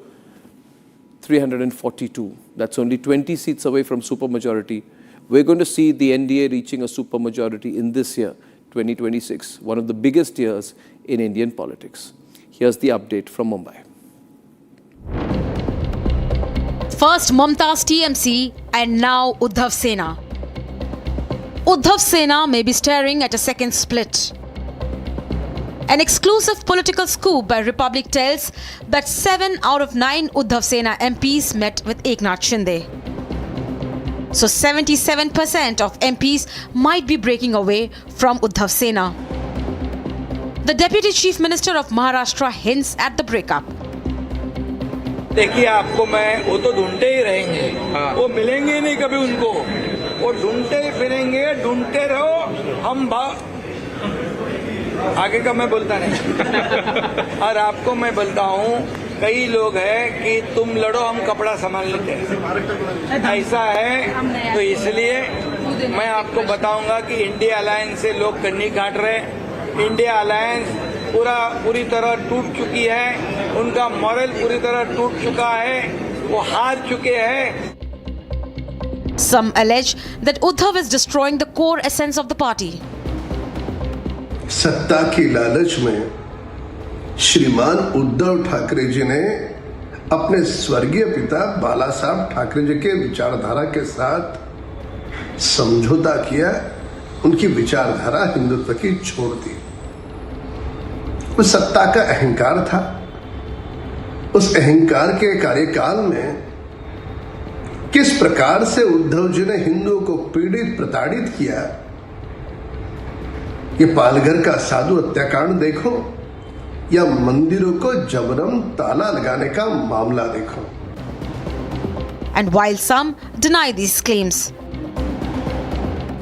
342. That's only 20 seats away from supermajority. We're going to see the NDA reaching a supermajority in this year, 2026, one of the biggest years in Indian politics. Here's the update from Mumbai. First Mamata's TMC and now Uddhav Sena. Uddhav Sena may be staring at a second split. An exclusive political scoop by Republic tells that 7 out of 9 Uddhav Sena MPs met with Eknath Shinde. So 77% of MPs might be breaking away from Uddhav Sena. The Deputy Chief Minister of Maharashtra hints at the breakup. देखिए आपको मैं वो तो ढूंढते ही रहेंगे, वो मिलेंगे नहीं कभी उनको, वो ढूंढते ही फिरेंगे, ढूंढते रहो, हम आगे का मैं बोलता नहीं। और आपको मैं बोलता हूँ, कई लोग हैं कि तुम लड़ो हम कपड़ा संभाल लेते हैं, ऐसा है तो इसलिए मैं आपको बताऊंगा कि इंडिया अलायंस से लोग कन्नी काट रहे हैं। इंडिया अलायंस पूरी तरह टूट चुकी है, उनका मॉरल पूरी तरह टूट चुका है, वो हार चुके हैं। Some allege that Uddhav is destroying the core essence of the party. सत्ता की लालच में श्रीमान उद्धव ठाकरे जी ने अपने स्वर्गीय पिता बाला साहब ठाकरे जी के विचारधारा के साथ समझौता किया, उनकी विचारधारा हिंदुत्व की छोड़ दी। वो सत्ता का अहंकार था। उस अहंकार के कार्यकाल में किस प्रकार से उद्धव जी ने हिंदुओं को पीड़ित प्रताड़ित किया, ये पालघर का साधु हत्याकांड देखो या मंदिरों को जबरन ताला लगाने का मामला देखो। And while some deny these claims,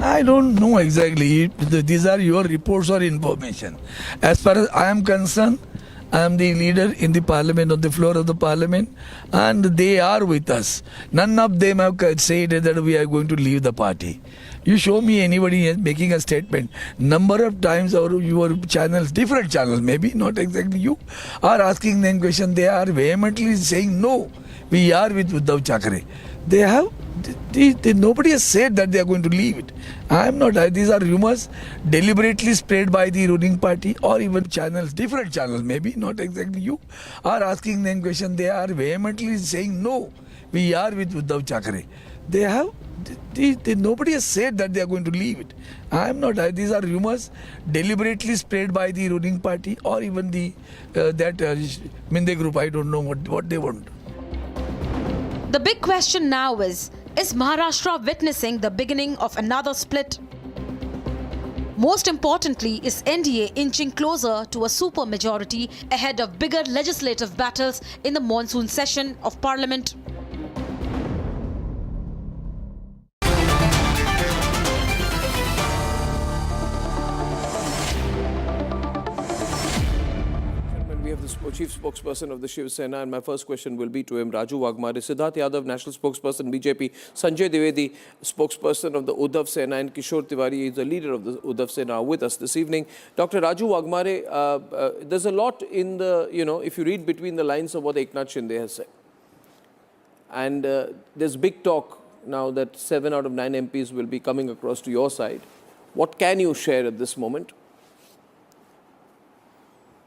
I don't know exactly. These are your reports or information. As far as I am concerned, I am the leader in the parliament, on the floor of the parliament, and they are with us. None of them have said that we are going to leave the party. You show me anybody making a statement. Number of times our your channels, different channels, maybe not exactly you, are asking them question. They are vehemently saying no, we are with Uddhav Thackeray. They have. Nobody has said that they are going to leave it. I am not. These are rumors deliberately spread by the ruling party or even channels, different channels, maybe not exactly you, are asking them question. They are vehemently saying no, we are with Uddhav Thackeray. They have. Nobody has said that they are going to leave it. I am not. These are rumors deliberately spread by the ruling party or even the Minde group. I don't know what they want. the big question now is Maharashtra witnessing the beginning of another split? Most importantly, is NDA inching closer to a super majority ahead of bigger legislative battles in the monsoon session of Parliament? We have the chief spokesperson of the Shiv Sena, and my first question will be to him. Raju Wagmare, Siddharth Yadav, national spokesperson, BJP, Sanjay Dwivedi, spokesperson of the Uddhav Sena, and Kishore Tiwari is the leader of the Uddhav Sena, are with us this evening. Dr. Raju Wagmare, there's a lot in the, if you read between the lines of what Eknath Shinde has said. And there's big talk now that 7 out of 9 MPs will be coming across to your side. What can you share at this moment?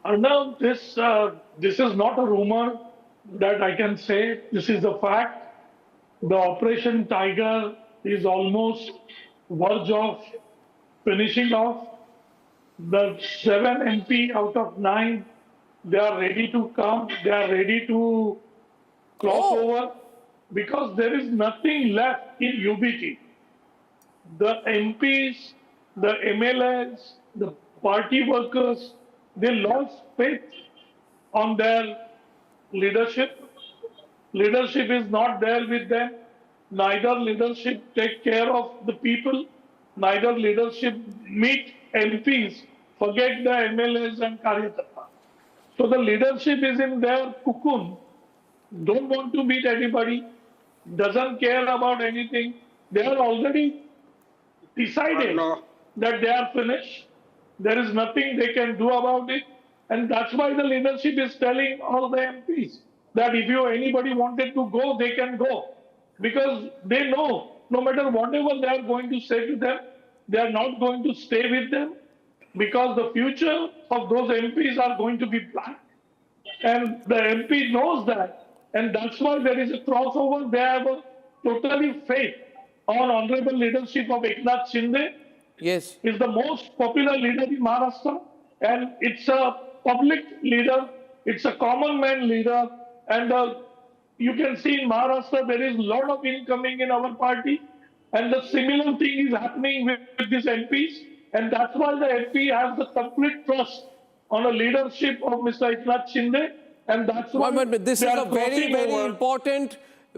Arnav, this is not a rumor that I can say. This is a fact. The Operation Tiger is almost verge of finishing off. The 7 MP out of 9, they are ready to come. They are ready to cross over because there is nothing left in UBT. The MPs, the MLAs, the party workers, they lost faith on their leadership. Leadership is not there with them. Neither leadership take care of the people. Neither leadership meet MPs. Forget the MLAs and Karyakarta. So the leadership is in their cocoon. Don't want to meet anybody. Doesn't care about anything. They are already decided that they are finished. There is nothing they can do about it. And that's why the leadership is telling all the MPs that if anybody wanted to go, they can go. Because they know no matter whatever they are going to say to them, they are not going to stay with them because the future of those MPs are going to be black. And the MP knows that. And that's why there is a crossover. They have a totally faith on honorable leadership of Eknath Shinde. Yes. Is the most popular leader in Maharashtra, and it's a public leader, it's a common man leader, and you can see in Maharashtra there is a lot of incoming in our party, and the similar thing is happening with these MPs, and that's why the MP has the complete trust on the leadership of Mr. Eknath Shinde, and that's why this is a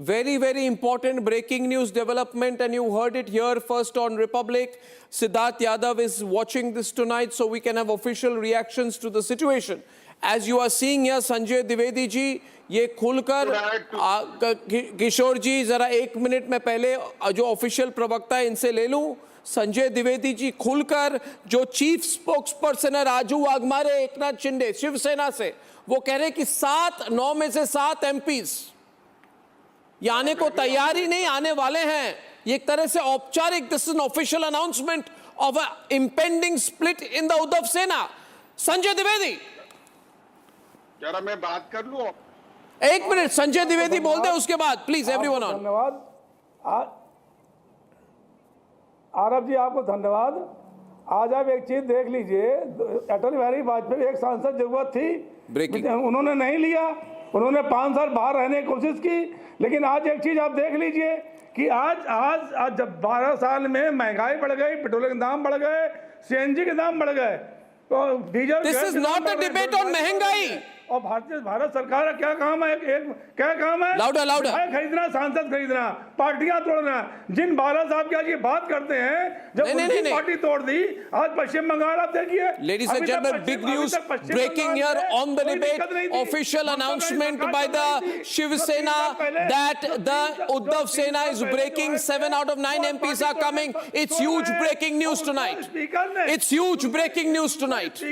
very important breaking news development, and you heard it here first on Republic. Siddharth Yadav is watching this tonight so we can have official reactions to the situation. As you are seeing here, Sanjay Dwivedi ji, ये खुलकर किशोर जी जरा 1 minute में पहले जो official प्रवक्ता है इनसे ले लूं। संजय द्विवेदी जी खुलकर जो चीफ स्पोक्स पर्सन है राजू वाघमारे, एकनाथ शिंदे शिवसेना से, वो कह रहे कि 9 में से 7 एमपीज ये आने को तैयार ही नहीं, आने वाले हैं। ये एक तरह से औपचारिक, this is an official announcement of a impending split in the Uddhav सेना। संजय द्विवेदी, जरा मैं बात कर लूं। 1 मिनट संजय द्विवेदी बोल दे, उसके बाद प्लीज एवरीवन ऑन। धन्यवाद आरब जी, आपको धन्यवाद। आज आप एक चीज देख लीजिए, अटल बिहारी वाजपेयी एक सांसद जरूरत थी, उन्होंने नहीं लिया, उन्होंने 5 साल बाहर रहने की कोशिश की। लेकिन आज एक चीज आप देख लीजिए कि आज जब 12 साल में महंगाई बढ़ गई, पेट्रोल के दाम बढ़ गए, सीएनजी के दाम बढ़ गए, तो diesel. This is not a debate on महंगाई। और भारत सरकार का क्या काम है? क्या काम है? लाउडर खरीदना, सांसद खरीदना, पार्टियां तोड़ना। जिन बाला साहब की आज ये बात करते हैं, जब उनकी पार्टी तोड़ दी, आज पश्चिम बंगाल आप देखिए। Ladies and gentlemen, big news breaking here on the debate. Official announcement by the Shiv Sena that the Uddhav Sena is breaking. 7 out of 9 MPs are coming. It's huge breaking news tonight. It's huge breaking news tonight.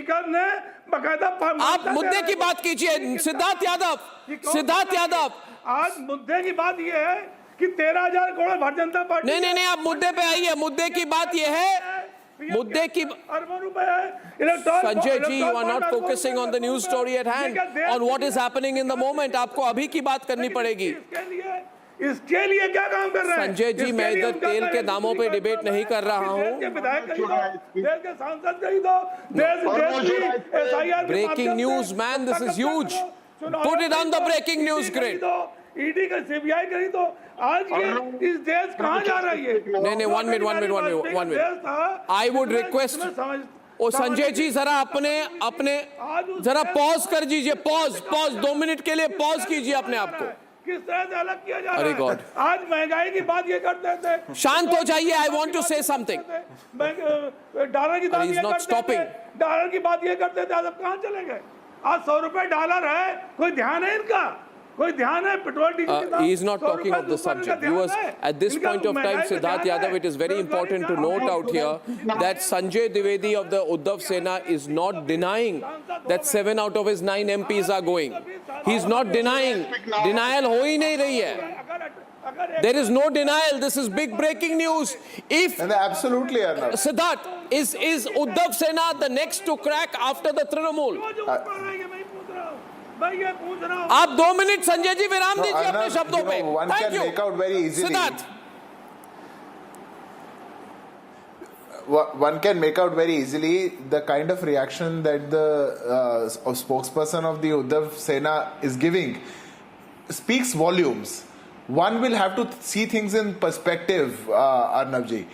आप मुद्दे की बात कीजिए। सिद्धार्थ यादव, आज मुद्दे की बात ये है कि 13,000 करोड़ भारतीय जनता पार्टी। नहीं, आप मुद्दे पे आइए। मुद्दे की बात ये है, मुद्दे की अरबों रुपए है। Sanjay ji, you are not focusing on the news story at hand, on what is happening in the moment. आपको अभी की बात करनी पड़ेगी। इसके लिए क्या काम कर रहे हैं? संजय जी, मैं इधर तेल के दामों पे डिबेट नहीं कर रहा हूँ। Breaking news man, this is huge. Put it on the breaking news grid. ED का सीबीआई करी तो आज ये इस देश कहाँ जा रही है? नहीं, 1 मिनट। आई वुड रिक्वेस्ट, ओ संजय जी जरा अपने जरा पॉज कर दीजिए। पॉज 2 मिनट के लिए पॉज कीजिए अपने आप को। किस तरह से अलग किया जा रहा है? अरे गॉड, आज महंगाई की बात ये करते थे। शांत हो जाइए। I want to say something. Dollar की बात ये करते थे, आज अब कहाँ चले गए? आज 100 रुपए डॉलर है, कोई ध्यान है इनका? कोई ध्यान है? Petrol diesel he is not talking of the subject. He was at this point of time, Siddharth Yadav, it is very important to note out here that Sanjay Dwivedi of the Uddhav Sena is not denying that 7 out of his 9 MPs are going. He is not denying. Denial ho hi nahi rahi hai. There is no denial. This is big breaking news. If absolutely, Arnab. Siddharth, is Uddhav Sena the next to crack after the Trinamool? आप 2 minute Sanjay ji विराम दीजिए अपने शब्दों पे। Thank you. Siddharth, one can make out very easily the kind of reaction that the spokesperson of the Uddhav Sena is giving speaks volumes. One will have to see things in perspective, Arnab ji.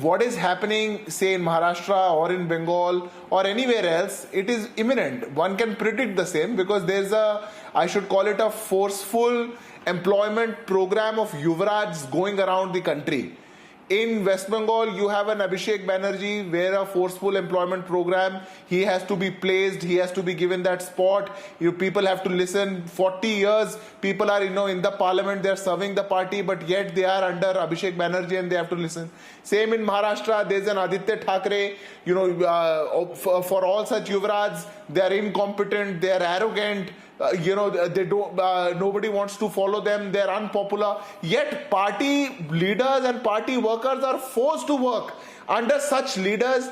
What is happening, say in Maharashtra or in Bengal or anywhere else, it is imminent. One can predict the same because there's I should call it a forceful employment program of Yuvraj going around the country. In West Bengal, you have an Abhishek Banerjee where a forceful employment program, he has to be placed, he has to be given that spot. People have to listen. 40 years, people are, in the parliament, they are serving the party, but yet they are under Abhishek Banerjee and they have to listen. Same in Maharashtra, there's an Aditya Thackeray, for all such Yuvraj, they are incompetent, they are arrogant. They don't. Nobody wants to follow them. They are unpopular. Yet party leaders and party workers are forced to work under such leaders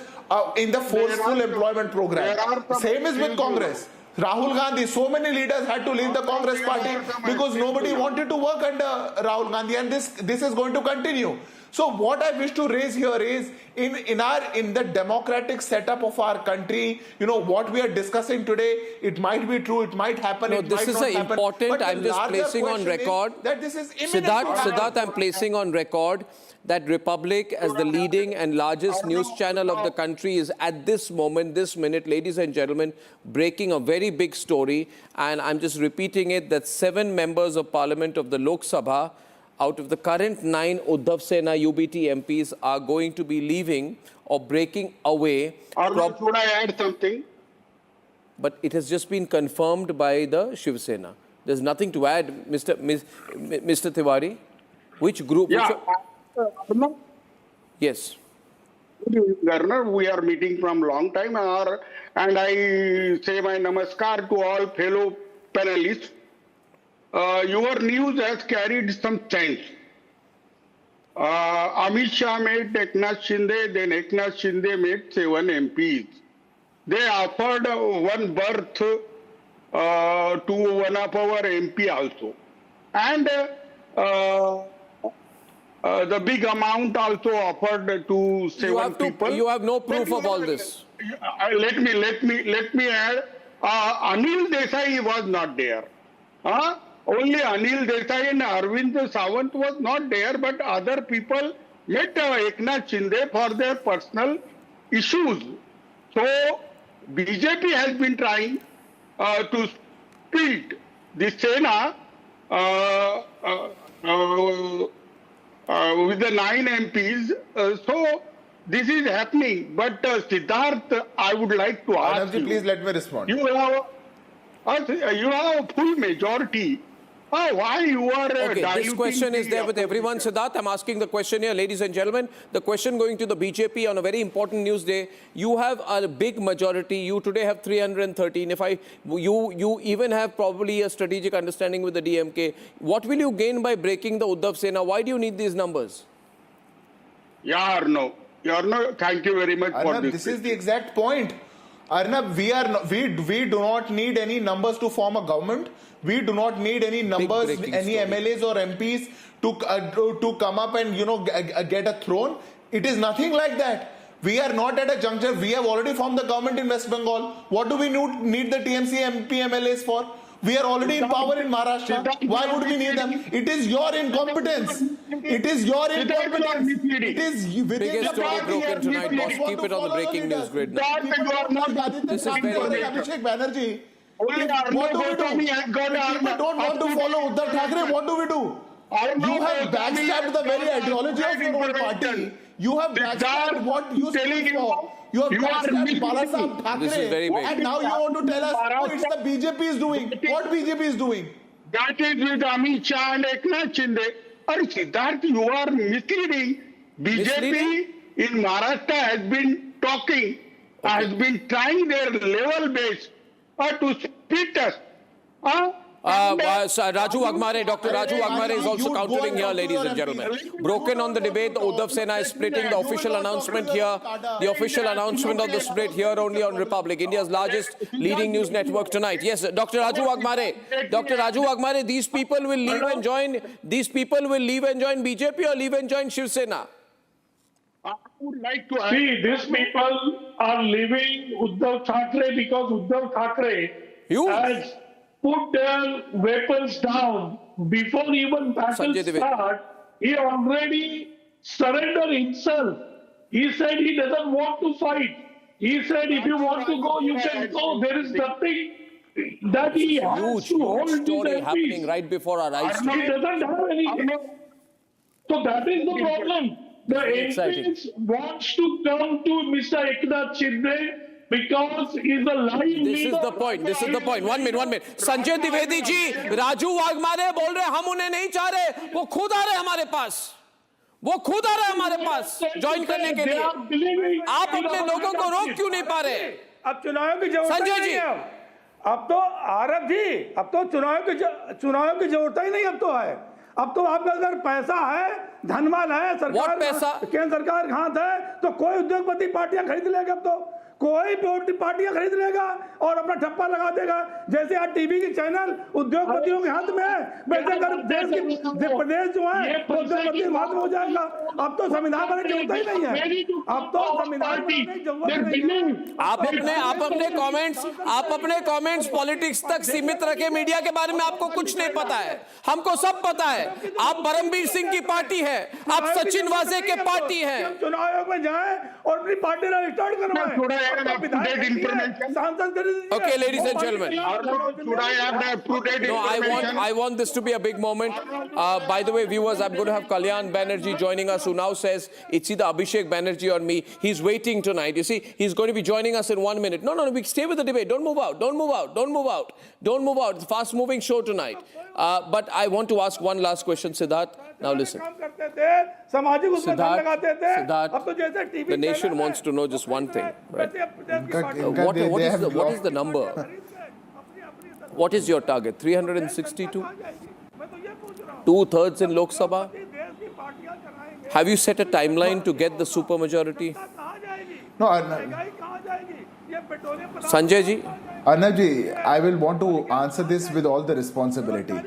in the forceful employment program. Same is with Congress. Rahul Gandhi, so many leaders had to leave the Congress party because nobody wanted to work under Rahul Gandhi, and this is going to continue. So what I wish to raise here is in the democratic setup of our country, what we are discussing today, it might be true, it might happen, it might not happen. Important. I'm just placing on record that this is imminent. Siddharth, I'm placing on record that Republic, as the leading and largest news channel of the country, is at this moment, this minute, ladies and gentlemen, breaking a very big story. And I'm just repeating it, that 7 members of Parliament of the Lok Sabha, out of the current 9 Uddhav Sena UBT MPs, are going to be leaving or breaking away. Should I add something? but it has just been confirmed by the Shiv Sena. There's nothing to add, Mr. Tiwari. Which group? Yeah. Yes. Governor, we are meeting from long time, and I say my namaskar to all fellow panelists. Your news has carried some change. Amit Shah met Eknath Shinde, then Eknath Shinde met 7 MPs. They offered one berth to one of our MP also. And the big amount also offered to 7 people. You have no proof of all this. Let me add. Anil Desai was not there. Only Anil Desai and Arvind Sawant was not there, but other people met Eknath Shinde for their personal issues. So BJP has been trying to split the Sena with the 9 MPs. So this is happening. But Siddharth, I would like to ask you. Please let me respond. You have a full majority. Why you are Okay, this question is there with everyone. Siddharth, I'm asking the question here, ladies and gentlemen. The question going to the BJP on a very important news day. You have a big majority. You today have 313. You even have probably a strategic understanding with the DMK. What will you gain by breaking the Uddhav Sena? Why do you need these numbers? Yeah or no? Thank you very much for this. This is the exact point. Arnab, we do not need any numbers to form a government. We do not need any numbers, any MLAs or MPs to come up and get a throne. It is nothing like that. We are not at a juncture. We have already formed the government in West Bengal. What do we need the TMC MP MLAs for? We are already in power in Maharashtra. Why would we need them? It is your incompetence. It is your incompetence. It is within biggest the story party. broken tonight, boss. Keep it on the breaking news grid now. This is very Abhishek Banerjee. What do we do? People don't want to follow Uddhav Thackeray. What do we do? You have backstabbed the very ideology of your own party. You have backstabbed what you stand for. You have backstabbed Balasaheb Thackeray. And now you want to tell us, it's the BJP is doing. What BJP is doing? That is with Amit Shah and Eknath Shinde. Siddharth, you are misleading. BJP in Maharashtra has been talking, has been trying their level base to split us. Raju Agmare, Dr. Raju Agmare is also countering here, ladies and gentlemen. Broken on the debate, the Uddhav Sena is splitting. The official announcement here, the official announcement of the split here only on Republic, India's largest leading news network tonight. Yes, Dr. Raju Agmare. Dr. Raju Agmare, these people will leave and join BJP or leave and join Shiv Sena? I would like to see, these people are leaving Uddhav Thackeray because Uddhav Thackeray has put their weapons down before even battle start. He already surrendered himself. He said he doesn't want to fight. He said if you want to go, you can go. There is nothing that he has to hold his story happening peace. right before our eyes. He doesn't have anything. So that is the problem. The MPs wants to come to Mr. Eknath Shinde because he's a lying This leader. is the point. This is the point. 1 minute. Sanjay Dwivedi ji, Raju Agmare बोल रहे हम उन्हें नहीं चाह रहे. वो खुद आ रहे हमारे पास. वो खुद आ रहे हमारे पास ज्वाइन करने के लिए. आप अपने लोगों को रोक क्यों नहीं पा रहे? अब चुनाव की जरूरत संजय नहीं जी. है. अब तो आरब जी, अब तो चुनाव की जरूरत ही नहीं अब तो है. अब तो आपका अगर पैसा है, धनवान है, सरकार केंद्र सरकार के हाथ है, तो कोई उद्योगपति पार्टियां खरीद लेगा. अब तो कोई पार्टियां खरीद लेगा और अपना ठप्पा लगा देगा. जैसे आज टीवी की चैनल उद्योगपतियों के हाथ में है, वैसे अगर प्रदेश जो है उद्योगपति के हाथ में हो जाएगा. अब तो संविधान बनाने की जरूरत ही नहीं है. अब तो संविधान बनाने की जरूरत नहीं है. आप अपने कमेंट्स पॉलिटिक्स तक सीमित रखे. मीडिया के बारे में आपको कुछ नहीं पता है. हमको सब पता है. आप परमवीर सिंह की पार्टी है, आप सचिन वाजे के पार्टी है. चुनाव आयोग में जाए और अपनी पार्टी रजिस्टर्ड करवाएं. Okay, ladies and gentlemen. I want this to be a big moment. By the way, viewers, I'm going to have Kalyan Banerjee joining us, who now says it's either Abhishek Banerjee or me. He's waiting tonight. You see, he's going to be joining us in 1 minute. No, we stay with the debate. Don't move out. Don't move out. Don't move out. Don't move out. It's a fast-moving show tonight. But I want to ask one last question, Siddharth. Now listen. Siddharth, the nation wants to know just one thing, right? What is the number? What is your target? 362? 2/3 in Lok Sabha? Have you set a timeline to get the supermajority? No, Sanjay ji? Arnab ji, I will want to answer this with all the responsibility.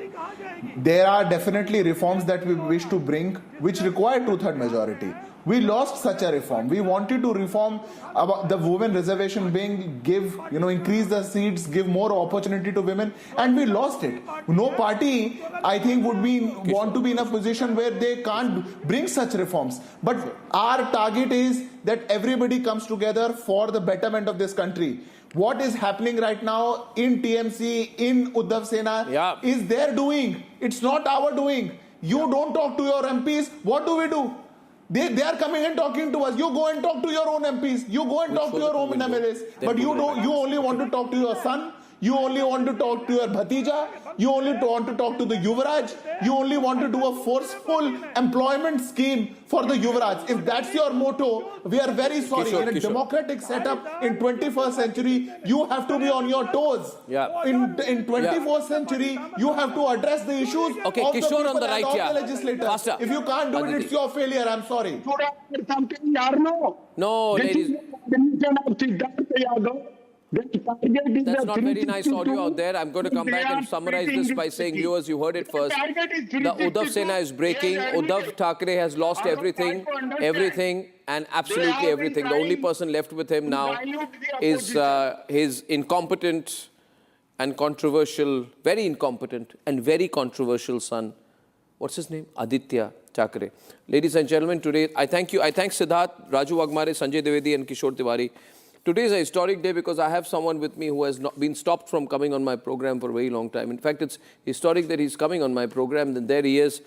There are definitely reforms that we wish to bring which require 2/3 majority. We lost such a reform. We wanted to reform about the women reservation being increase the seats, give more opportunity to women, and we lost it. No party, I think, want to be in a position where they can't bring such reforms. But our target is that everybody comes together for the betterment of this country. What is happening right now in TMC, in Uddhav Sena, is their doing. It's not our doing. You don't talk to your MPs. What do? They are coming and talking to us. You go and talk to your own MPs. You go and talk to your own MLAs. But you only want to talk to your son. You only want to talk to your Bhatija. You only want to talk to the Yuvraj. You only want to do a forceful employment scheme for the Yuvraj. If that's your motto, we are very sorry. In a democratic setup in 21st century, you have to be on your toes. In 24th century, you have to address the issues of the people on the right, and of the legislators. Faster. If you can't do it, it's your failure. I'm sorry. No, ladies. That's not very nice audio out there. I'm going to come back and summarize this by saying, viewers, you heard it first. The Uddhav Sena is breaking. Uddhav Thackeray has lost everything, and absolutely everything. The only person left with him now is his incompetent and controversial, very incompetent and very controversial son. What's his name? Aditya Thackeray. Ladies and gentlemen, today I thank you. I thank Siddharth, Raju Wagmare, Sanjay Dwivedi and Kishore Tiwari. Today is a historic day because I have someone with me who has not been stopped from coming on my program for a very long time. In fact, it's historic that he's coming on my program. Then there he is.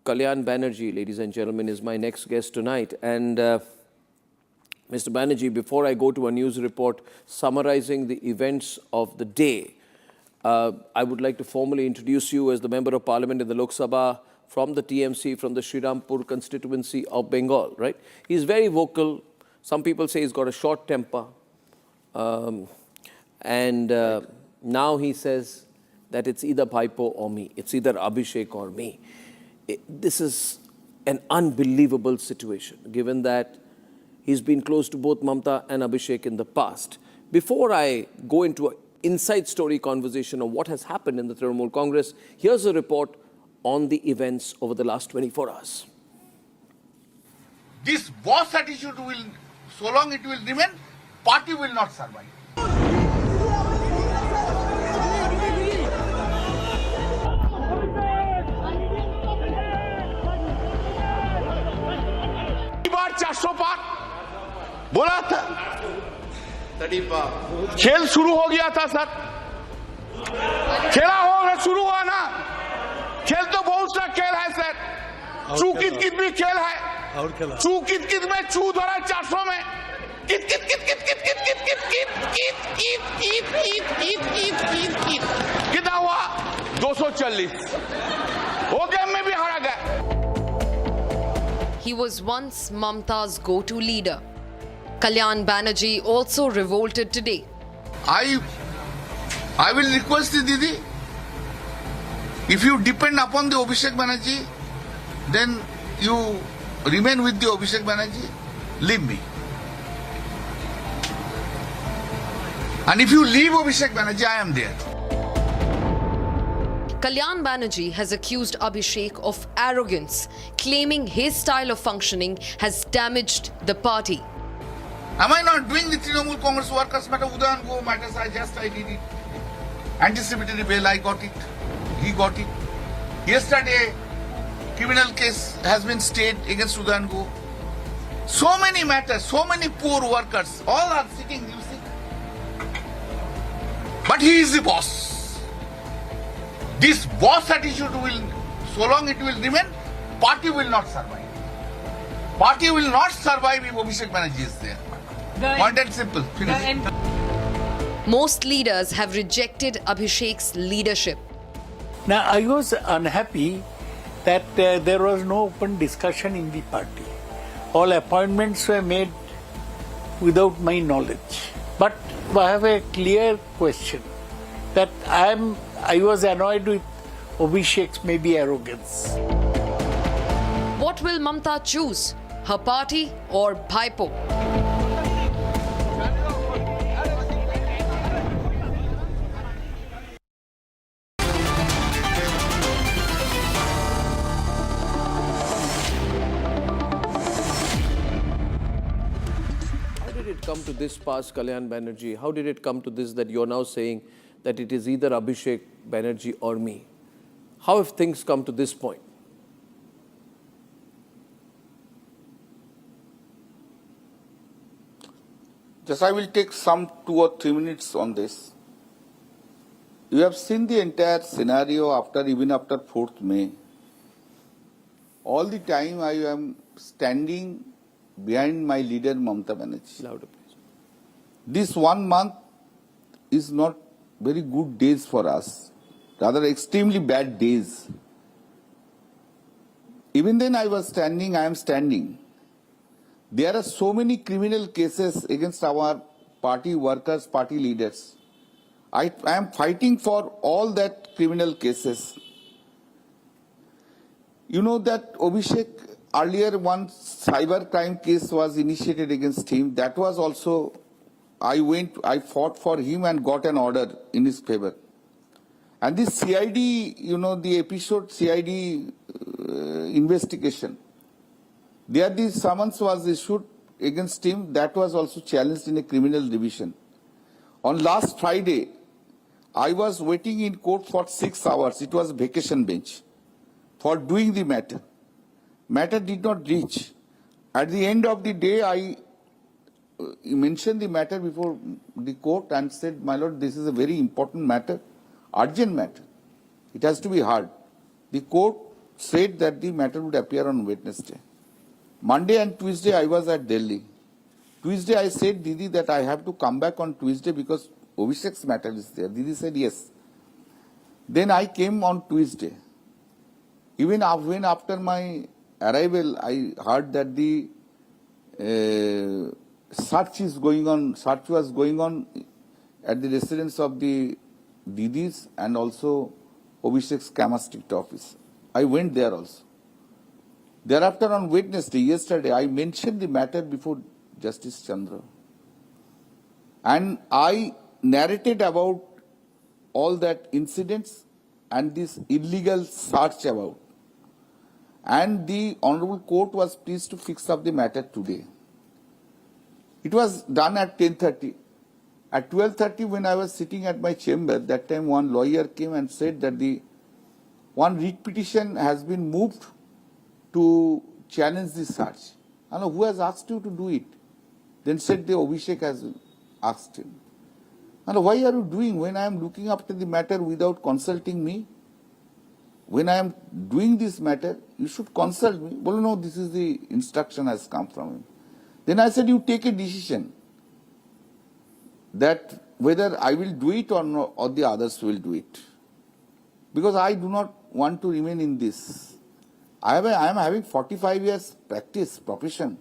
Kalyan Banerjee, ladies and gentlemen, is my next guest tonight. And Mr. Banerjee, before I go to a news report summarizing the events of the day, I would like to formally introduce you as the Member of Parliament in the Lok Sabha from the TMC, from the Srirampur constituency of Bengal, right? He's very vocal. Some people say he's got a short temper. Now he says that it's either Bhaipo or me. It's either Abhishek or me. This is an unbelievable situation, given that he's been close to both Mamta and Abhishek in the past. Before I go into an inside story conversation of what has happened in the Trinamool Congress, here's a report on the events over the last 24 hours. This boss attitude will, so long it will remain, party will not survive. बार 400 पार बोला था, खेल शुरू हो गया था sir, खेला होगा, शुरू हुआ ना, खेल तो बहुत सा खेल है सर, चू कित कित भी खेल है, चू कित कित में चू धरा 400 में, कित कित कित कित कित कित कित कित कित कित कित कित कित कित कित कित कितना हुआ 240, वो गेम में भी हारा गया. He was once Mamta's go-to leader. Kalyan Banerjee also revolted today. I will request the Didi, if you depend upon the Abhishek Banerjee, then you remain with the Abhishek Banerjee, leave me. And if you leave Abhishek Banerjee, I am there. Kalyan Banerjee has accused Abhishek of arrogance, claiming his style of functioning has damaged the party. Am I not doing the Trinamool Congress workers matter? Udayan go matters, I did it. Anticipatory bail, I got it. He got it. Yesterday, criminal case has been stayed against Udayan go. So many matters, so many poor workers, all are sitting, you see. But he is the boss. This boss attitude will, so long it will remain, party will not survive. Party will not survive if Abhishek Banerjee is there. Point and simple. Finish. Most leaders have rejected Abhishek's leadership. Now, I was unhappy that there was no open discussion in the party. All appointments were made without my knowledge. But I have a clear question that I was annoyed with Abhishek's maybe arrogance. What will Mamta choose? Her party or Bhaipo? How did it come to this pass, Kalyan Banerjee? How did it come to this that you're now saying that it is either Abhishek Banerjee or me? How have things come to this point? Just I will take some 2 or 3 minutes on this. You have seen the entire scenario even after 4th May. All the time I am standing behind my leader Mamata Banerjee. Louder, please. This 1 month is not very good days for us, rather extremely bad days. Even then I was standing, I am standing. There are so many criminal cases against our party workers, party leaders. I am fighting for all that criminal cases. You know that Abhishek, earlier one cyber crime case was initiated against him. That was also, I fought for him and got an order in his favor. And this CID, you know, the episode CID investigation, there the summons was issued against him. That was also challenged in a criminal division. On last Friday, I was waiting in court for 6 hours. It was vacation bench for doing the matter. Matter did not reach. At the end of the day, I mentioned the matter before the court and said, my lord, this is a very important matter, urgent matter. It has to be heard. The court said that the matter would appear on Wednesday. Monday and Tuesday I was at Delhi. Tuesday I said, Didi, that I have to come back on Tuesday because Abhishek's matter is there. Didi said yes. Then I came on Tuesday. Even when after my arrival, I heard that the search is going on. Search was going on at the residence of the Didis and also Abhishek's Kama District office. I went there also. Thereafter on Wednesday, yesterday, I mentioned the matter before Justice Chandra. And I narrated about all that incidents and this illegal search about. And the Honorable Court was pleased to fix up the matter today. It was done at 10:30. At 12:30, when I was sitting at my chamber, that time one lawyer came and said that the one writ petition has been moved to challenge this search. I know who has asked you to do it. Then said the Abhishek has asked him. I know, why are you doing when I am looking after the matter without consulting me? When I am doing this matter, you should consult me. Well, no, this is the instruction has come from him. Then I said, you take a decision that whether I will do it or not, or the others will do it. Because I do not want to remain in this. I am having 45 years practice, profession.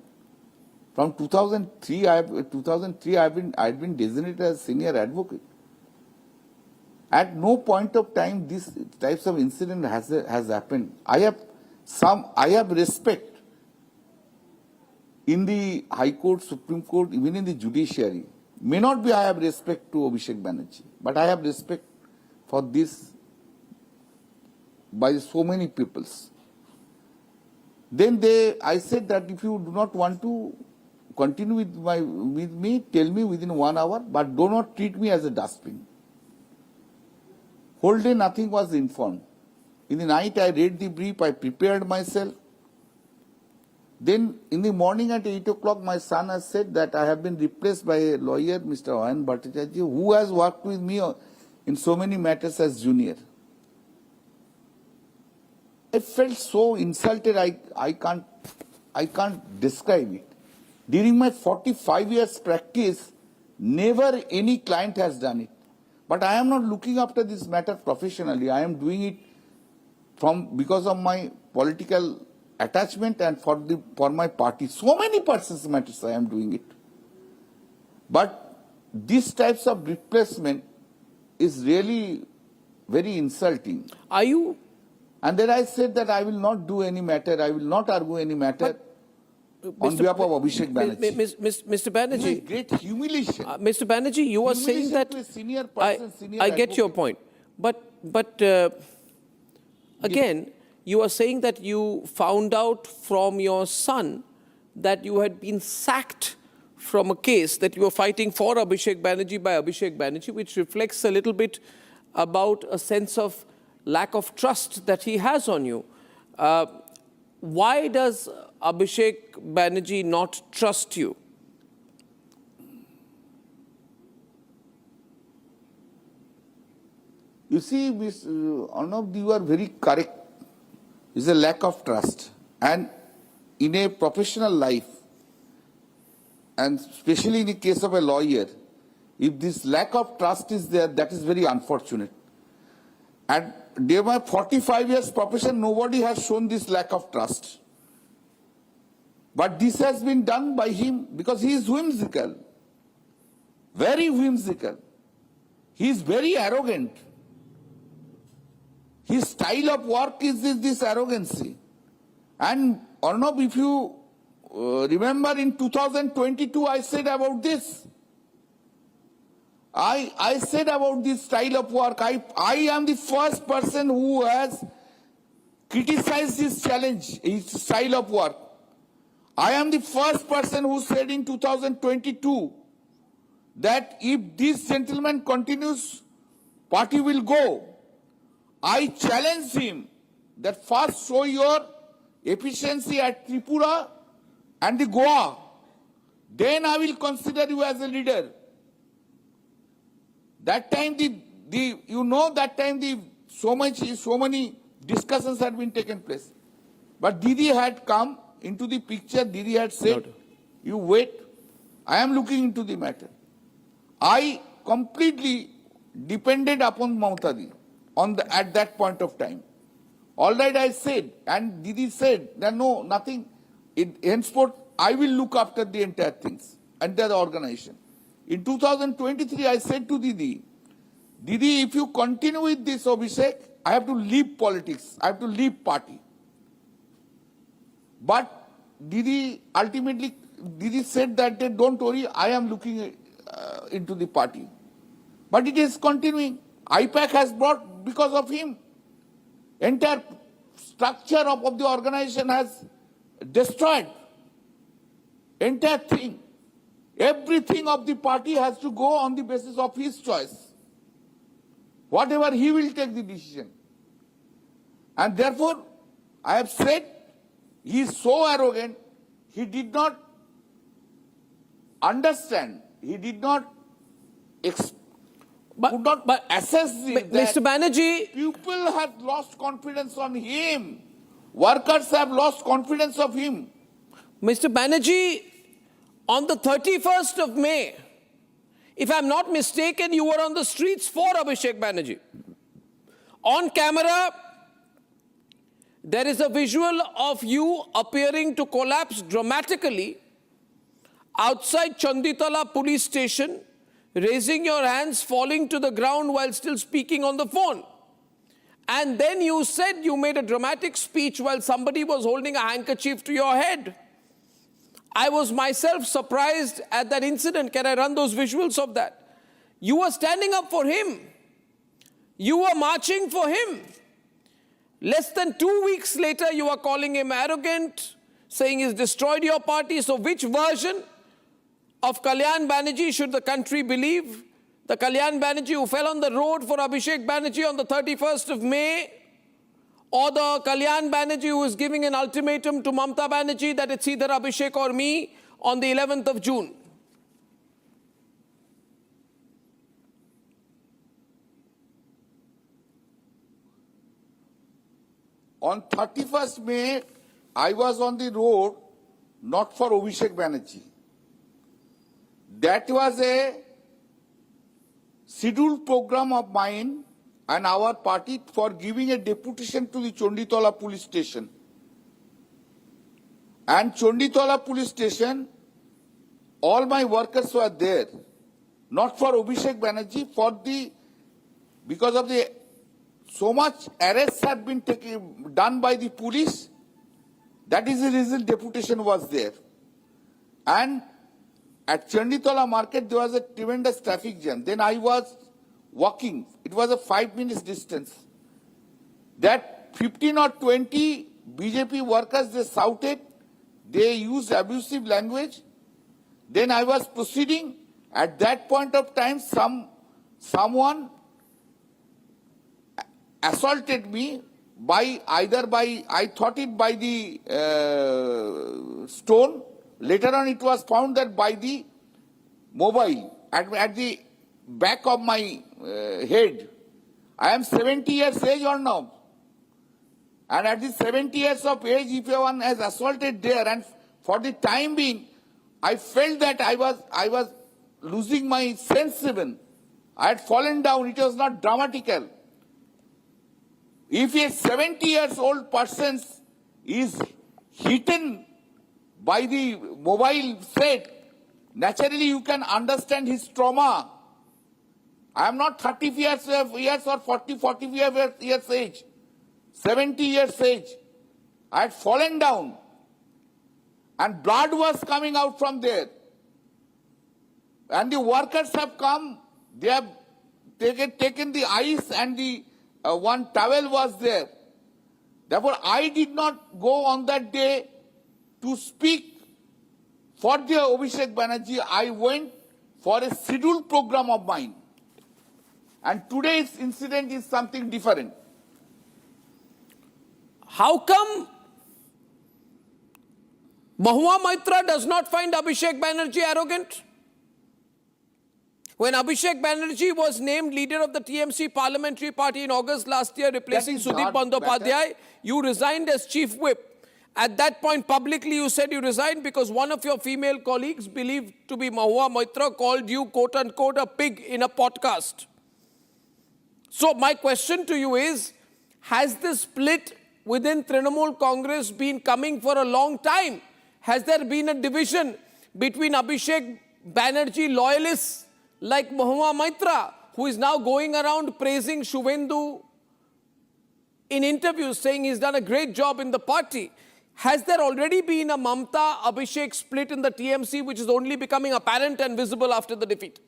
From 2003, I have been designated as senior advocate. At no point of time this types of incident has happened. I have respect in the High Court, Supreme Court, even in the judiciary. May not be I have respect to Abhishek Banerjee, but I have respect for this by so many peoples. Then I said that if you do not want to continue with me, tell me within 1 hour, but do not treat me as a dustbin. Whole day nothing was informed. In the night I read the brief, I prepared myself. Then in the morning at 8 o'clock, my son has said that I have been replaced by a lawyer, Mr. Oman Bhattacharya, who has worked with me in so many matters as junior. I felt so insulted, I can't I can't describe it. During my 45 years practice, never any client has done it. But I am not looking after this matter professionally. I am doing it because of my political attachment and for my party. So many persons matters I am doing it. But these types of replacement is really very insulting. Are you? And then I said that I will not do any matter, I will not argue any matter on behalf of Abhishek Banerjee. Mr. Banerjee. It's a great humiliation. Mr. Banerjee, you are saying that... To a senior person, I get your point. But again, you are saying that you found out from your son that you had been sacked from a case that you were fighting for Abhishek Banerjee by Abhishek Banerjee, which reflects a little bit about a sense of lack of trust that he has on you. Why does Abhishek Banerjee not trust you? You see, Ms. Arnab, you are very correct. It's a lack of trust. And in a professional life, and especially in the case of a lawyer, if this lack of trust is there, that is very unfortunate. And during my 45 years profession, nobody has shown this lack of trust. But this has been done by him because he is whimsical. Very whimsical. He is very arrogant. His style of work is this arrogancy. And Arnab, if you remember in 2022, I said about this. I said about this style of work. I am the first person who has criticized his challenge, his style of work. I am the first person who said in 2022 that if this gentleman continues, party will go. I challenge him that first show your efficiency at Tripura and the Goa. Then I will consider you as a leader. That time so many discussions had been taken place. But Didi had come into the picture. Didi had said, you wait, I am looking into the matter. I completely depended upon Mamtadi at that point of time. All right, I said, and Didi said, that no, nothing. Henceforth, I will look after the entire things, entire organization. In 2023, I said to Didi, if you continue with this, Abhishek, I have to leave politics. I have to leave party. But Didi said that, don't worry, I am looking into the party. But it is continuing. IPAC has brought because of him. Entire structure of the organization has destroyed. Entire thing. Everything of the party has to go on the basis of his choice. Whatever he will take the decision. And therefore, I have said, he is so arrogant, he did not understand, he did not assess that Mr. Banerjee, people have lost confidence on him. Workers have lost confidence of him. Mr. Banerjee, on the 31st of May, if I'm not mistaken, you were on the streets for Abhishek Banerjee. On camera, there is a visual of you appearing to collapse dramatically outside Chanditala police station, raising your hands, falling to the ground while still speaking on the phone. And then you said you made a dramatic speech while somebody was holding a handkerchief to your head. I was myself surprised at that incident. Can I run those visuals of that? You were standing up for him. You were marching for him. Less than 2 weeks later, you are calling him arrogant, saying he's destroyed your party. So which version of Kalyan Banerjee should the country believe? The Kalyan Banerjee who fell on the road for Abhishek Banerjee on the 31st of May, or the Kalyan Banerjee who is giving an ultimatum to Mamta Banerjee that it's either Abhishek or me on the 11th of June? On 31st May, I was on the road not for Abhishek Banerjee. That was a scheduled program of mine and our party for giving a deputation to the Chonditola police station. And Chonditola police station, all my workers were there, not for Abhishek Banerjee, because of the so much arrests had been done by the police. That is the reason deputation was there. And at Chanditola market, there was a tremendous traffic jam. Then I was walking. It was a 5 minutes distance. That 15 or 20 BJP workers, they shouted. They used abusive language. Then I was proceeding. At that point of time, someone assaulted me I thought it by the stone. Later on, it was found that by the mobile at the back of my head. I am 70 years age or now. And at the 70 years of age, if one has assaulted there, and for the time being, I felt that I was losing my sense even. I had fallen down. It was not dramatical. If a 70 years old person is hidden by the mobile set, naturally you can understand his trauma. I am not 30 years or 40 years age, 70 years age. I had fallen down and blood was coming out from there. And the workers have come, they have taken the ice and the one towel was there. Therefore, I did not go on that day to speak for the Abhishek Banerjee. I went for a scheduled program of mine. And today's incident is something different. How come Mahua Maitra does not find Abhishek Banerjee arrogant? When Abhishek Banerjee was named leader of the TMC parliamentary party in August last year, replacing Sudip Bandyopadhyay, you resigned as chief whip. At that point, publicly you said you resigned because one of your female colleagues, believed to be Mahua Maitra, called you, quote-unquote, a pig in a podcast. So my question to you is, has this split within Trinamool Congress been coming for a long time? Has there been a division between Abhishek Banerjee loyalists like Mahua Maitra, who is now going around praising Shuvendu in interviews, saying he's done a great job in the party? Has there already been a Mamta Abhishek split in the TMC, which is only becoming apparent and visible after the defeat?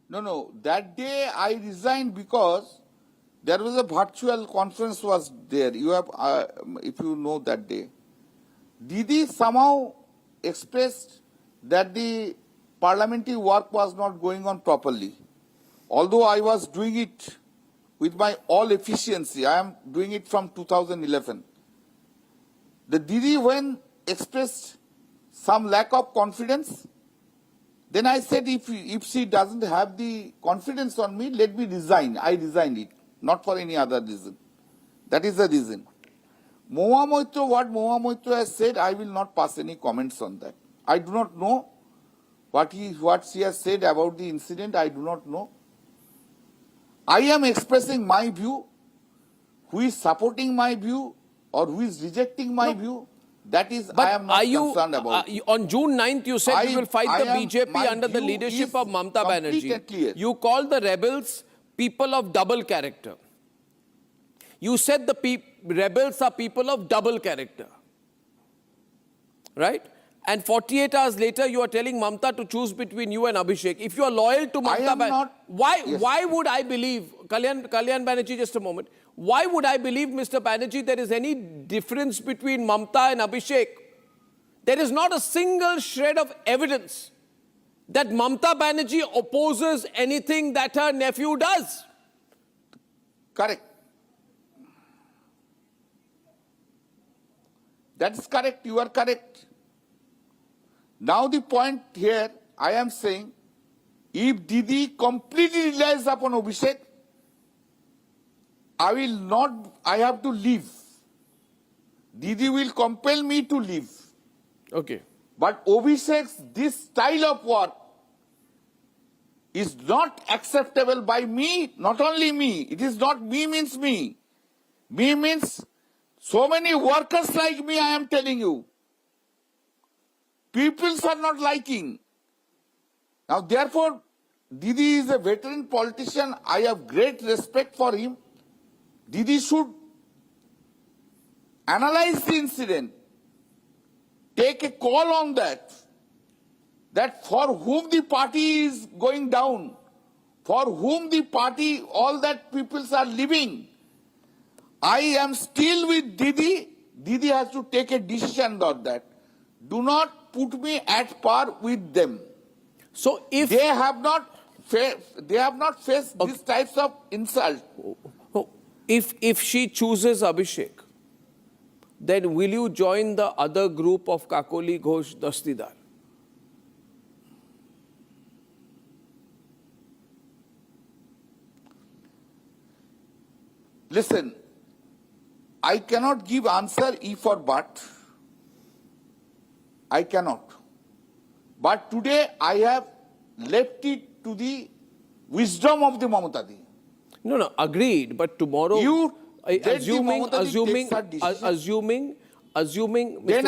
No. That day I resigned because there was a virtual conference was there. You have, if you know that day. Didi somehow expressed that the parliamentary work was not going on properly. Although I was doing it with my all efficiency, I am doing it from 2011. The Didi, when expressed some lack of confidence, then I said, if she doesn't have the confidence on me, let me resign. I resigned it, not for any other reason. That is the reason. Mahua Maitra, what Mahua Maitra has said, I will not pass any comments on that. I do not know what she has said about the incident. I do not know. I am expressing my view. Who is supporting my view or who is rejecting my view, that is, I am not concerned about. On June 9th, you said you will fight the BJP under the leadership of Mamta Banerjee. You called the rebels people of double character. You said the rebels are people of double character. Right? And 48 hours later, you are telling Mamta to choose between you and Abhishek. If you are loyal to Mamta Banerjee, why would I believe, Kalyan Banerjee, just a moment, why would I believe, Mr. Banerjee, there is any difference between Mamta and Abhishek? There is not a single shred of evidence that Mamta Banerjee opposes anything that her nephew does. Correct. That is correct. You are correct. Now the point here, I am saying, if Didi completely relies upon Abhishek, I have to leave. Didi will compel me to leave. Okay. But Abhishek's this style of work is not acceptable by me, not only me. It is not me means me. Me means so many workers like me, I am telling you. Peoples are not liking. Now therefore, Didi is a veteran politician. I have great respect for him. Didi should analyze the incident, take a call on that for whom the party is going down, for whom the party, all that peoples are living. I am still with Didi. Didi has to take a decision on that. Do not put me at par with them. So if they have not faced these types of insult. If she chooses Abhishek, then will you join the other group of Kakoli Ghosh Dastidar? Listen, I cannot give answer if or but. I cannot. But today I have left it to the wisdom of the Mamatadi. No, agreed. But tomorrow, assuming, then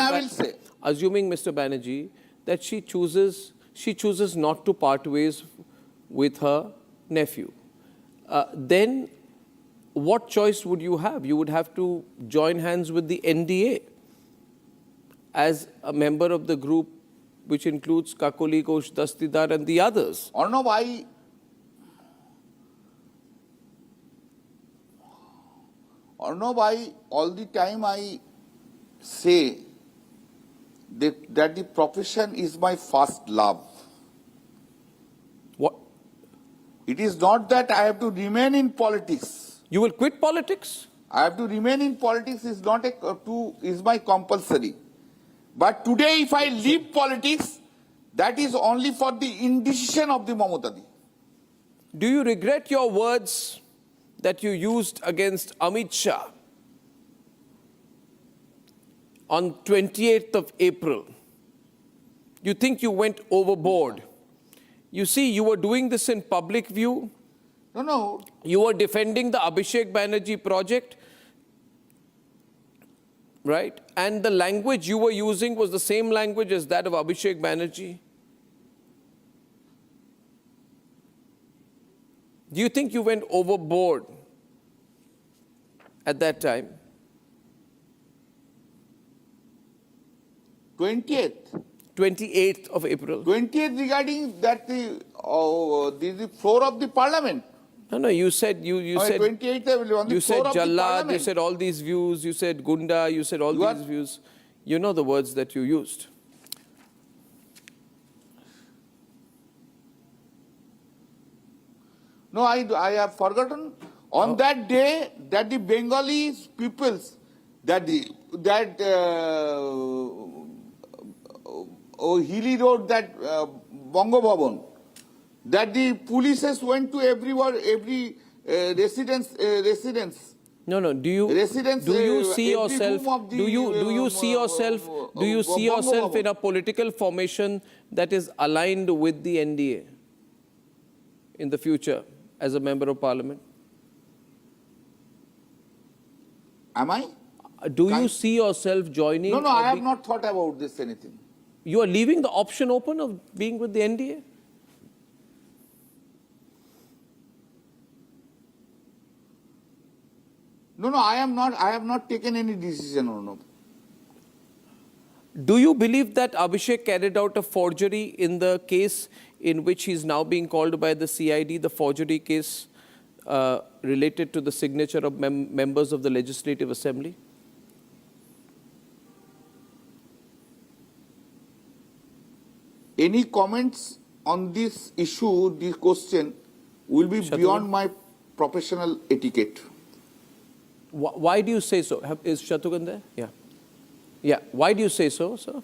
I will say, assuming Mr. Banerjee that she chooses not to part ways with her nephew, then what choice would you have? You would have to join hands with the NDA as a member of the group which includes Kakoli Ghosh Dastidar and the others. Arnab, all the time I say that the profession is my first love. What? It is not that I have to remain in politics. You will quit politics? I have to remain in politics is not is my compulsory. But today if I leave politics, that is only for the indecision of the Mamatadi. Do you regret your words that you used against Amit Shah on 28th of April? You think you went overboard? You see, you were doing this in public view. No. You were defending the Abhishek Banerjee project, right? And the language you were using was the same language as that of Abhishek Banerjee. Do you think you went overboard at that time? 28th of April. 20th regarding that the floor of the parliament. No, you said you said 28th on the you floor said of the Jallad, parliament. you said all these views, you said Gunda, you said all these views. You know the words that you used. No, I have forgotten. On that day, that the Bengali peoples, Hilly Road, that Bongo Bhavan, that the polices went to every residence. No. Do you see yourself in a political formation that is aligned with the NDA in the future as a member of parliament? Am I? Do you see yourself joining? No, I have not thought about this anything. You are leaving the option open of being with the NDA? No, I am not. I have not taken any decision on it. Do you believe that Abhishek carried out a forgery in the case in which he is now being called by the CID, the forgery case related to the signature of members of the Legislative Assembly? Any comments on this issue, this question, will be beyond my professional etiquette. Why do you say so? Is Shatrughn there? Yeah. Yeah. Why do you say so, sir?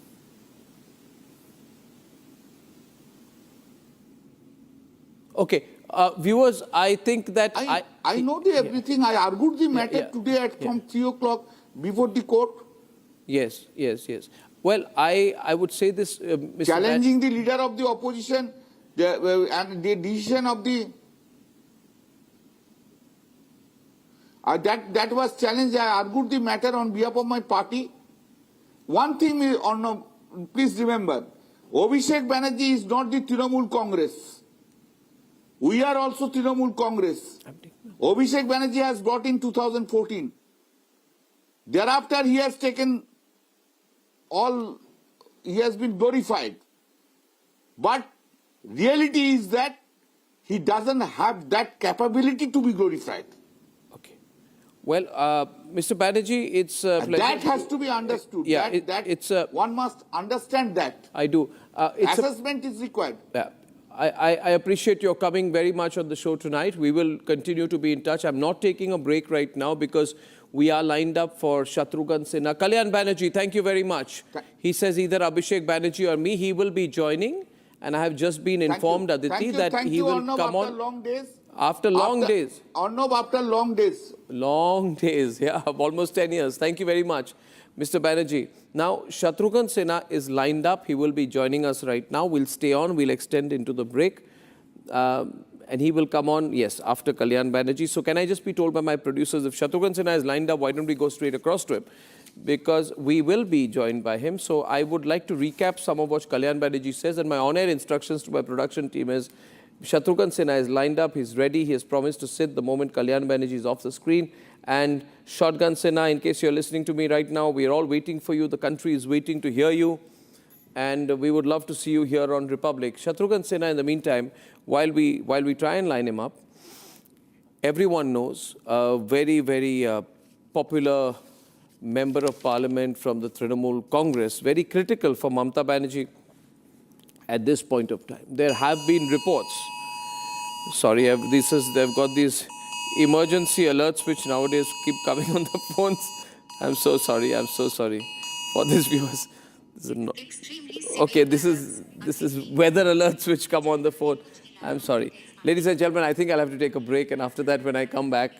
Okay. Viewers, I think that I know everything. I argued the matter today from 3 o'clock before the court. Yes. Well, I would say this, Mr. Challenging the leader of the opposition and the decision of the... that was challenged. I argued the matter on behalf of my party. One thing is, please remember, Abhishek Banerjee is not the Trinamool Congress. We are also Trinamool Congress. Abhishek Banerjee has brought in 2014. Thereafter, he has taken he has been glorified. But reality is that he doesn't have that capability to be glorified. Well, Mr. Banerjee, it's a pleasure. That has to be understood. Yeah, one must understand that. I do. Assessment is required. I appreciate your coming very much on the show tonight. We will continue to be in touch. I'm not taking a break right now because we are lined up for Shatrughan Sinha. Kalyan Banerjee, thank you very much. He says either Abhishek Banerjee or me, he will be joining. And I have just been informed, Aditi, that he will come on. After long days. After long days. Arnab, after long days. Long days, yeah, almost 10 years. Thank you very much, Mr. Banerjee. Now, Shatrughan Sinha is lined up. He will be joining us right now. We'll stay on. We'll extend into the break. And he will come on, yes, after Kalyan Banerjee. So can I just be told by my producers, if Shatrughan Sinha is lined up, why don't we go straight across to him? Because we will be joined by him. So I would like to recap some of what Kalyan Banerjee says. And my on-air instructions to my production team is, Shatrughan Sinha is lined up, he's ready, he has promised to sit the moment Kalyan Banerjee is off the screen. And Shotgun Sinha, in case you're listening to me right now, we are all waiting for you. The country is waiting to hear you. And we would love to see you here on Republic. Shatrughan Sinha, in the meantime, while we try and line him up, everyone knows a very, very popular member of parliament from the Trinamool Congress, very critical for Mamata Banerjee at this point of time. There have been reports. Sorry, they've got these emergency alerts which nowadays keep coming on the phones. I'm so sorry for these viewers. Okay, this is weather alerts which come on the phone. I'm sorry. Ladies and gentlemen, I think I'll have to take a break, and after that, when I come back,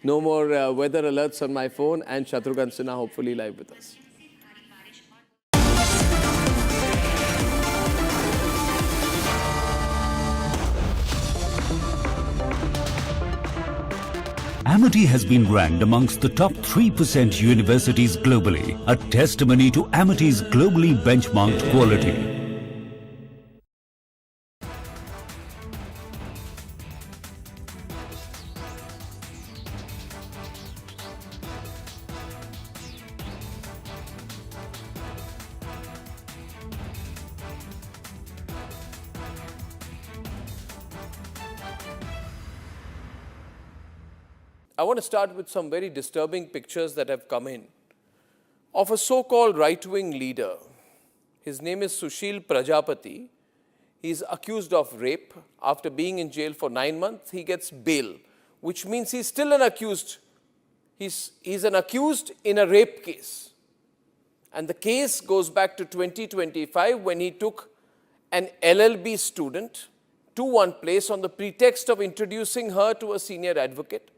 no more weather alerts on my phone, and Shatrughan Sinha hopefully live with us. Amity has been ranked amongst the top 3% universities globally, a testimony to Amity's globally benchmarked quality. I want to start with some very disturbing pictures that have come in of a so-called right-wing leader. His name is Sushil Prajapati. He's accused of rape. After being in jail for 9 months, he gets bail, which means he's still an accused. He's an accused in a rape case. And the case goes back to 2025 when he took an LLB student to one place on the pretext of introducing her to a senior advocate.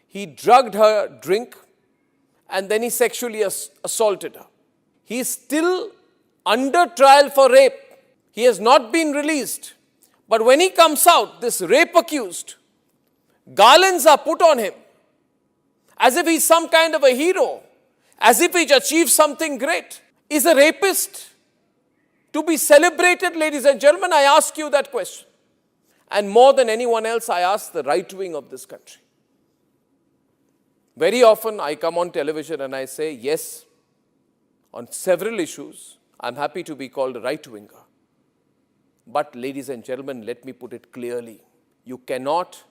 He drugged her drink and then he sexually assaulted her. He is still under trial for rape. He has not been released. But when he comes out, this rape accused, garlands are put on him as if he's some kind of a hero, as if he's achieved something great. Is a rapist to be celebrated, ladies and gentlemen? I ask you that question. And more than anyone else, I ask the right wing of this country. Very often I come on television and I say, yes, on several issues, I'm happy to be called a right-winger. But ladies and gentlemen, let me put it clearly. You cannot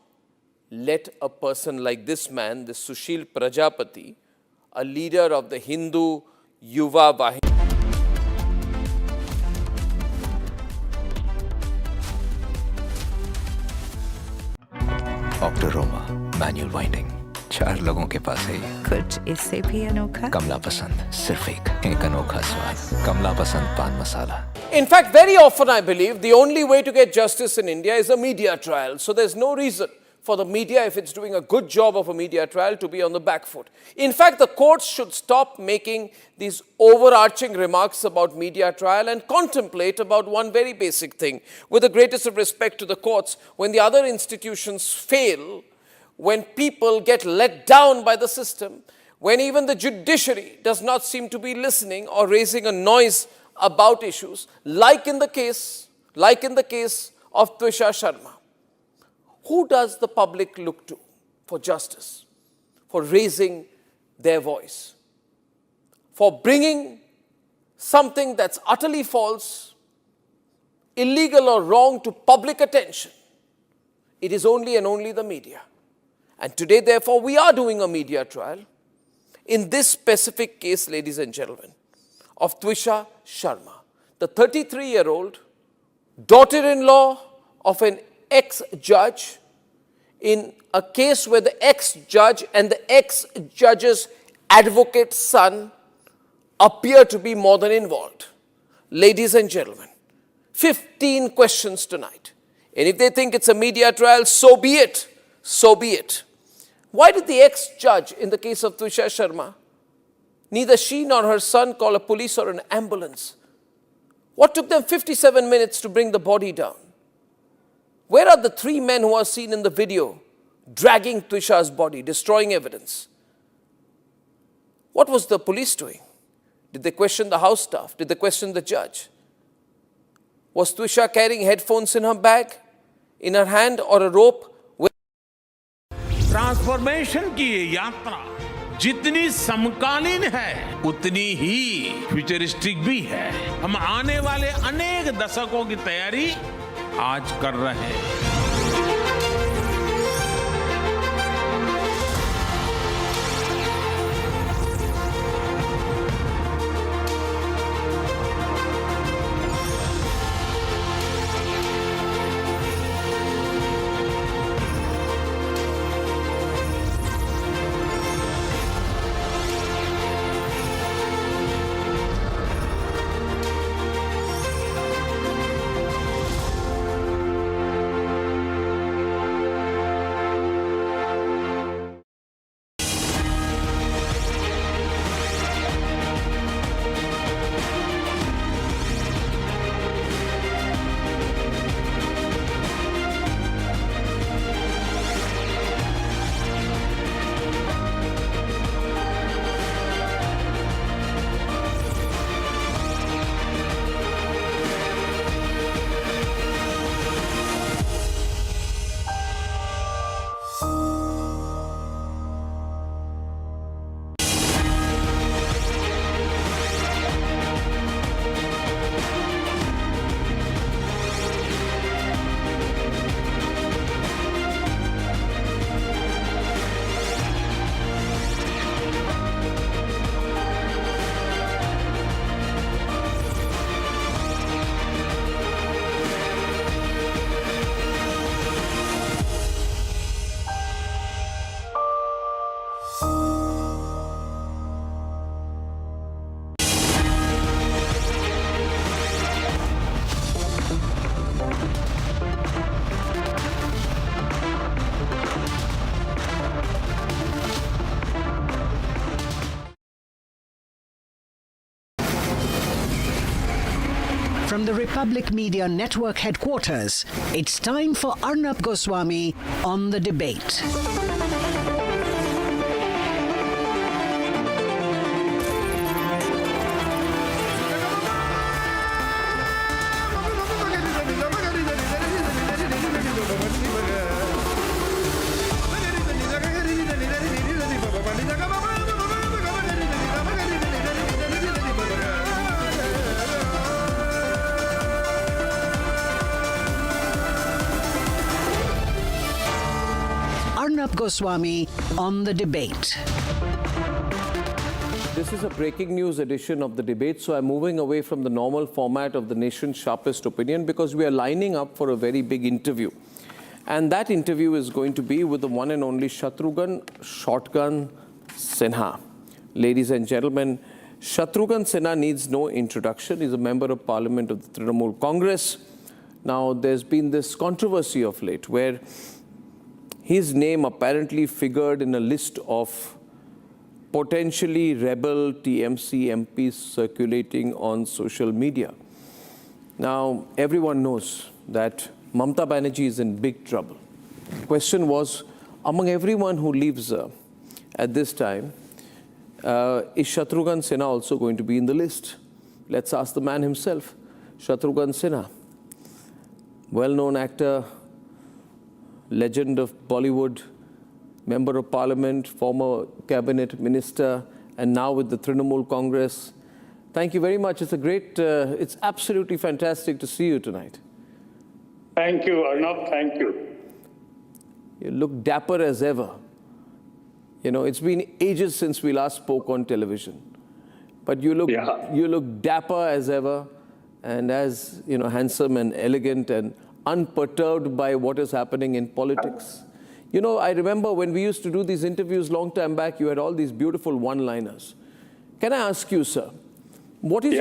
let a person like this man, this Sushil Prajapati, a leader of the Hindu Yuva Vahini. Octoroma, manual winding. 4 लोगों के पास है ये। कुछ इससे भी अनोखा? कमला पसंद, सिर्फ एक अनोखा स्वाद। कमला पसंद पान मसाला। In fact, very often I believe the only way to get justice in India is a media trial. So there's no reason for the media, if it's doing a good job of a media trial, to be on the back foot. In fact, the courts should stop making these overarching remarks about media trial and contemplate about one very basic thing. With the greatest of respect to the courts, when the other institutions fail, when people get let down by the system, when even the judiciary does not seem to be listening or raising a noise about issues, like in the case of Twisha Sharma. Who does the public look to for justice, for raising their voice, for bringing something that's utterly false, illegal or wrong to public attention? It is only and only the media. And today, therefore, we are doing a media trial in this specific case, ladies and gentlemen, of Twisha Sharma, the 33-year-old daughter-in-law of an ex-judge, in a case where the ex-judge and the ex-judge's advocate's son appear to be more than involved. Ladies and gentlemen, 15 questions tonight. And if they think it's a media trial, so be it. So be it. Why did the ex-judge in the case of Twisha Sharma, neither she nor her son call a police or an ambulance? What took them 57 minutes to bring the body down? Where are the 3 men who are seen in the video dragging Twisha's body, destroying evidence? What was the police doing? Did they question the house staff? Did they question the judge? Was Twisha carrying headphones in her bag, in her hand, or a rope? Transformation की ये यात्रा जितनी समकालीन है उतनी ही futuristic भी है। हम आने वाले अनेक दशकों की तैयारी आज कर रहे हैं। From the Republic Media Network headquarters, it's time for Arnab Goswami on The Debate. Arnab Goswami on The Debate. This is a breaking news edition of The Debate, so I'm moving away from the normal format of the nation's sharpest opinion because we are lining up for a very big interview. And that interview is going to be with the one and only Shatrughan Shotgun Sinha. Ladies and gentlemen, Shatrughan Sinha needs no introduction. He's a member of Parliament of the Trinamool Congress. Now, there's been this controversy of late where his name apparently figured in a list of potentially rebel TMC MPs circulating on social media. Now, everyone knows that Mamata Banerjee is in big trouble. The question was, among everyone who leaves at this time, is Shatrughan Sinha also going to be in the list? Let's ask the man himself, Shatrughan Sinha. Well-known actor, legend of Bollywood, member of parliament, former cabinet minister, and now with the Trinamool Congress. Thank you very much. It's a great, it's absolutely fantastic to see you tonight. Thank you, Arnab. Thank you. You look dapper as ever. You know, it's been ages since we last spoke on television, but you look dapper as ever, and as you know, handsome and elegant and unperturbed by what is happening in politics. You know, I remember when we used to do these interviews long time back, you had all these beautiful one-liners. Can I ask you, sir, what is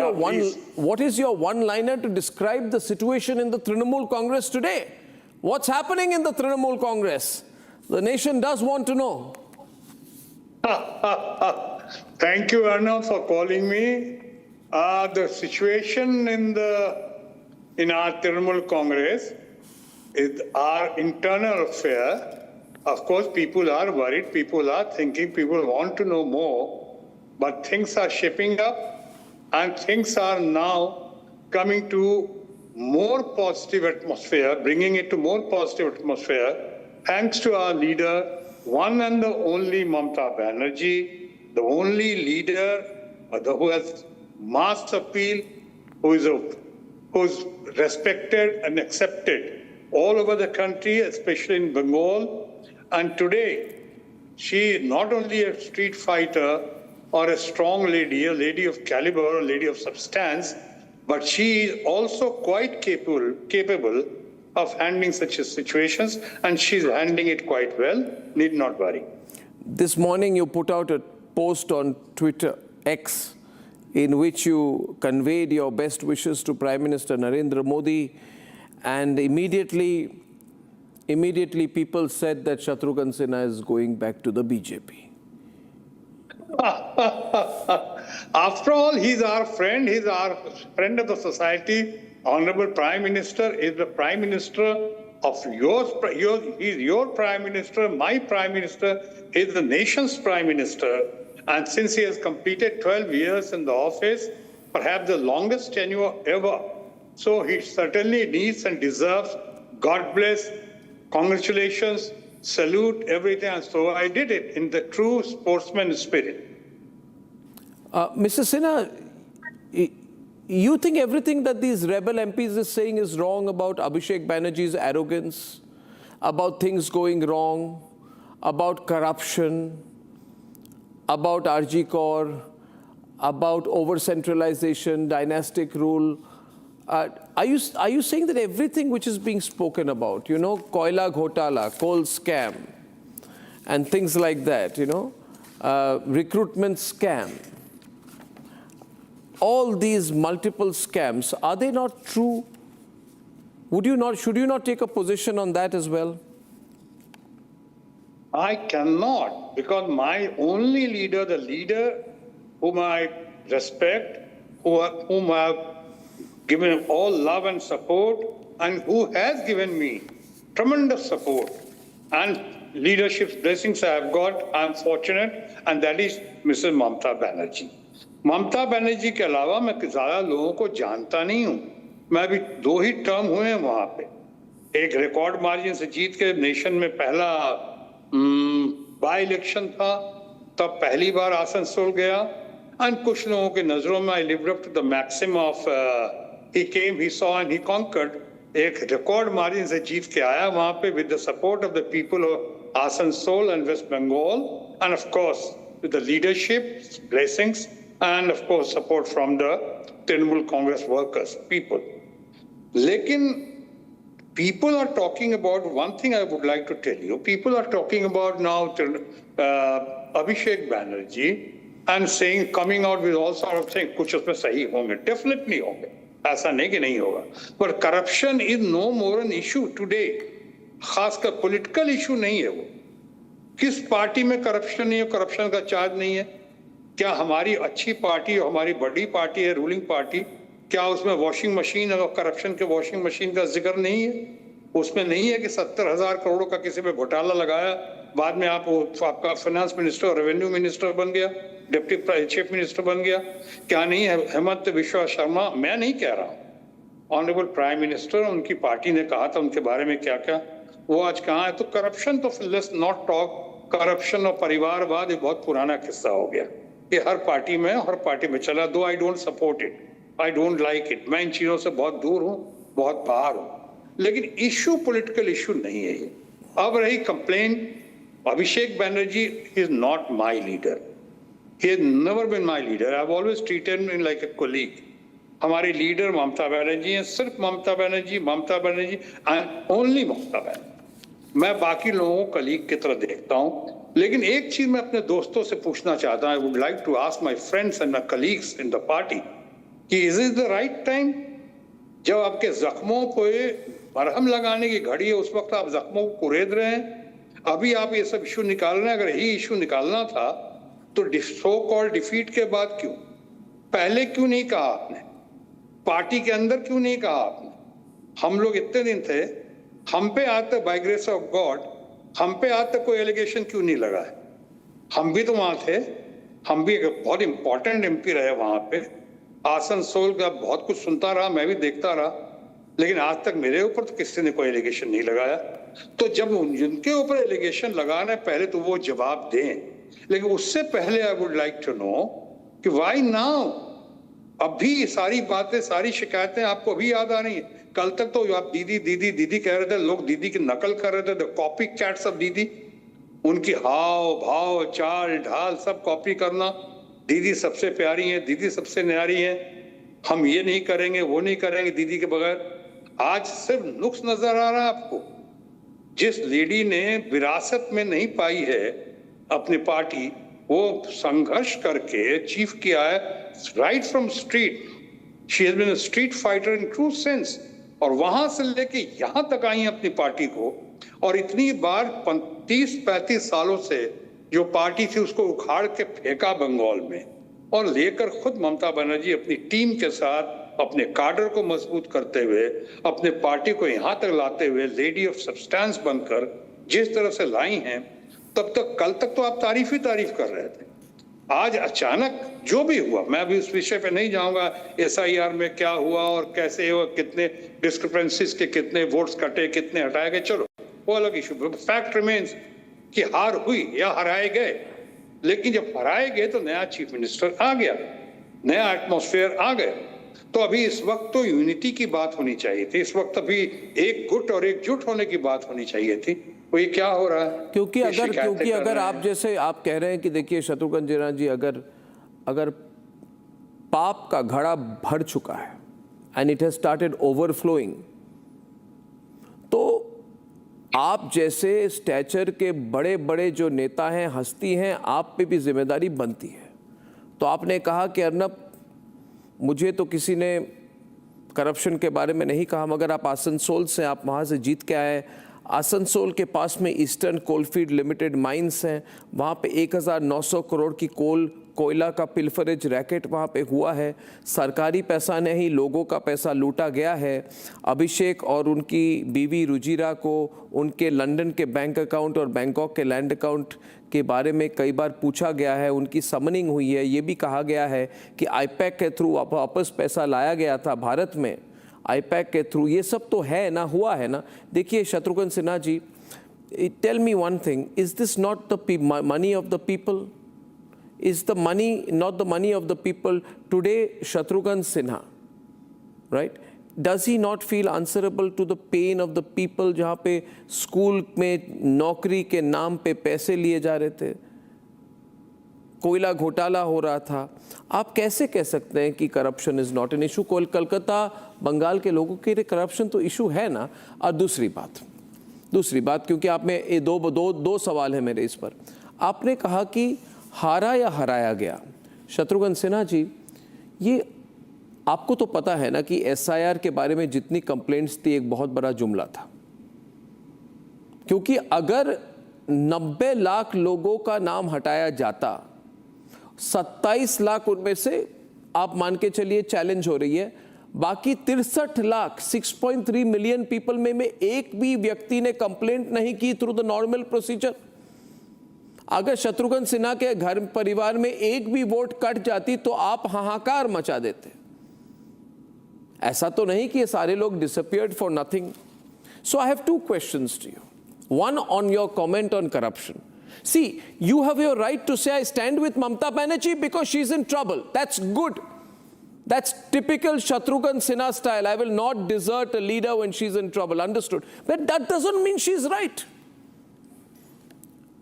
your one-liner to describe the situation in the Trinamool Congress today? What's happening in the Trinamool Congress? The nation does want to know. Thank you, Arnav, for calling me. The situation in our Trinamool Congress is our internal affair. Of course, people are worried, people are thinking, people want to know more, but things are shaping up and things are now coming to more positive atmosphere, bringing it to more positive atmosphere, thanks to our leader, one and the only Mamata Banerjee, the only leader who has mass appeal, who's respected and accepted all over the country, especially in Bengal. And today, she is not only a street fighter or a strong lady, a lady of caliber, a lady of substance, but she is also quite capable of handling such situations, and she's handling it quite well. Need not worry. This morning, you put out a post on Twitter, X, in which you conveyed your best wishes to Prime Minister Narendra Modi, and immediately people said that Shatrughan Sinha is going back to the BJP. After all, he's our friend of the society. Honorable Prime Minister is the Prime Minister of he's your Prime Minister, my Prime Minister, is the nation's Prime Minister. And since he has completed 12 years in the office, perhaps the longest tenure ever, so he certainly needs and deserves, God bless, congratulations, salute, everything. And so I did it in the true sportsman spirit. Mr. Sinha, you think everything that these rebel MPs are saying is wrong about Abhishek Banerjee's arrogance, about things going wrong, about corruption, about RG Kaur, about over-centralization, dynastic rule? Are you saying that everything which is being spoken about, you know, Koila Ghotala, coal scam, and things like that, you know, recruitment scam, all these multiple scams, are they not true? Should you not take a position on that as well? I cannot, because my only leader, the leader whom I respect, whom I have given all love and support, and who has given me tremendous support and leadership's blessings I have got, I am fortunate, and that is Mrs. Mamata Banerjee. Mamata Banerjee के अलावा मैं ज़्यादा लोगों को जानता नहीं हूँ. मैं अभी 2 ही टर्म हुए हैं वहाँ पे. एक रिकॉर्ड मार्जिन से जीत के नेशन में पहला बाय इलेक्शन था, तब पहली बार आसनसोल गया. And कुछ लोगों की नज़रों में I lived up to the maxim of he came, he saw and he conquered. एक रिकॉर्ड मार्जिन से जीत के आया वहाँ पे with the support of the people of Asansol and West Bengal, and of course with the leadership, blessings, and of course support from the Trinamool Congress workers, people. लेकिन People are talking about, one thing I would like to tell you, people are talking about now Abhishek Banerjee and saying, coming out with all sort of things, कुछ उसमें सही होंगे, definitely होंगे, ऐसा नहीं कि नहीं होगा. But corruption is no more an issue today. खासकर पॉलिटिकल इशू नहीं है वो. किस पार्टी में करप्शन नहीं है, करप्शन का चार्ज नहीं है? क्या हमारी अच्छी पार्टी, हमारी बड़ी पार्टी है, रूलिंग पार्टी, क्या उसमें वॉशिंग मशीन और करप्शन के वॉशिंग मशीन का जिक्र नहीं है? उसमें नहीं है कि 70,000 करोड़ का किसी पे घोटाला लगाया, बाद में आपका फाइनेंस मिनिस्टर और रेवेन्यू मिनिस्टर बन गया, डिप्टी चीफ मिनिस्टर बन गया? क्या नहीं है? हेमंत बिश्वा शर्मा, मैं नहीं कह रहा हूँ, ऑनरेबल प्राइम मिनिस्टर, उनकी पार्टी ने कहा था उनके बारे में क्या क्या, वो आज कहाँ है? तो करप्शन तो लेट्स नॉट टॉक. करप्शन और परिवारवाद ये बहुत पुराना किस्सा हो गया. ये हर पार्टी में चला. दो I don't support it, I don't like it. मैं इन चीजों से बहुत दूर हूँ, बहुत बाहर हूँ. लेकिन इशू पॉलिटिकल इशू नहीं है ये. अब रही complain, Abhishek Banerjee is not my leader. He has never been my leader. I have always treated him like a colleague. हमारी लीडर ममता बनर्जी हैं, सिर्फ ममता बनर्जी एंड ओनली ममता बनर्जी. मैं बाकी लोगों को कलीग की तरह देखता हूं. लेकिन एक चीज मैं अपने दोस्तों से पूछना चाहता हूं. I would like to ask my friends and my colleagues in the party कि is it the right time? जब आपके जख्मों पे मरहम लगाने की घड़ी है, उस वक्त आप जख्मों को कुरेद रहे हैं. अभी आप ये सब इशू निकाल रहे हैं. अगर यही इशू निकालना था तो सो कॉल डिफीट के बाद क्यों, पहले क्यों नहीं कहा आपने? पार्टी के अंदर क्यों नहीं कहा आपने? हम लोग इतने दिन थे, हम पे आज तक बाय ग्रेस ऑफ गॉड हम पे आज तक कोई एलिगेशन क्यों नहीं लगा है? हम भी तो वहां थे, हम भी एक बहुत इंपॉर्टेंट एमपी रहे वहां पे. आसनसोल का बहुत कुछ सुनता रहा, मैं भी देखता रहा, लेकिन आज तक मेरे ऊपर तो किसी ने कोई एलिगेशन नहीं लगाया. तो जब जिनके ऊपर एलिगेशन लगाना है पहले तो वो जवाब दें. लेकिन उससे पहले I would like to know कि व्हाई नाउ? अभी सारी बातें, सारी शिकायतें आपको अभी याद आ रही हैं? कल तक तो आप दीदी दीदी दीदी कह रहे थे, लोग दीदी की नकल कर रहे थे, कॉपी कैट्स ऑफ दीदी. उनकी हाव भाव चाल ढाल सब कॉपी करना. दीदी सबसे प्यारी है, दीदी सबसे न्यारी है, हम ये नहीं करेंगे वो नहीं करेंगे दीदी के बगैर. आज सिर्फ नुक्स नजर आ रहा है आपको. जिस लेडी ने विरासत में नहीं पाई है अपनी पार्टी, वो संघर्ष करके चीफ किया है right from street. She has been a street fighter in true sense. और वहां से लेके यहां तक आई अपनी पार्टी को. और इतनी बार 30-35 सालों से जो पार्टी थी उसको उखाड़ के फेंका बंगाल में, और लेकर खुद ममता बनर्जी अपनी टीम के साथ अपने काडर को मजबूत करते हुए, अपने पार्टी को यहां तक लाते हुए लेडी ऑफ सब्सटेंस बनकर जिस तरह से लाई हैं, तब तक कल तक तो आप तारीफ ही तारीफ कर रहे थे. आज अचानक जो भी हुआ, मैं अभी उस विषय पे नहीं जाऊंगा, SIR में क्या हुआ और कैसे हुआ, कितने डिस्क्रिपेंसीज के कितने वोट्स कटे, कितने हटाए गए, चलो वो अलग इशू. फैक्ट रिमेन्स कि हार हुई या हराए गए. लेकिन जब हराए गए तो नया चीफ मिनिस्टर आ गया, नया एटमॉस्फेयर आ गया. तो अभी इस वक्त तो यूनिटी की बात होनी चाहिए थी. इस वक्त अभी एक गुट और एकजुट होने की बात होनी चाहिए थी. वो ये क्या हो रहा है? क्योंकि अगर आप जैसे आप कह रहे हैं कि देखिए शत्रुघ्न सिन्हा जी, अगर पाप का घड़ा भर चुका है and it has started overflowing, तो आप जैसे स्टैचर के बड़े बड़े जो नेता हैं, हस्ती हैं, आप पे भी जिम्मेदारी बनती है. तो आपने कहा कि अर्नब, मुझे तो किसी ने करप्शन के बारे में नहीं कहा, मगर आप आसनसोल से, आप वहाँ से जीत के आए. आसनसोल के पास में ईस्टर्न कोलफील्ड लिमिटेड माइंस हैं, वहाँ पे 1900 करोड़ की कोयला का पिल्फरेज रैकेट वहाँ पे हुआ है. सरकारी पैसा नहीं, लोगों का पैसा लूटा गया है. अभिषेक और उनकी बीवी रुजिरा को उनके लंदन के बैंक अकाउंट और बैंकॉक के लैंड अकाउंट के बारे में कई बार पूछा गया है, उनकी समनिंग हुई है. ये भी कहा गया है कि आईपैक के थ्रू वापस पैसा लाया गया था भारत में, आईपैक के थ्रू. ये सब तो है ना, हुआ है ना. देखिए Shatrughan Sinha ji, tell me one thing, is this not the money of the people? Is the money not the money of the people? Today Shatrughan Sinha, right, does he not feel answerable to the pain of the people जहाँ पे school में नौकरी के नाम पे पैसे लिए जा रहे थे? कोयला घोटाला हो रहा था, आप कैसे कह सकते हैं कि corruption is not an issue? Calcutta Bengal के लोगों के लिए करप्शन तो इशू है ना। और दूसरी बात क्योंकि आप में दो सवाल है मेरे इस पर। आपने कहा कि हारा या हराया गया। शत्रुघ्न सिन्हा जी, ये आपको तो पता है ना कि एसआईआर के बारे में जितनी कंप्लेंट्स थी एक बहुत बड़ा जुमला था, क्योंकि अगर 90 लाख लोगों का नाम हटाया जाता, 27 लाख उनमें से आप मान के चलिए चैलेंज हो रही है, बाकी 63 लाख 6.3 मिलियन पीपल में एक भी व्यक्ति ने कंप्लेंट नहीं की थ्रू द नॉर्मल प्रोसीजर। अगर शत्रुघ्न सिन्हा के घर परिवार में एक भी वोट कट जाती तो आप हाहाकार मचा देते। ऐसा तो नहीं कि ये सारे लोग disappeared for nothing. So I have two questions to you. One on your comment on corruption. See, you have your right to say I stand with Mamta Banerjee because she's in trouble. That's good. That's typical Shatrughan Sinha style. I will not desert a leader when she's in trouble. Understood. But that doesn't mean she's right.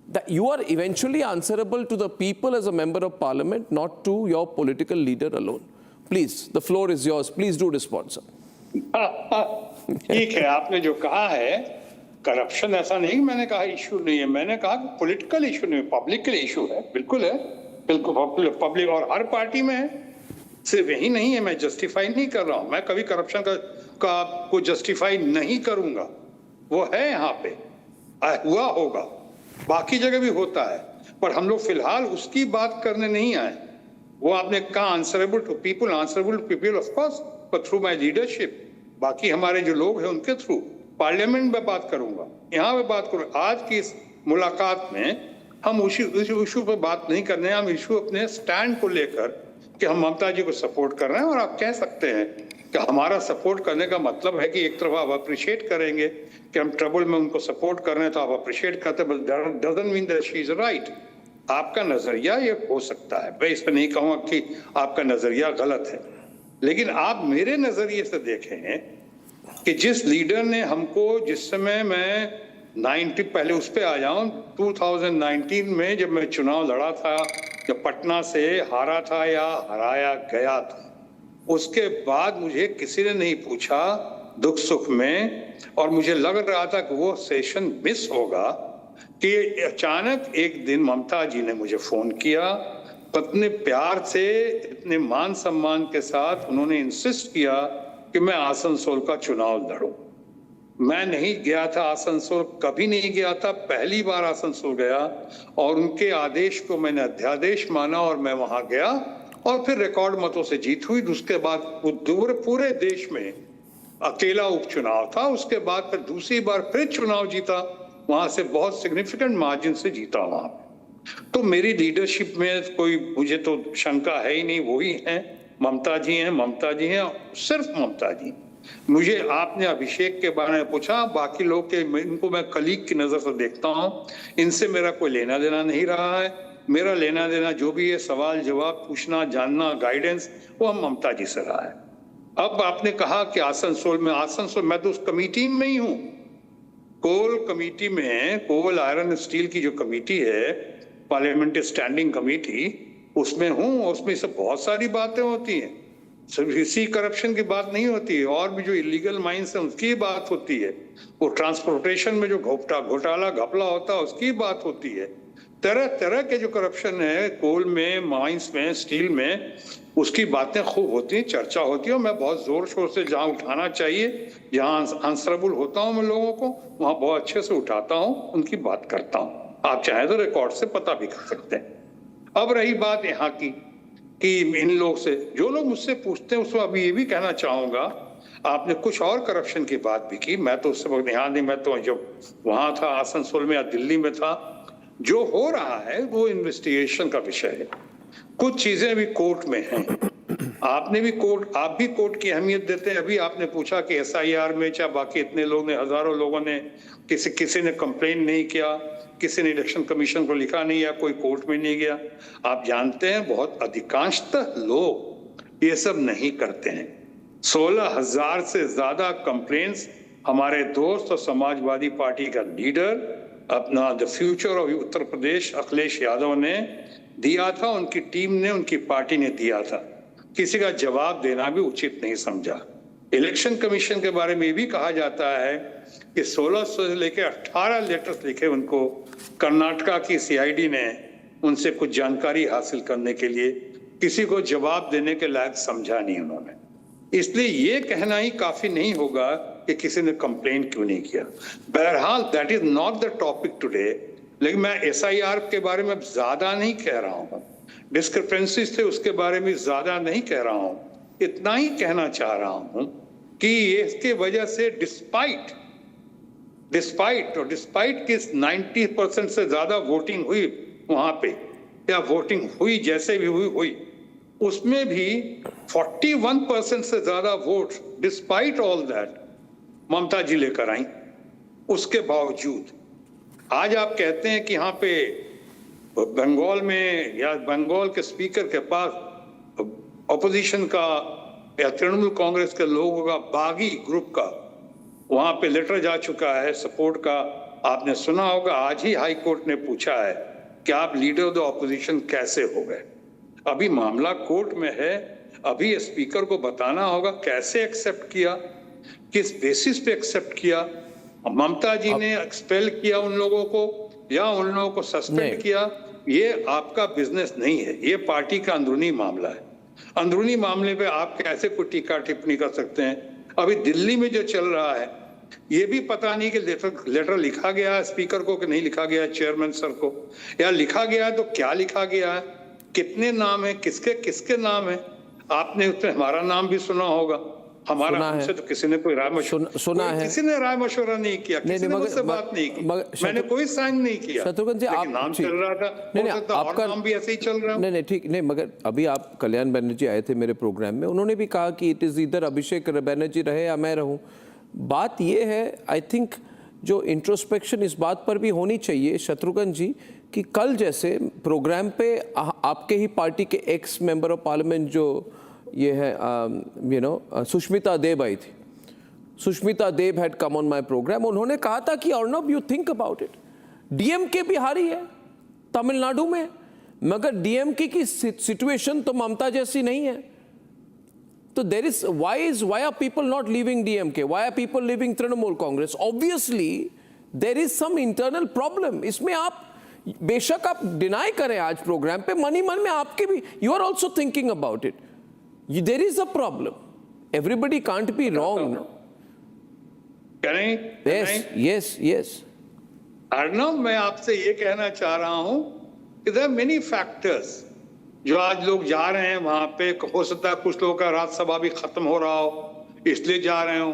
That you are eventually answerable to the people as a member of parliament, not to your political leader alone. Please, the floor is yours. Please do respond, sir. ठीक है, आपने जो कहा है corruption, ऐसा नहीं मैंने कहा इशू नहीं है, मैंने कहा पॉलिटिकल इशू नहीं, पब्लिकल इशू है। बिल्कुल है, बिल्कुल पब्लिक और हर पार्टी में है। सिर्फ यही नहीं है, मैं जस्टिफाई नहीं कर रहा हूं, मैं कभी करप्शन का को जस्टिफाई नहीं करूंगा। वो है यहाँ पे, हुआ होगा, बाकी जगह भी होता है, पर हम लोग फिलहाल उसकी बात करने नहीं आए। वो आपने कहा answerable to people of course, पर थ्रू माय लीडरशिप, बाकी हमारे जो लोग हैं उनके थ्रू पार्लियामेंट में बात करूंगा, यहाँ पे बात करूंगा। आज की इस मुलाकात में हम उस इशू पर बात नहीं करने हैं, हम इशू अपने स्टैंड को लेकर कि हम ममता जी को सपोर्ट कर रहे हैं। और आप कह सकते हैं कि हमारा सपोर्ट करने का मतलब है कि एक तरफ आप अप्रिशिएट करेंगे कि हम ट्रबल में उनको सपोर्ट कर रहे हैं, तो आप अप्रिशिएट करते हैं, but doesn't mean that she is right. आपका नजरिया ये हो सकता है, मैं इस पर नहीं कहूंगा कि आपका नजरिया गलत है, लेकिन आप मेरे नजरिए से देखें कि जिस लीडर ने हमको, जिस समय मैं 90 पहले उस पे आ जाऊं, 2019 में जब मैं चुनाव लड़ा था, जब पटना से हारा था या हराया गया था, उसके बाद मुझे किसी ने नहीं पूछा दुख सुख में, और मुझे लग रहा था कि वो सेशन मिस होगा, कि अचानक एक दिन ममता जी ने मुझे फोन किया, इतने प्यार से, इतने मान सम्मान के साथ उन्होंने इंसिस्ट किया कि मैं आसनसोल का चुनाव लड़ूं। मैं नहीं गया था आसनसोल, कभी नहीं गया था, पहली बार आसनसोल गया, और उनके आदेश को मैंने अध्यादेश माना और मैं वहां गया, और फिर रिकॉर्ड मतों से जीत हुई। उसके बाद पूरे देश में अकेला उपचुनाव था, उसके बाद फिर दूसरी बार फिर चुनाव जीता, वहां से बहुत सिग्निफिकेंट मार्जिन से जीता वहां। तो मेरी लीडरशिप में कोई मुझे तो शंका है ही नहीं, वही है, ममता जी हैं, सिर्फ ममता जी। मुझे आपने अभिषेक के बारे में पूछा, बाकी लोग के इनको मैं कलीग की नजर से देखता हूं, इनसे मेरा कोई लेना देना नहीं रहा है। मेरा लेना देना जो भी है, सवाल जवाब पूछना, जानना, गाइडेंस, वो हम ममता जी से रहा है। अब आपने कहा कि आसनसोल, मैं तो उस कमेटी में ही हूँ, कोल कमेटी में, कोल आयरन स्टील की जो कमेटी है, पार्लियामेंट्री स्टैंडिंग कमेटी, उसमें हूँ। उसमें सब बहुत सारी बातें होती हैं, सिर्फ इसी करप्शन की बात नहीं होती है, और भी जो इलीगल माइंस है उसकी बात होती है, वो ट्रांसपोर्टेशन में जो घोटाला घपला होता है उसकी बात होती है। तरह तरह के जो करप्शन है कोल में, माइंस में, स्टील में, उसकी बातें खूब होती हैं, चर्चा होती है, और मैं बहुत जोर शोर से जहाँ उठाना चाहिए, जहाँ आंसरेबल होता हूँ मैं लोगों को, वहाँ बहुत अच्छे से उठाता हूँ, उनकी बात करता हूँ। आप चाहें तो रिकॉर्ड से पता भी कर सकते हैं। अब रही बात यहाँ की कि इन लोग से, जो लोग मुझसे पूछते हैं, उसको अभी ये भी कहना चाहूंगा, आपने कुछ और करप्शन की बात भी की, मैं तो उससे बहुत ध्यान नहीं, मैं तो जब वहां था आसनसोल में या दिल्ली में था, जो हो रहा है वो इन्वेस्टिगेशन का विषय है। कुछ चीजें भी कोर्ट में हैं, आप भी कोर्ट की अहमियत देते हैं। अभी आपने पूछा कि एसआईआर में, चाहे बाकी इतने लोग ने, हजारों लोगों ने, किसी ने कंप्लेन नहीं किया, किसी ने इलेक्शन कमीशन को लिखा नहीं, या कोई कोर्ट में नहीं गया। आप जानते हैं बहुत अधिकांशतः लोग ये सब नहीं करते हैं। 16,000 से ज्यादा कंप्लेंट्स हमारे दोस्त और समाजवादी पार्टी का लीडर, अपना the future of Uttar Pradesh Akhilesh Yadav ने दिया था, उनकी टीम ने, उनकी पार्टी ने दिया था। किसी का जवाब देना भी उचित नहीं समझा। इलेक्शन कमीशन के बारे में ये भी कहा जाता है कि 1600 से लेकर 18 लेटर्स लिखे उनको कर्नाटका की सीआईडी ने, उनसे कुछ जानकारी हासिल करने के लिए। किसी को जवाब देने के लायक समझा नहीं उन्होंने। इसलिए ये कहना ही काफी नहीं होगा कि किसी ने कंप्लेन क्यों नहीं किया। बहरहाल that is not the topic today. लेकिन मैं एसआईआर के बारे में ज्यादा नहीं कह रहा हूँ, डिस्क्रिपेंसीज थे उसके बारे में ज्यादा नहीं कह रहा हूँ। इतना ही कहना चाह रहा हूँ कि इसके वजह से डिस्पाइट कि 90% से ज्यादा वोटिंग हुई वहां पे, या वोटिंग हुई जैसे भी हुई, उसमें भी 41% से ज्यादा वोट डिस्पाइट ऑल दैट ममता जी लेकर आई। उसके बावजूद आज आप कहते हैं कि यहाँ पे बंगाल में या बंगाल के स्पीकर के पास ऑपोजिशन का या तृणमूल कांग्रेस के लोगों का बागी ग्रुप का वहां पे लेटर जा चुका है सपोर्ट का। आपने सुना होगा आज ही हाई कोर्ट ने पूछा है कि आप लीडर ऑफ द ऑपोजिशन कैसे हो गए। अभी मामला कोर्ट में है, अभी स्पीकर को बताना होगा कैसे एक्सेप्ट किया, किस बेसिस पे एक्सेप्ट किया। ममता जी ने एक्सपेल किया उन लोगों को या उन लोगों को सस्पेंड किया, ये आपका बिजनेस नहीं है, ये पार्टी का अंदरूनी मामला है। अंदरूनी मामले पे आप कैसे कोई टीका टिप्पणी कर सकते हैं। अभी दिल्ली में जो चल रहा है ये भी पता नहीं कि लेटर लिखा गया है स्पीकर को कि नहीं लिखा गया है चेयरमैन सर को, या लिखा गया है तो क्या लिखा गया है, कितने नाम है, किसके किसके नाम है। आपने उसमें हमारा नाम भी सुना होगा, हमारा हमसे तो किसी ने कोई राय मशवरा सुना है, किसी ने राय मशवरा नहीं किया, किसी ने मुझसे बात नहीं की, मैंने कोई साइन नहीं किया। शत्रुघ्न जी आप नाम चल रहा था, नहीं आपका नाम भी ऐसे ही चल रहा है। नहीं ठीक नहीं, मगर अभी आप कल्याण बनर्जी आए थे मेरे प्रोग्राम में, उन्होंने भी कहा कि इट इज इधर अभिषेक बनर्जी रहे या मैं रहूं। बात ये है, आई थिंक जो इंट्रोस्पेक्शन इस बात पर भी होनी चाहिए शत्रुघ्न जी कि कल जैसे प्रोग्राम पे आपके ही पार्टी के एक्स मेंबर ऑफ पार्लियामेंट जो ये है सुष्मिता देव आई थी। Sushmita Dev had come on my program. उन्होंने कहा था कि Arnab you think about it, DMK Bihari है तमिलनाडु में, मगर डीएमके की सिचुएशन तो ममता जैसी नहीं है। तो there is why are people not leaving DMK? Why are people leaving Trinamool Congress? Obviously there is some internal problem. इसमें आप बेशक आप डिनाई करें आज प्रोग्राम पे, मन ही मन में आपके भी you are also thinking about it. There is a problem. Everybody can't be wrong. No? Yes. Arnav, मैं आपसे ये कहना चाह रहा हूं कि there are many factors जो आज लोग जा रहे हैं वहां पे। हो सकता है कुछ लोगों का राज्यसभा भी खत्म हो रहा हो इसलिए जा रहे हो,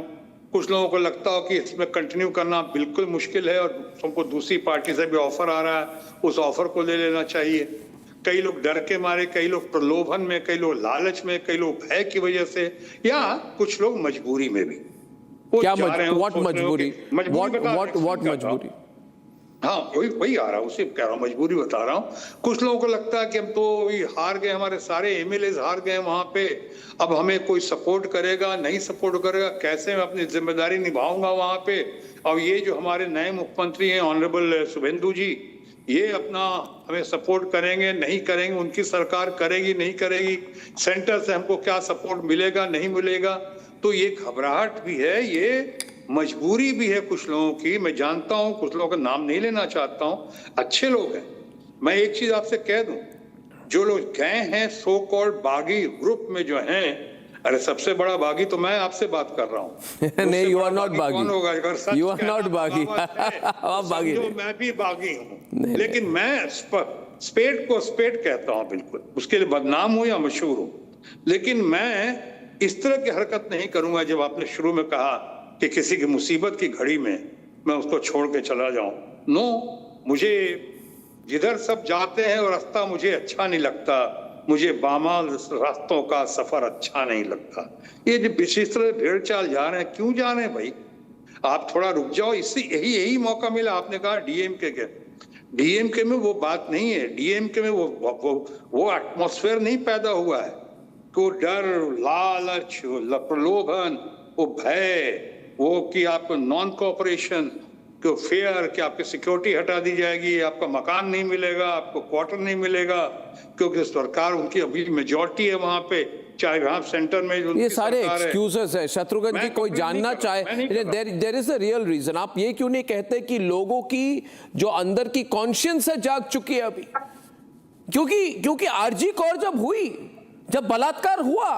कुछ लोगों को लगता हो कि इसमें कंटिन्यू करना बिल्कुल मुश्किल है और तुमको दूसरी पार्टी से भी ऑफर आ रहा है, उस ऑफर को ले लेना चाहिए। कई लोग डर के मारे, कई लोग प्रलोभन में, कई लोग लालच में, कई लोग भय की वजह से, या कुछ लोग मजबूरी में भी। क्या मजबूरी? मजबूरी? हाँ, वही आ रहा हूँ, उसे कह रहा हूँ, मजबूरी बता रहा हूँ। कुछ लोगों को लगता है कि हम तो हार गए, हमारे सारे एमएलए हार गए वहां पे, अब हमें कोई सपोर्ट करेगा नहीं सपोर्ट करेगा, कैसे मैं अपनी जिम्मेदारी निभाऊंगा वहां पे। और ये जो हमारे नए मुख्यमंत्री हैं ऑनरेबल शुभेंदु जी, ये अपना हमें सपोर्ट करेंगे नहीं करेंगे, उनकी सरकार करेगी नहीं करेगी, सेंटर से हमको क्या सपोर्ट मिलेगा नहीं मिलेगा। तो ये घबराहट भी है, ये मजबूरी भी है कुछ लोगों की। मैं जानता हूं, कुछ लोगों का नाम नहीं लेना चाहता हूं, अच्छे लोग हैं। मैं एक चीज आपसे कह दूं, जो लोग गए हैं सो कॉल्ड बागी ग्रुप में जो हैं, अरे सबसे बड़ा बागी तो मैं आपसे बात कर रहा हूं। नहीं, यू आर नॉट बागी। कौन होगा? यू आर नॉट बागी। आप बागी नहीं। मैं भी बागी हूं, लेकिन मैं स्पेड को स्पेड कहता हूं, बिल्कुल उसके लिए बदनाम हो या मशहूर हो। लेकिन मैं इस तरह की हरकत नहीं करूंगा जब आपने शुरू में कहा कि किसी की मुसीबत की घड़ी में मैं उसको छोड़ के चला जाऊं। नो, मुझे जिधर सब जाते हैं वो रास्ता मुझे अच्छा नहीं लगता, मुझे बामाल रास्तों का सफर अच्छा नहीं लगता। ये जो विशेष तरह भेड़ चाल जा रहे हैं, क्यों जा रहे हैं भाई? आप थोड़ा रुक जाओ। इससे यही मौका मिला। आपने कहा डीएमके में वो बात नहीं है, डीएमके में वो एटमॉस्फेयर नहीं पैदा हुआ है। को डर, लालच, प्रलोभन, वो भय, वो कि आप नॉन कोऑपरेशन, कि फेयर कि आपकी सिक्योरिटी हटा दी जाएगी, आपका मकान नहीं मिलेगा, आपको क्वार्टर नहीं मिलेगा, क्योंकि सरकार उनकी अभी मेजॉरिटी है वहां पे, चाहे वहां सेंटर में ये सारे एक्सक्यूजेस है शत्रुघ्न जी। कोई जानना चाहे there is a real reason, आप ये क्यों नहीं कहते कि लोगों की जो अंदर की कॉन्शियंस है जाग चुकी है अभी? क्योंकि आरजी कौर जब हुई, जब बलात्कार हुआ,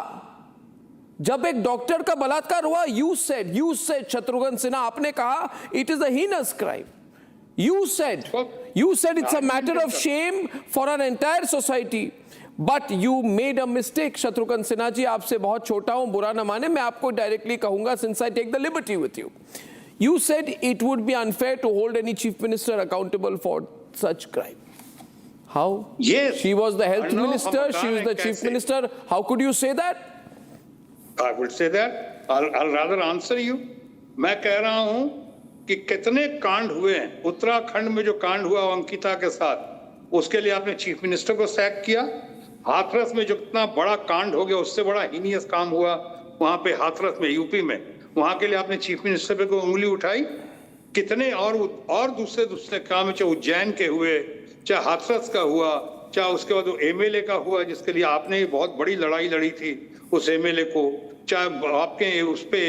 जब एक डॉक्टर का बलात्कार हुआ, यू सेड शत्रुघ्न सिन्हा, आपने कहा it is a heinous crime. You said it's a matter of shame for our entire society. But you made a mistake, Shatrughan Sinha ji. आपसे बहुत छोटा हूं, बुरा न माने, मैं आपको डायरेक्टली कहूंगा, since I take the liberty with you. You said it would be unfair to hold any chief minister accountable for such crime. How? Yes. She was the health minister, she was the chief minister. How could you say that? I would say that. I'll rather answer you. मैं कह रहा हूं कि कितने कांड हुए हैं उत्तराखंड में, जो कांड हुआ अंकिता के साथ, उसके लिए आपने चीफ मिनिस्टर को सैक किया. हाथरस में जो इतना बड़ा कांड हो गया, उससे बड़ा हीनियस काम हुआ वहां पे हाथरस में, यूपी में, वहां के लिए आपने चीफ मिनिस्टर पे कोई उंगली उठाई? कितने और दूसरे काम, चाहे उज्जैन के हुए, चाहे हाथरस का हुआ, चाहे उसके बाद एमएलए का हुआ जिसके लिए आपने बहुत बड़ी लड़ाई लड़ी थी उस एमएलए को, चाहे आपके उस पे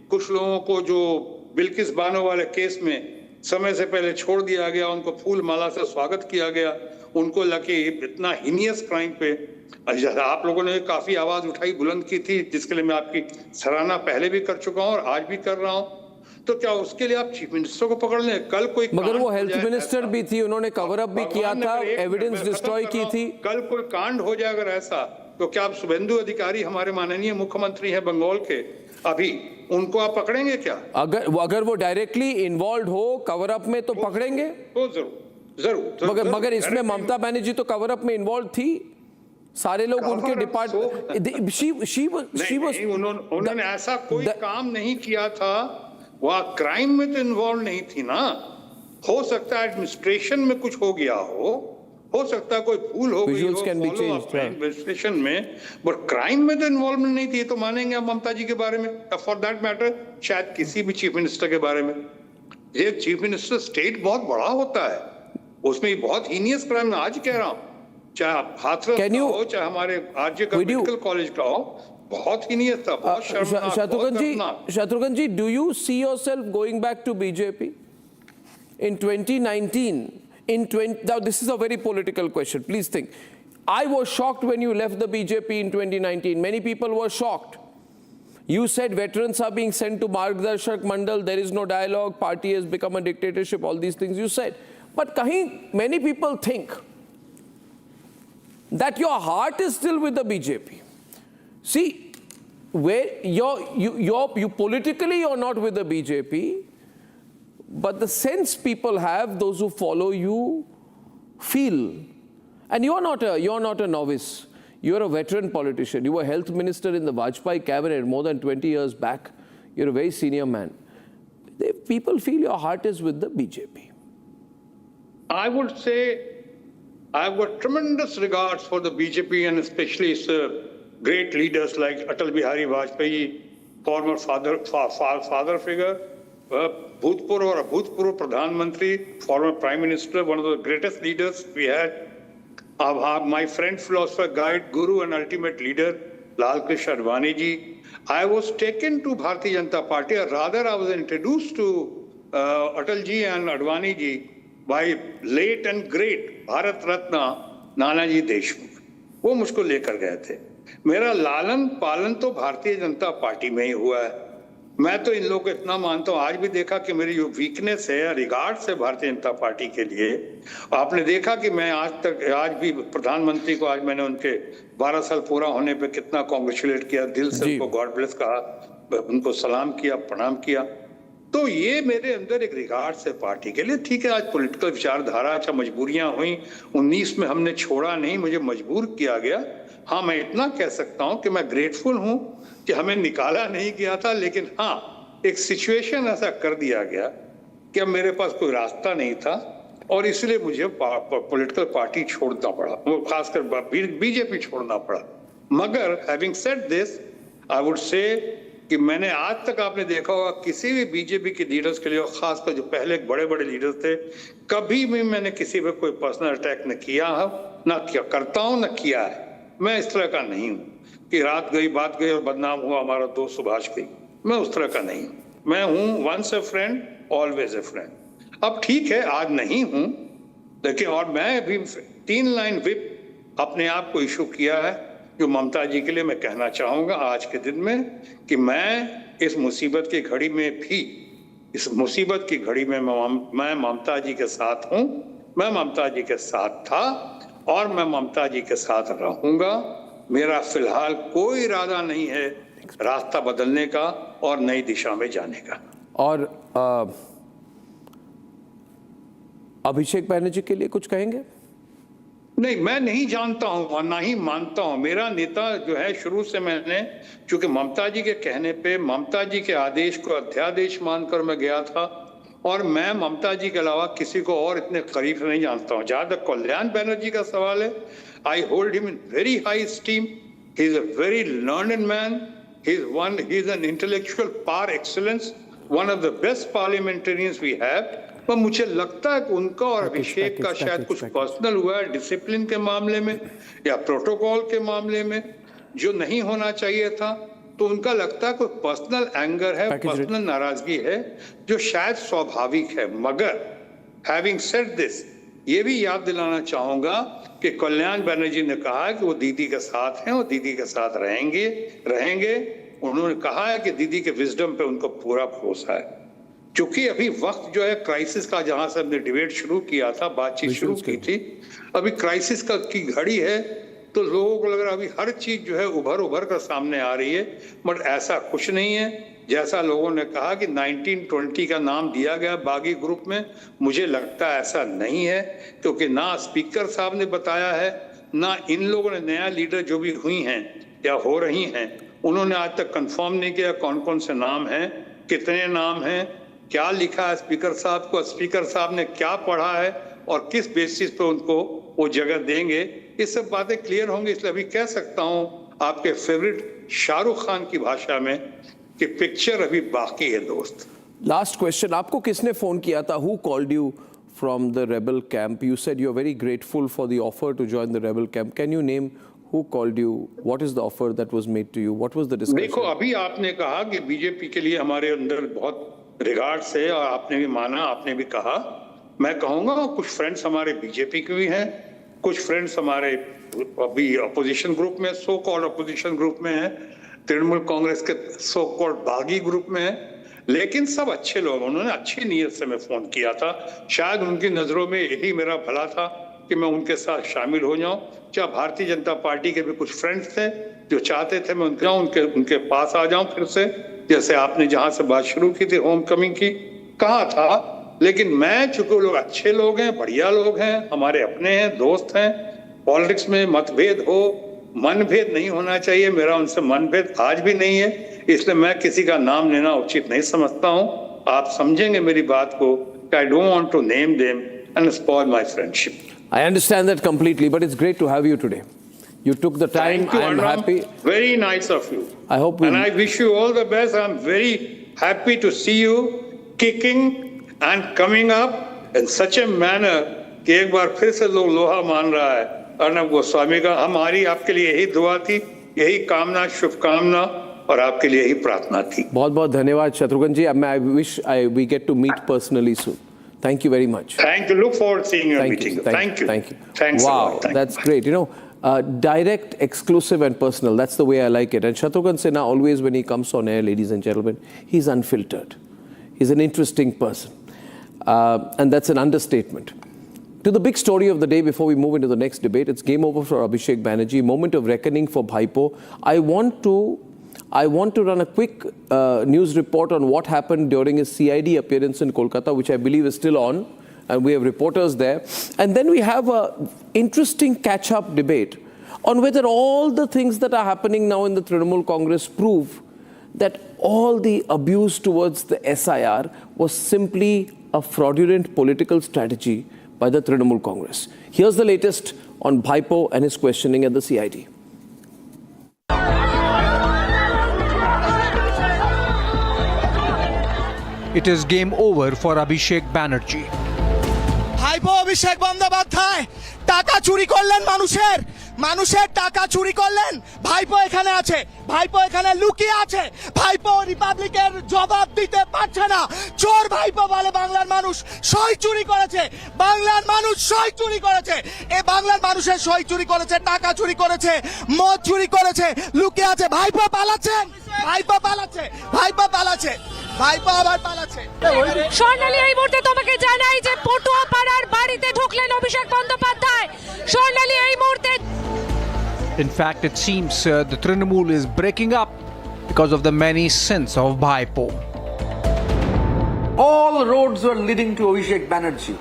कुछ लोगों को जो बिल्किस बानो वाले केस में समय से पहले छोड़ दिया गया, उनको फूल माला से स्वागत किया गया, उनको लगे इतना हीनियस क्राइम पे आप लोगों ने काफी आवाज उठाई, बुलंद की थी, जिसके लिए मैं आपकी सराहना पहले भी कर चुका हूं और आज भी कर रहा हूं. तो क्या उसके लिए आप चीफ मिनिस्टर को पकड़ लें? कल कोई, मगर वो हेल्थ मिनिस्टर भी थी, उन्होंने कवर अप भी किया था, एविडेंस डिस्ट्रॉय की थी. कल कोई कांड हो जाए अगर ऐसा, तो क्या आप शुभेंदु अधिकारी हमारे माननीय मुख्यमंत्री हैं बंगाल के, अभी उनको आप पकड़ेंगे क्या? अगर वो डायरेक्टली इन्वॉल्व हो कवर अप में तो पकड़ेंगे, तो जरूर. मगर इसमें ममता बनर्जी तो कवर अप में इन्वॉल्व थी, सारे लोग उनके डिपार्टमेंट, उन्होंने ऐसा कोई काम नहीं किया था, वह क्राइम में तो इन्वॉल्व नहीं थी ना. हो सकता है एडमिनिस्ट्रेशन में कुछ हो गया हो सकता है कोई भूल हो गई हो एडमिनिस्ट्रेशन में, बट क्राइम में तो इन्वॉल्वमेंट नहीं थी. तो मानेंगे आप ममता जी के बारे में, फॉर दैट मैटर शायद किसी भी चीफ मिनिस्टर के बारे में. ये चीफ मिनिस्टर स्टेट बहुत बड़ा होता है, उसमें बहुत हीनियस क्राइम, आज कह रहा हूं, चाहे हाथरस का हो, चाहे हमारे आरजे का मेडिकल कॉलेज का हो, बहुत हीनियस था, बहुत शर्मनाक. Shatrughan ji, do you see yourself going back to BJP in 2019? Now this is a very political question, please think. I was shocked when you left the BJP in 2019. Many people were shocked. You said veterans are being sent to Margdarshak Mandal, there is no dialogue, party has become a dictatorship, all these things you said. But many people think that your heart is still with the BJP. See, where you politically you're not with the BJP, but the sense people have, those who follow you, feel, and you're not a novice. You're a veteran politician. You were health minister in the Vajpayee cabinet more than 20 years back. You're a very senior man. People feel your heart is with the BJP. I would say I've got tremendous regards for the BJP, and especially its great leaders like Atal Bihari Vajpayee, former father figure, भूतपूर्व और अभूतपूर्व प्रधानमंत्री, former prime minister, one of the greatest leaders we had. My friend, philosopher, guide, guru and ultimate leader, Lal Krishna Advani ji. I was taken to Bharatiya Janata Party, or rather I was introduced to Atal ji and Advani ji by late and great Bharat Ratna Nanaji Deshmukh. वो मुझको लेकर गए थे. मेरा लालन पालन तो Bharatiya Janata party में ही हुआ है. मैं तो इन लोगों को इतना मानता हूं, आज भी देखा कि मेरी जो वीकनेस है रिगार्ड्स है भारतीय जनता पार्टी के लिए. आपने देखा कि मैं आज भी प्रधानमंत्री को, आज मैंने उनके 12 साल पूरा होने पे कितना कॉन्ग्रेचुलेट किया, दिल से उनको गॉड ब्लेस कहा, उनको सलाम किया, प्रणाम किया. तो ये मेरे अंदर एक रिगार्ड्स है पार्टी के लिए. ठीक है, आज पॉलिटिकल विचारधारा, अच्छा मजबूरियां हुई, 19 में हमने छोड़ा नहीं, मुझे मजबूर किया गया. हाँ, मैं इतना कह सकता हूं कि मैं ग्रेटफुल हूं कि हमें निकाला नहीं गया था, लेकिन हाँ, एक सिचुएशन ऐसा कर दिया गया कि अब मेरे पास कोई रास्ता नहीं था और इसलिए मुझे पॉलिटिकल पार्टी छोड़ना पड़ा, वो खासकर बीजेपी छोड़ना पड़ा. मगर having said this, I would say कि मैंने आज तक आपने देखा होगा किसी भी बीजेपी के लीडर्स के लिए, खासकर जो पहले बड़े बड़े लीडर्स थे, कभी भी मैंने किसी पे कोई पर्सनल अटैक न किया है, ना किया करता हूं, न किया है। मैं इस तरह का नहीं हूं कि रात गई बात गई और बदनाम हुआ हमारा दोस्त सुभाष गई। मैं उस तरह का नहीं हूं। मैं हूं once a friend always a friend. अब ठीक है, आज नहीं हूं, लेकिन और मैं भी 3 लाइन व्हिप अपने आप को इशू किया है, जो ममता जी के लिए मैं कहना चाहूंगा आज के दिन में कि मैं इस मुसीबत की घड़ी में भी, इस मुसीबत की घड़ी में मैं ममता जी के साथ हूं, मैं ममता जी के साथ था और मैं ममता जी के साथ रहूंगा। मेरा फिलहाल कोई इरादा नहीं है रास्ता बदलने का और नई दिशा में जाने का। और अभिषेक बैनर्जी के लिए कुछ कहेंगे? नहीं, मैं नहीं जानता हूं और ना ही मानता हूं। मेरा नेता जो है, शुरू से मैंने, चूंकि ममता जी के कहने पे, ममता जी के आदेश को अध्यादेश मानकर मैं गया था और मैं ममता जी के अलावा किसी को और इतने करीब से नहीं जानता हूं। जहां तक कल्याण बैनर्जी का सवाल है, I hold him in very high esteem. He is a very learned man, he is an intellectual par excellence, one of the best parliamentarians we have. पर मुझे लगता है कि उनका और अभिषेक का शायद कुछ पर्सनल हुआ है, डिसिप्लिन के मामले में या प्रोटोकॉल के मामले में, जो नहीं होना चाहिए था। तो उनका लगता है कोई पर्सनल एंगर है, पर्सनल नाराजगी है, जो शायद स्वाभाविक है। मगर हैविंग सेड दिस, ये भी याद दिलाना चाहूंगा कि कल्याण बैनर्जी ने कहा है कि वो दीदी के साथ हैं और दीदी के साथ रहेंगे। उन्होंने कहा है कि दीदी के विजडम पे उनको पूरा भरोसा है। क्योंकि अभी वक्त जो है क्राइसिस का, जहां से हमने डिबेट शुरू किया था, बातचीत शुरू की थी, अभी क्राइसिस की घड़ी है, तो लोगों को लग रहा है अभी हर चीज जो है उभर कर सामने आ रही है। बट ऐसा कुछ नहीं है। जैसा लोगों ने कहा कि 1920 का नाम दिया गया बागी ग्रुप में, मुझे लगता है ऐसा नहीं है, क्योंकि ना स्पीकर साहब ने बताया है, ना इन लोगों ने, नया लीडर जो भी हुई हैं या हो रही हैं, उन्होंने आज तक कंफर्म नहीं किया कौन कौन से नाम हैं, कितने नाम हैं, क्या लिखा है स्पीकर साहब को, स्पीकर साहब ने क्या पढ़ा है और किस बेसिस पे उनको वो जगह देंगे। ये सब बातें क्लियर होंगी। इसलिए अभी कह सकता हूं आपके फेवरेट शाहरुख खान की भाषा में कि पिक्चर अभी बाकी है दोस्त। लास्ट क्वेश्चन, आपको किसने फोन किया था? Who called you from the rebel camp? You said you are very grateful for the offer to join the rebel camp. Can you name who called you? What is the offer that was made to you? What was the discussion? देखो, अभी आपने कहा कि BJP के लिए हमारे अंदर बहुत रिगार्ड्स है और आपने भी माना, आपने भी कहा। मैं कहूंगा कुछ फ्रेंड्स हमारे बीजेपी के भी हैं, कुछ फ्रेंड्स हमारे अभी अपोजिशन ग्रुप में, सो कॉल्ड अपोजिशन ग्रुप में है, तृणमूल कांग्रेस के सो कॉल्ड बागी ग्रुप में है, लेकिन सब अच्छे लोग। उन्होंने अच्छी नीयत से मैं फोन किया था। शायद उनकी नजरों में यही मेरा भला था कि मैं उनके साथ शामिल हो जाऊं। क्या भारतीय जनता पार्टी के भी कुछ फ्रेंड्स थे जो चाहते थे मैं उनके पास आ जाऊं फिर से, जैसे आपने जहां से बात शुरू की थी होम कमिंग की, कहा था। लेकिन मैं, चूंकि लोग अच्छे लोग हैं, बढ़िया लोग हैं, हमारे अपने हैं, दोस्त हैं, पॉलिटिक्स में मतभेद हो, मनभेद नहीं होना चाहिए। मेरा उनसे मनभेद आज भी नहीं है, इसलिए मैं किसी का नाम लेना उचित नहीं समझता हूं। आप समझेंगे मेरी बात को। I don't want to name them and spoil my friendship. I understand that completely, but it's great to have you today. You took the time. Thank you, I'm happy. Very nice of you. I hope and I wish you all the best. I'm very happy to see you kicking and coming up in such a manner कि एक बार फिर से लोग लोहा मान रहा है अर्नब गोस्वामी का। हमारी आपके लिए यही दुआ थी, यही कामना, शुभकामना और आपके लिए यही प्रार्थना थी। बहुत बहुत धन्यवाद शत्रुघ्न जी। I wish we get to meet personally soon. Thank you very much. Thank you. Look forward to seeing you and meeting you. Thank you. Thank you. Thanks wow, a lot. That's great. You know, direct, exclusive and personal. That's the way I like it. And Shatrughan Sinha, always when he comes on air, ladies and gentlemen, he's unfiltered. He's an interesting person. And that's an understatement. To the big story of the day before we move into the next debate, it's game over for Abhishek Banerjee. Moment of reckoning for Bhaipo. I want to run a quick news report on what happened during his CID appearance in Kolkata, which I believe is still on, and we have reporters there. And then we have an interesting catch-up debate on whether all the things that are happening now in the Trinamool Congress prove that all the abuse towards the SIR was simply a fraudulent political strategy by the Trinamool Congress. Here's the latest on Bhaipo and his questioning at the CID. it is game over for Abhishek Banerjee. ভাইপো অভিষেক বন্দ্যোপাধ্যায় টাকা চুরি করলেন মানুষের টাকা চুরি করলেন। ভাইপো এখানে আছে, ভাইপো এখানে লুকিয়ে আছে। ভাইপো রিপাবলিকের জবাব দিতে পারছে না। চোর ভাইপো বলে বাংলার মানুষ সই চুরি করেছে, বাংলার মানুষ সই চুরি করেছে। এ বাংলার মানুষের সই চুরি করেছে, টাকা চুরি করেছে, মদ চুরি করেছে, লুকিয়ে আছে। ভাইপো পালাচ্ছেন, ভাইপো পালাচ্ছে, ভাইপো পালাচ্ছে, ভাইপো আবার পালাচ্ছে। স্বর্ণালী, এই মুহূর্তে তোমাকে জানাই যে পটুয়াপাড়ার বাড়িতে ঢুকলেন অভিষেক বন্দ্যোপাধ্যায়। স্বর্ণালী, এই মুহূর্তে In fact, it seems the Trinamool is breaking up because of the many sins of Bhaipo. All roads were leading to Abhishek Banerjee.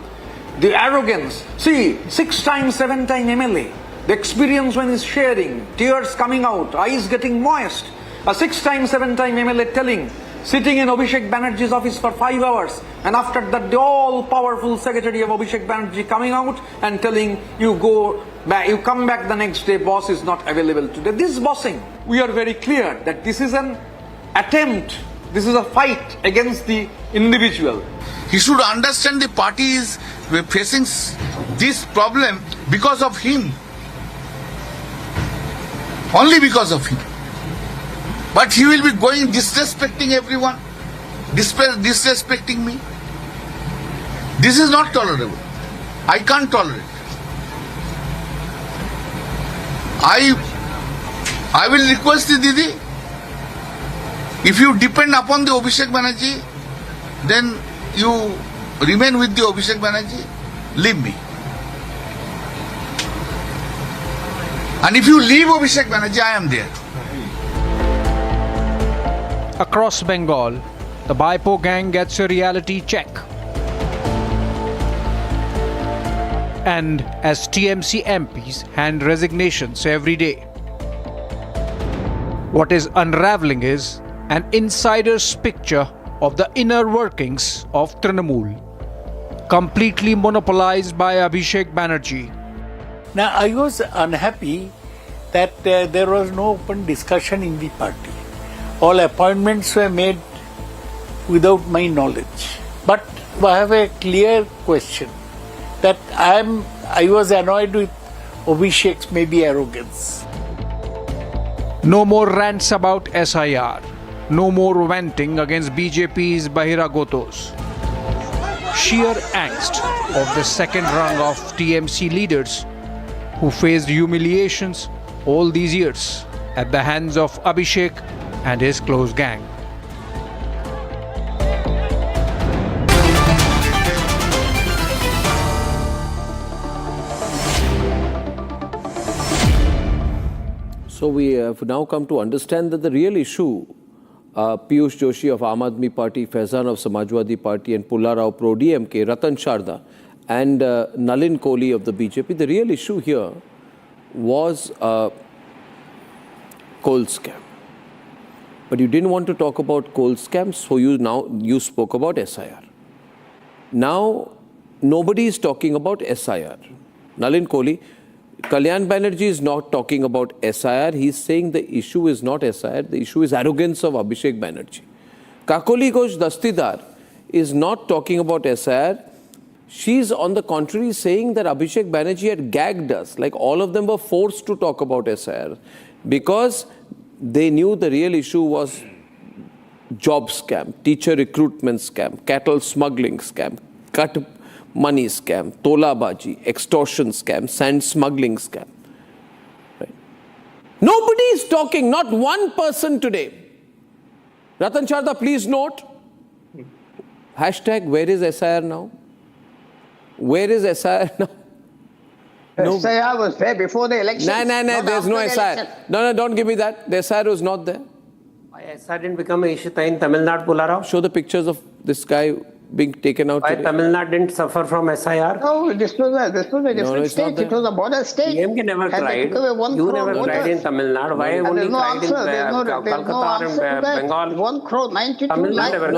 The arrogance. See, 6-time, 7-time MLA. The experience when he's sharing, tears coming out, eyes getting moist. A 6-time, 7-time MLA telling, sitting in Abhishek Banerjee's office for 5 hours, and after that the all-powerful secretary of Abhishek Banerjee coming out and telling you go back, you come back the next day, boss is not available today. This bossing, we are very clear that this is an attempt, this is a fight against the individual. He should understand the party is facing this problem because of him. Only because of him. But he will be going disrespecting everyone, disrespecting me. This is not tolerable. I can't tolerate. I will request the Didi, if you depend upon the Abhishek Banerjee, then you remain with the Abhishek Banerjee, leave me. And if you leave Abhishek Banerjee, I am there. Across Bengal, the Bhaipo gang gets a reality check. And as TMC MPs hand resignations every day, what is unraveling is an insider's picture of the inner workings of Trinamool, completely monopolized by Abhishek Banerjee. Now, I was unhappy that there was no open discussion in the party. All appointments were made without my knowledge. But I have a clear question that I was annoyed with Abhishek's maybe arrogance. No more rants about SIR. No more venting against BJP's Bahiragotos. Sheer angst of the second rung of TMC leaders who faced humiliations all these years at the hands of Abhishek and his close gang. So we have now come to understand that the real issue, Piyush Joshi of Aam Aadmi Party, Faizan of Samajwadi Party and Pulla Rao Pro DMK, Ratan Sharda and Nalin Kohli of the BJP, the real issue here was coal scam. But you didn't want to talk about coal scams, so you spoke about SIR. Now nobody is talking about SIR. Nalin Kohli, Kalyan Banerjee is not talking about SIR. He's saying the issue is not SIR, the issue is arrogance of Abhishek Banerjee. Kakoli Ghosh Dastidar is not talking about SIR. She's on the contrary saying that Abhishek Banerjee had gagged us, like all of them were forced to talk about SIR because they knew the real issue was job scam, teacher recruitment scam, cattle smuggling scam, cut money scam, tolabaji, extortion scam, sand smuggling scam. Right? Nobody is talking, not one person today. Ratan Sharda, please note, hashtag where is SIR now? Where is SIR now? No. SIR was there before the election. No, there's no SIR. No, don't give me that. The SIR was not there. Why SIR didn't become an issue in Tamil Nadu, Pulla Rao? Show the pictures of this guy being taken out. Why Tamil Nadu didn't suffer from SIR? No, this was a different state. It was a border state. DMK never tried. You never tried in Tamil Nadu. Why only tried in Kolkata and Bengal? 1 crore, 92 lakhs.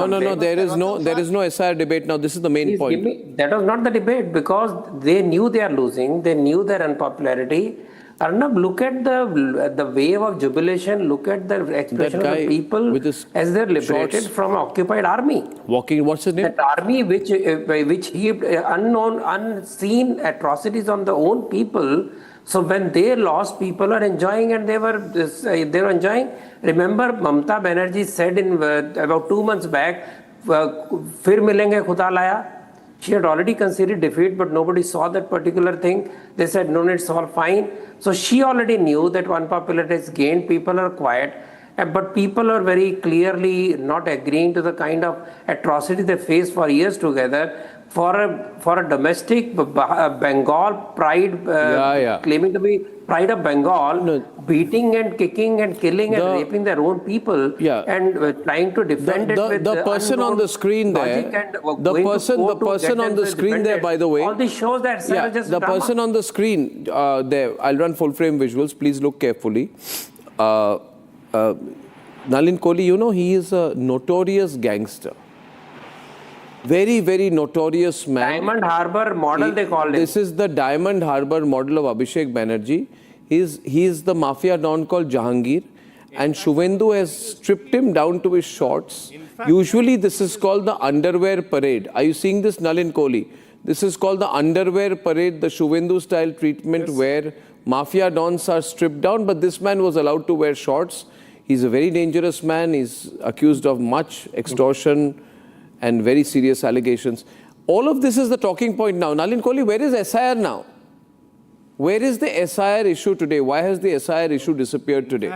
No, there is no SIR debate now. This is the main point. That was not the debate because they knew they are losing. They knew their unpopularity. Arnab, look at the wave of jubilation. Look at the expression of the people as they're liberated from occupied army. Walking, what's his name? That army which heaped unseen atrocities on the own people. So when they lost, people are enjoying, and they were enjoying. Remember, Mamata Banerjee said in about 2 months back, "Fir milenge khuda laya." She had already conceded defeat, but nobody saw that particular thing. They said, no, it's all fine. So she already knew that unpopularity is gained. People are quiet. But people are very clearly not agreeing to the kind of atrocity they faced for years together. For a domestic Bengal pride, claiming to be pride of Bengal, beating and kicking and killing and raping their own people, and trying to defend it with the person on the screen there, the person on the screen there, by the way, all this shows that just the drama. person on the screen there, I'll run full frame visuals, please look carefully. Nalin Kohli, you know, he is a notorious gangster. Very, very notorious man. Diamond Harbour model, they call him. This is the Diamond Harbour model of Abhishek Banerjee. He is the mafia don called Jahangir. And Shuvendu has stripped him down to his shorts. Usually this is called the underwear parade. Are you seeing this, Nalin Kohli? This is called the underwear parade, the Shuvendu style treatment where mafia dons are stripped down. But this man was allowed to wear shorts. He's a very dangerous man. He's accused of much extortion and very serious allegations. All of this is the talking point now. Nalin Kohli, where is SIR now? Where is the SIR issue today? Why has the SIR issue disappeared today?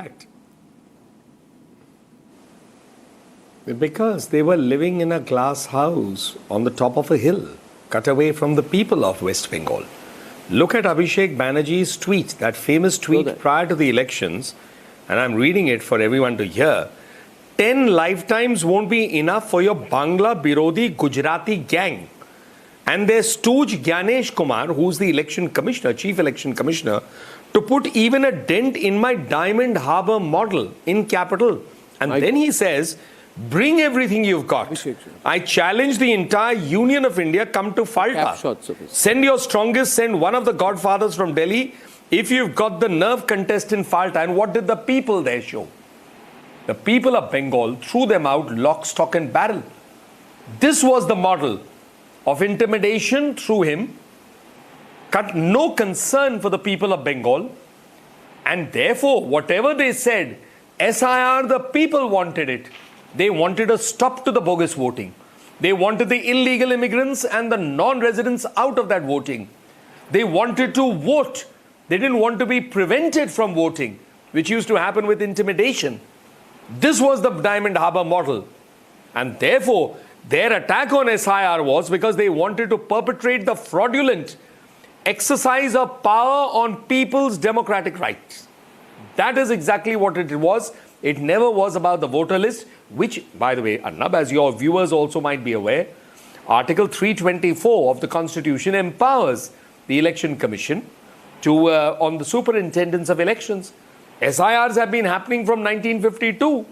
Because they were living in a glass house on the top of a hill, cut away from the people of West Bengal. Look at Abhishek Banerjee's tweet, that famous tweet prior to the elections, and I'm reading it for everyone to hear. 10 lifetimes won't be enough for your Bangla Birodi Gujarati gang. And their stooge Gyanesh Kumar, who's the election commissioner, chief election commissioner, to put even a dent in my Diamond Harbour model in capital. And then he says, bring everything you've got. I challenge the entire Union of India, come to Falta. Send your strongest, send one of the godfathers from Delhi. If you've got the nerve, contest in Falta. And what did the people there show? The people of Bengal threw them out lock, stock and barrel. This was the model of intimidation through him, cut no concern for the people of Bengal, and therefore whatever they said, SIR, the people wanted it. They wanted a stop to the bogus voting. They wanted the illegal immigrants and the non-residents out of that voting. They wanted to vote. They didn't want to be prevented from voting, which used to happen with intimidation. This was the Diamond Harbour model. And therefore, their attack on SIR was because they wanted to perpetrate the fraudulent exercise of power on people's democratic rights. That is exactly what it was. It never was about the voter list, which, by the way, Arnab, as your viewers also might be aware, Article 324 of the Constitution empowers the Election Commission to on the superintendence of elections. SIRs have been happening from 1952.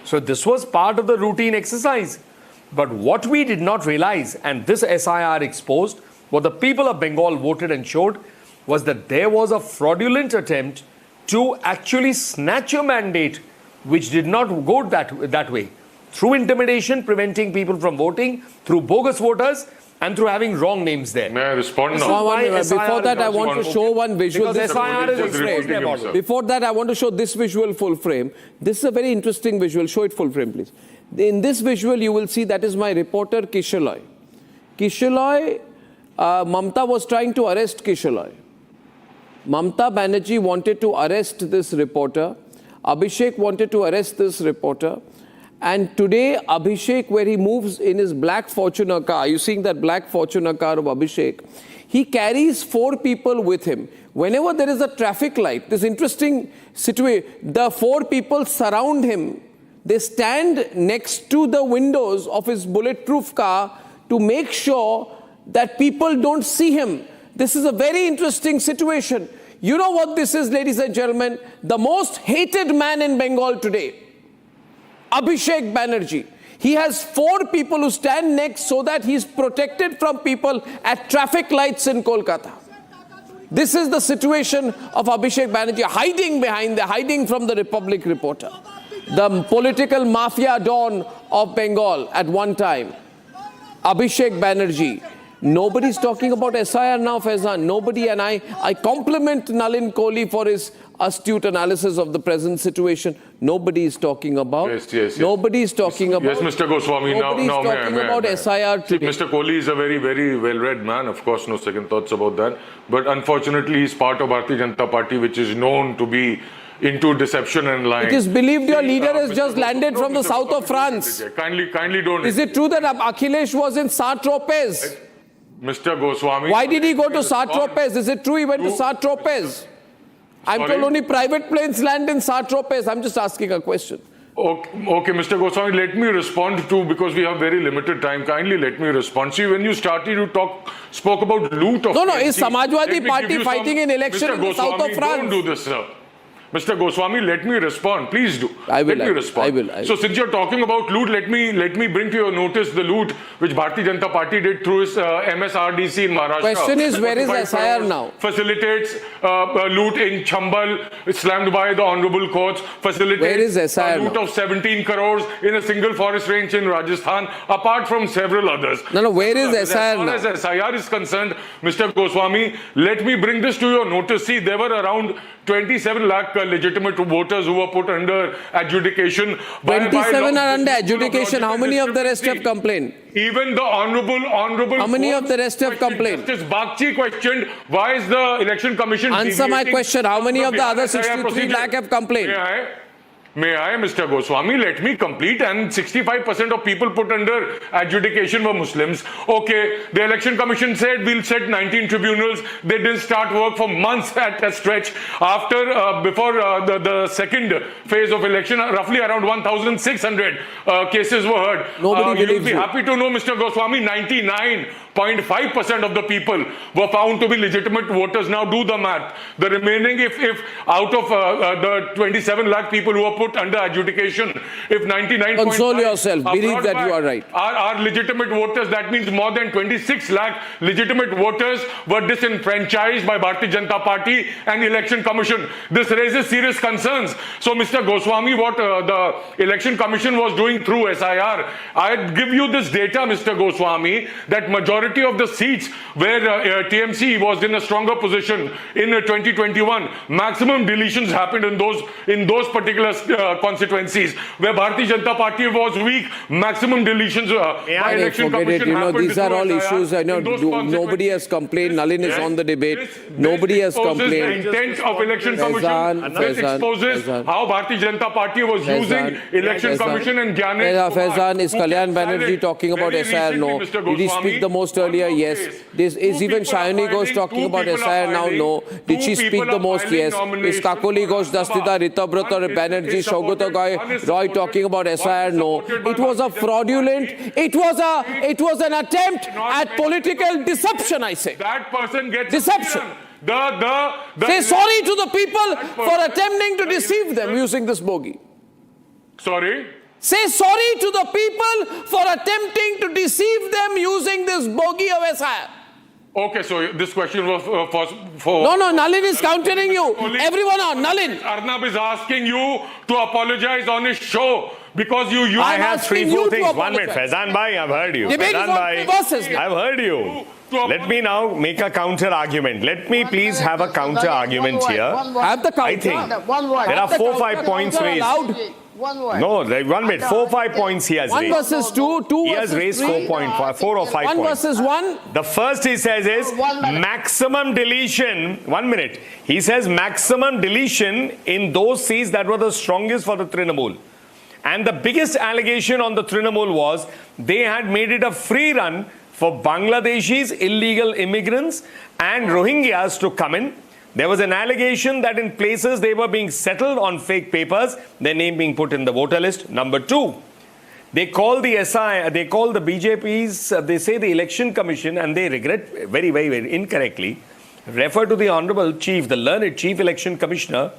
So this was part of the routine exercise. But what we did not realize, and this SIR exposed, what the people of Bengal voted and showed, was that there was a fraudulent attempt to actually snatch a mandate which did not go that way. Through intimidation, preventing people from voting, through bogus voters, and through having wrong names there. May I respond now? Before that, I want to show one visual. Because SIR is exposed. Before that, I want to show this visual full frame. This is a very interesting visual. Show it full frame, please. In this visual, you will see that is my reporter, Kishaloi. Kishaloi, Mamata was trying to arrest Kishaloi. Mamata Banerjee wanted to arrest this reporter. Abhishek wanted to arrest this reporter. And today, Abhishek, where he moves in his black Fortuner car, you seeing that black Fortuner car of Abhishek, he carries 4 people with him. Whenever there is a traffic light, this interesting situation, the 4 people surround him. They stand next to the windows of his bulletproof car to make sure that people don't see him. This is a very interesting situation. You know what this is, ladies and gentlemen? The most hated man in Bengal today. Abhishek Banerjee. He has 4 people who stand next so that he's protected from people at traffic lights in Kolkata. This is the situation of Abhishek Banerjee hiding from the Republic reporter. The political mafia don of Bengal at one time. Abhishek Banerjee. Nobody's talking about SIR now, Faizan. Nobody, and I compliment Nalin Kohli for his astute analysis of the present situation. Nobody is talking about. Yes. Nobody is talking about. Yes, Mr. Goswami. Nobody's talking about SIR today. Mr. Kohli is a very, very well-read man. Of course, no second thoughts about that. But unfortunately, he's part of Bharatiya Janata Party, which is known to be into deception and lying. It is believed your leader has just landed from the south of France. Kindly don't. Is it true that Akhilesh was in Saint-Tropez? Mr. Goswami. Why did he go to Saint-Tropez? Is it true he went to Saint-Tropez? I'm told only private planes land in Saint-Tropez. I'm just asking a question. Okay, Mr. Goswami, let me respond to, because we have very limited time. Kindly let me respond. See, when you started, you spoke about loot of... No, is Samajwadi Party fighting in election in the south of France? Don't do this, sir. Mr. Goswami, let me respond. Please do. Let me respond. So since you're talking about loot, let me bring to your notice the loot which Bharatiya Janata Party did through is MSRDC in Maharashtra. Question is, where is SIR now? Facilitates loot in Chambal, slammed by the honorable courts. Facilitates where is SIR loot now? of 17 crores in a single forest range in Rajasthan, apart from several others. No, where is SIR now? As far as SIR is concerned, Mr. Goswami, let me bring this to your notice. See, there were around 27 lakh legitimate voters who were put under adjudication. 27 are under adjudication. How many of the rest have complained? Even the honorable. How many of the rest have complained? Justice Bagchi questioned, why is the election commission... Answer my question. How many of the other 63 lakh have complained? May I, Mr. Goswami, let me complete. And 65% of people put under adjudication were Muslims. Okay, the election commission said we'll set 19 tribunals. They didn't start work for months at a stretch. Before the second phase of election, roughly around 1,600 cases were heard. Nobody believes you. You'll be happy to know, Mr. Goswami, 99.5% of the people were found to be legitimate voters. Now do the math. The remaining, if out of the 27 lakh people who were put under adjudication, if 99.5... Console yourself. Believe that you are right. Are legitimate voters, that means more than 26 lakh legitimate voters were disenfranchised by Bharatiya Janata Party and Election Commission. This raises serious concerns. So, Mr. Goswami, what the Election Commission was doing through SIR, I give you this data, Mr. Goswami, that majority of the seats where TMC was in a stronger position in 2021, maximum deletions happened in those particular constituencies. Where Bharatiya Janata Party was weak, maximum deletions by Election Commission happened. These are all issues. Nobody has complained. Nalin is on the debate. Nobody has complained. The intent of Election Commission. This exposes how Bharatiya Janata Party was using Election Commission and Gyanesh. Faizan, is Kalyan Banerjee talking about SIR? No. Did he speak the most earlier? Yes. Is even Shayani Ghosh talking about SIR now? No. Did she speak the most? Yes. Is Kakoli Ghosh, Dastida, Ritabrata or Banerjee, Shaugata Roy talking about SIR? No. It was a fraudulent, it was an attempt at political deception, I say. That person gets deception. Say sorry to the people for attempting to deceive them using this bogey. Sorry? Say sorry to the people for attempting to deceive them using this bogey of SIR. Okay, so this question was for... No, Nalin is countering you. Everyone on, Nalin. Arnab is asking you to apologize on his show because you... I have 3-4 things. 1 minute, Faizan Bhai, I've heard you. Faizan Bhai, I've heard you. Let me now make a counter argument. Let me please have a counter argument here. Have the counter. I think there are 4-5 points raised. No, 1 minute. 4-5 points he has raised. 1 versus 2, 2 he has raised 4 or 5 points. 1 versus 1. The first he says is maximum deletion. 1 minute. He says maximum deletion in those seats that were the strongest for the Trinamool. And the biggest allegation on the Trinamool was they had made it a free run for Bangladeshis, illegal immigrants and Rohingyas to come in. There was an allegation that in places they were being settled on fake papers, their name being put in the voter list. Number 2, they call the BJP's, they say the Election Commission, and they regret very, very, very incorrectly, refer to the Honorable Chief, the learned Chief Election Commissioner,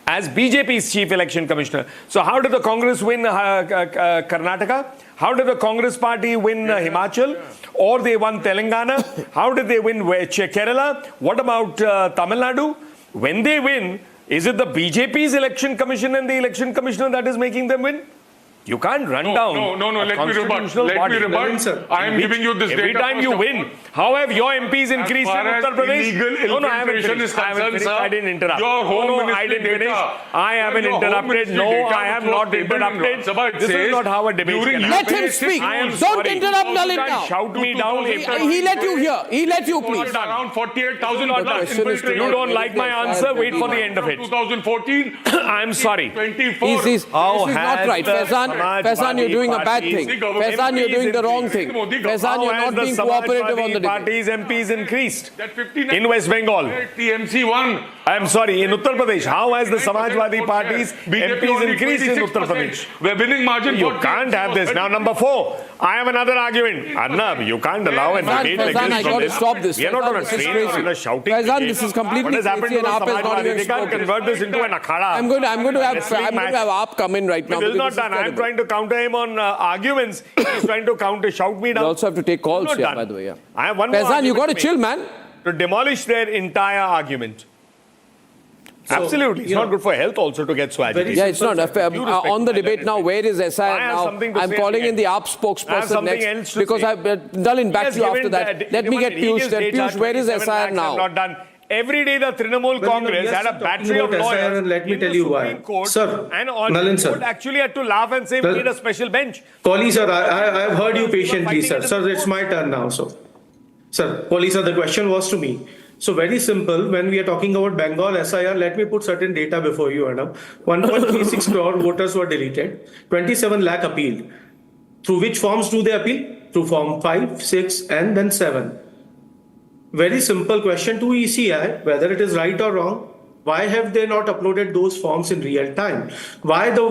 as BJP's Chief Election Commissioner. So how did the Congress win Karnataka? How did the Congress party win Himachal? or they won Telangana. How did they win Kerala? What about Tamil Nadu? When they win, is it the BJP's election commission and the election commissioner that is making them win? You can't run down. No. Let me rebut. I am giving you this data. Every time you win, how have your MPs increased in Uttar Pradesh? No, I haven't finished. I didn't interrupt. Your home I didn't finish. I haven't interrupted. No, I have not interrupted. This is not how a debate can happen. Let him speak. Don't interrupt Nalin now. Shout me down. He let you hear. He let you, please. Around 48,000 You don't like my answer? Wait for the end of it. 2014. I'm sorry. 24. This is not right. Faizan, you're doing a bad thing. Faizan, you're doing the wrong thing. Faizan, you're not being cooperative on the debate. Parties MPs increased in West Bengal. TMC won. I'm sorry, in Uttar Pradesh. How has the Samajwadi Party's MPs increased in Uttar Pradesh? We're winning margin. You can't have this. Now, number 4, I have another argument. Arnab, you can't allow a debate like this. I got to stop this. We are not on a train on a shouting. Faizan, this is completely what has happened to the Samajwadi? They can't convert this into an akhada. I'm going to have Aap come in right now. This is not done. I'm trying to counter him on arguments. He's trying to shout me down. You also have to take calls here, by the way. I have one more Faizan, you got to chill, man. To demolish their entire argument. So, absolutely. It's not good for health also to get so agitated. Yeah, it's not. On the debate now, where is SIR now? I'm calling in the AAP spokesperson next because Nalin, back to you after that. Let me get Piyush there. Piyush, where is SIR now? Not done. Every day the Trinamool Congress had a battery of lawyers. Let me tell you why. Sir, and all Nalin sir. Actually had to laugh and say we need a special bench. Kohli sir, I have heard you patiently, sir. Sir, it's my turn now, sir. Sir, Kohli sir, the question was to me. So very simple, when we are talking about Bengal SIR, let me put certain data before you, Arnab. 1.36 crore voters were deleted, 27 lakh appealed. Through which forms do they appeal? Through form 5, 6 and then 7. Very simple question to ECI, whether it is right or wrong. Why have they not uploaded those forms in real time? Why the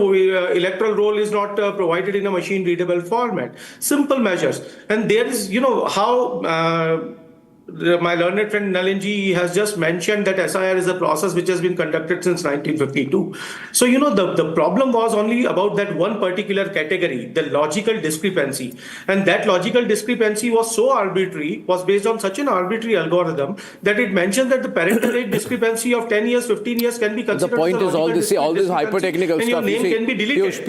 electoral roll is not provided in a machine readable format? Simple measures. And there is, how my learned friend Nalinji has just mentioned that SIR is a process which has been conducted since 1952. So, the problem was only about that one particular category, the logical discrepancy. And that logical discrepancy was so arbitrary, was based on such an arbitrary algorithm that it mentioned that the parental age discrepancy of 10 years, 15 years can be considered. The point is all this hyper-technical stuff. Your name can be deleted.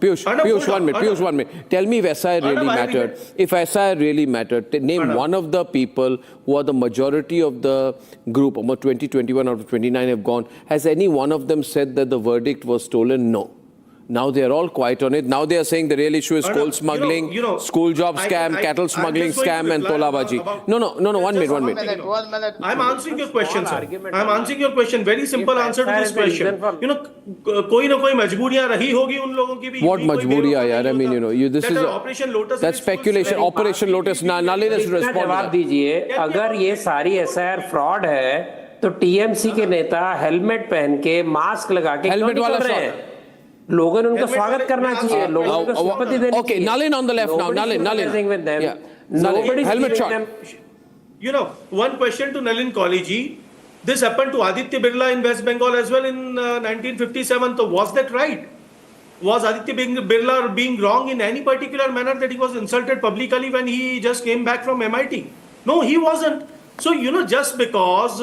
Piyush, 1 minute. Tell me if SIR really mattered. If SIR really mattered, name one of the people who are the majority of the group, about 20, 21 out of 29 have gone. Has any one of them said that the verdict was stolen? No. Now they are all quiet on it. Now they are saying the real issue is coal smuggling, school job scam, cattle smuggling scam and tolabaji. No, 1 minute. I'm answering your question, sir. I'm answering your question. Very simple answer to this question. Koi na koi majburiyan rahi hogi un logon ki bhi. What majburiyan, yaar? I mean, this is that's speculation. Operation Lotus. Nalin has to respond. जवाब दीजिए. अगर ये सारी SIR fraud है, तो TMC के नेता helmet पहन के मास्क लगा के क्यों निकल रहे हैं? लोगों ने उनका स्वागत करना चाहिए, लोगों को संपत्ति देनी चाहिए. Okay, Nalin on the left now. Nalin. Yeah. Nalin, helmet shot. One question to Nalin College. This happened to Aditya Birla in West Bengal as well in 1957. So was that right? Was Aditya Birla being wrong in any particular manner that he was insulted publicly when he just came back from MIT? No, he wasn't. So, just because,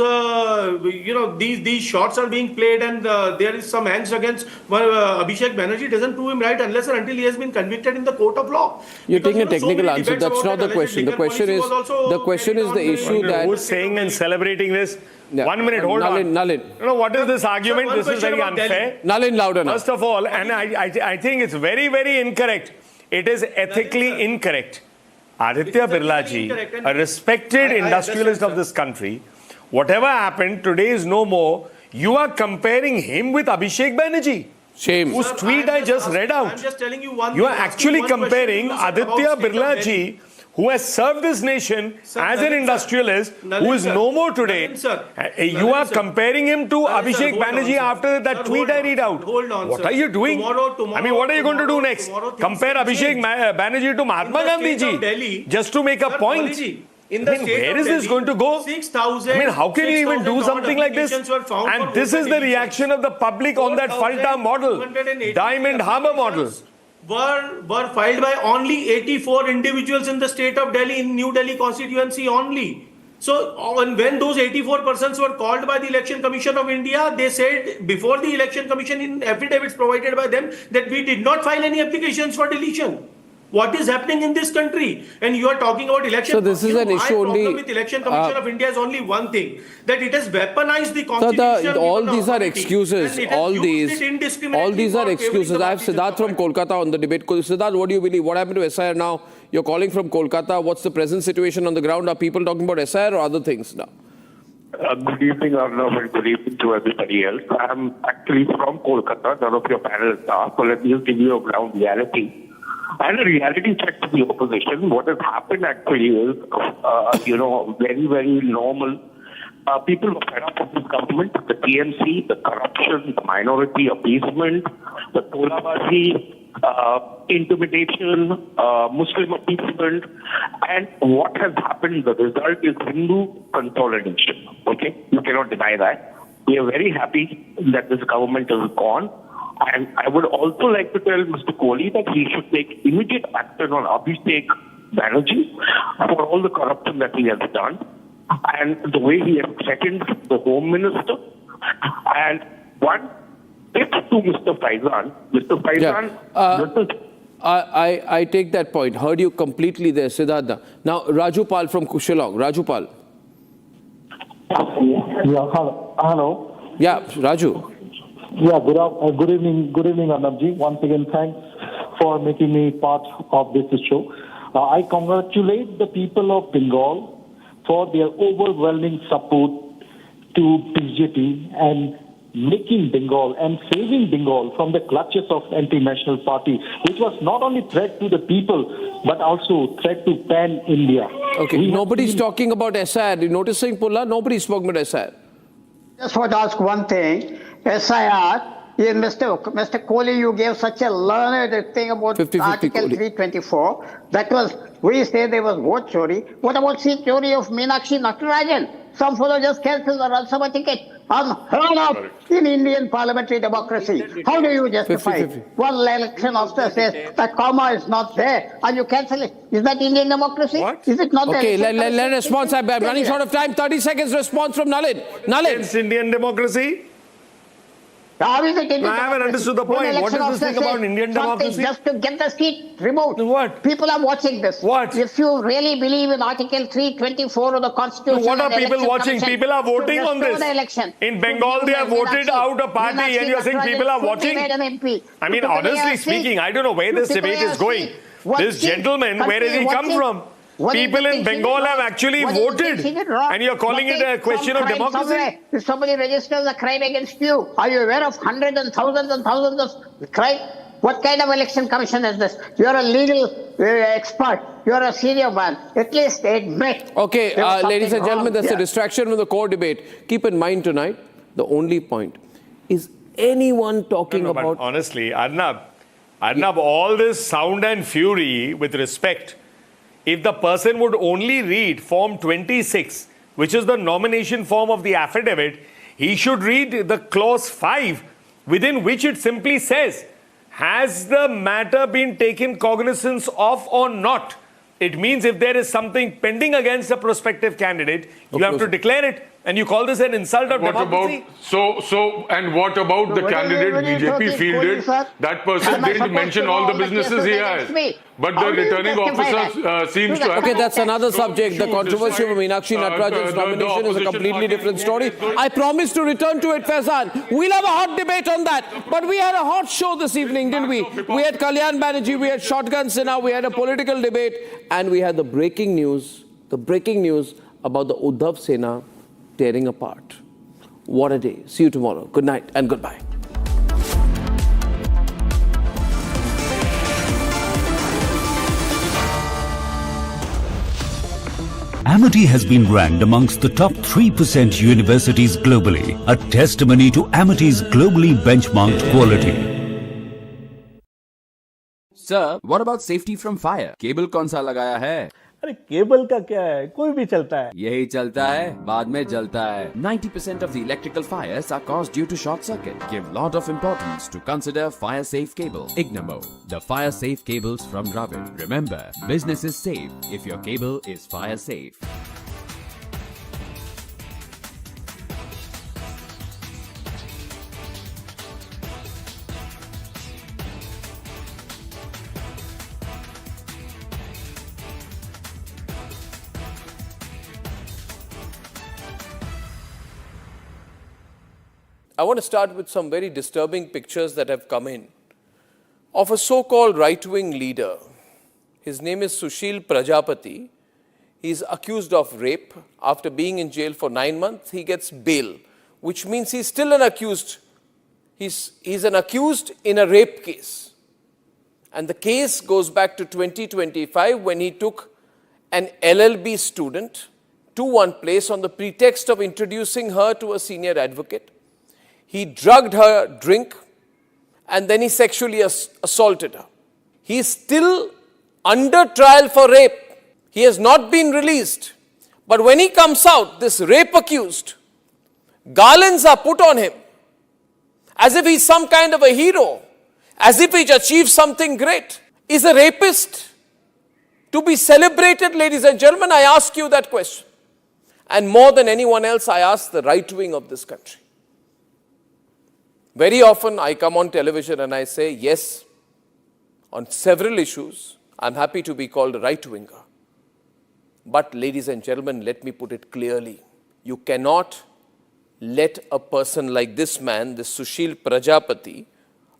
these shots are being played and there is some angst against Abhishek Banerjee doesn't prove him right unless and until he has been convicted in the court of law. You're taking a technical answer. That's not the question. The question is the issue that... Who's saying and celebrating this? Yeah. 1 minute, hold on. Nalin. What is this argument? This is very unfair. Nalin, louder now. First of all, and I think it's very, very incorrect. It is ethically incorrect. Aditya Birla ji, a respected industrialist of this country, whatever happened, today is no more. You are comparing him with Abhishek Banerjee. Shame. Whose tweet I just read out. I'm just telling you one. You are actually comparing Aditya Birla ji, who has served this nation as an industrialist, who is no more today. You are comparing him to Abhishek Banerjee after that tweet I read out. What are you doing? I mean, what are you going to do next? Compare Abhishek Banerjee to Mahatma Gandhi ji just to make a point. Where is this going to go? How can you even do something like this? And this is the reaction of the public on that Falta model, Diamond Harbour model. were filed by only 84 individuals in the state of Delhi, in New Delhi constituency only. So when those 84 persons were called by the Election Commission of India, they said before the Election Commission in affidavits provided by them that we did not file any applications for deletion. What is happening in this country? And you are talking about election. So this is an issue only. My problem with Election Commission of India is only one thing, that it has weaponized the constitution. All these are excuses. All these are excuses. I have Siddharth from Kolkata on the debate. Siddharth, what do you believe? What happened to SIR now? You're calling from Kolkata. What's the present situation on the ground? Are people talking about SIR or other things now? Good evening, Arnav, and good evening to everybody else. I'm actually from Kolkata. None of your panelists are. So let me just give you a ground reality. And a reality check to the opposition. What has happened actually is, very, very normal. People were fed up with this government, the TMC, the corruption, the minority appeasement, the Tolabazi, intimidation, Muslim appeasement. And what has happened, the result is Hindu consolidation. Okay? You cannot deny that. We are very happy that this government is gone. And I would also like to tell Mr. Kohli that he should take immediate action on Abhishek Banerjee for all the corruption that he has done and the way he has threatened the Home Minister. And one tip to Mr. Faizan. Mr. Faizan, I take that point. Heard you completely there, Siddhartha. Now, Rajupal from Shillong. Rajupal. Yeah, hello. Yeah, Raju. Yeah, good evening, Arnabji. Once again, thanks for making me part of this show. I congratulate the people of Bengal for their overwhelming support to BJP and making Bengal and saving Bengal from the clutches of anti-national party, which was not only threat to the people, but also threat to pan-India. Okay, nobody's talking about SIR. You're noticing, Pulla? Nobody's talking about SIR. Just want to ask one thing. SIR, Mr. Kohli, you gave such a learned thing about Article 324. That was, we say there was vote chori. What about seat chori of Meenakshi Natarajan? Some fellow just cancelled the Rajya Sabha ticket. Unheard of in Indian parliamentary democracy. How do you justify it? One election officer says the comma is not there and you cancel it. Is that Indian democracy? What? Is it not? Okay, let response. I'm running short of time. 30 seconds response from Nalin. Nalin. It's Indian democracy. How is it Indian I haven't understood the point. What is this thing about Indian democracy? Just to get the seat removed. What? People are watching this. What? If you really believe in Article 324 of the Constitution... What are people watching? People are voting on this. In Bengal, they have voted out a party and you're saying people are watching? I mean, honestly speaking, I don't know where this debate is going. This gentleman, where has he come from? People in Bengal have actually voted, and you're calling it a question of democracy? If somebody registers a crime against you, are you aware of hundreds and thousands of crime? What kind of election commission is this? You're a legal expert. You're a senior man. At least admit. Okay, ladies and gentlemen, that's a distraction from the core debate. Keep in mind tonight, the only point is anyone talking about... But honestly, Arnab, all this sound and fury with respect... If the person would only read Form 26, which is the nomination form of the affidavit, he should read the clause 5, within which it simply says, has the matter been taken cognizance of or not? It means if there is something pending against a prospective candidate, you have to declare it. And you call this an insult of democracy? And what about the candidate BJP fielded? That person didn't mention all the businesses he has. But the returning officer seems to have... Okay, that's another subject. The controversy of Meenakshi Natarajan's nomination is a completely different story. I promise to return to it, Faizan. We'll have a hot debate on that. But we had a hot show this evening, didn't we? We had Kalyan Banerjee, we had Shotgun Sinha, we had a political debate, and we had the breaking news about the Uddhav Sena tearing apart. What a day. See you tomorrow. Good night and goodbye. Amity has been ranked amongst the top 3% universities globally, a testimony to Amity's globally benchmarked quality. Sir, what about safety from fire? Cable kaun sa lagaya hai? अरे cable का क्या है, कोई भी चलता है। यही चलता है, बाद में जलता है। 90% of the electrical fires are caused due to short circuit. Give lot of importance to consider fire safe cable. Ignamo, the fire safe cables from Dravid. Remember, business is safe if your cable is fire safe. I want to start with some very disturbing pictures that have come in of a so-called right-wing leader. His name is Sushil Prajapati. He's accused of rape. After being in jail for 9 months, he gets bail, which means he's still an accused. He's an accused in a rape case. And the case goes back to 2025 when he took an LLB student to one place on the pretext of introducing her to a senior advocate. He drugged her drink and then he sexually assaulted her. He is still under trial for rape. He has not been released. But when he comes out, this rape accused, garlands are put on him as if he's some kind of a hero, as if he's achieved something great. Is a rapist to be celebrated, ladies and gentlemen? I ask you that question. And more than anyone else, I ask the right wing of this country. Very often I come on television and I say, yes, on several issues, I'm happy to be called a right-winger. But ladies and gentlemen, let me put it clearly. You cannot let a person like this man, this Sushil Prajapati,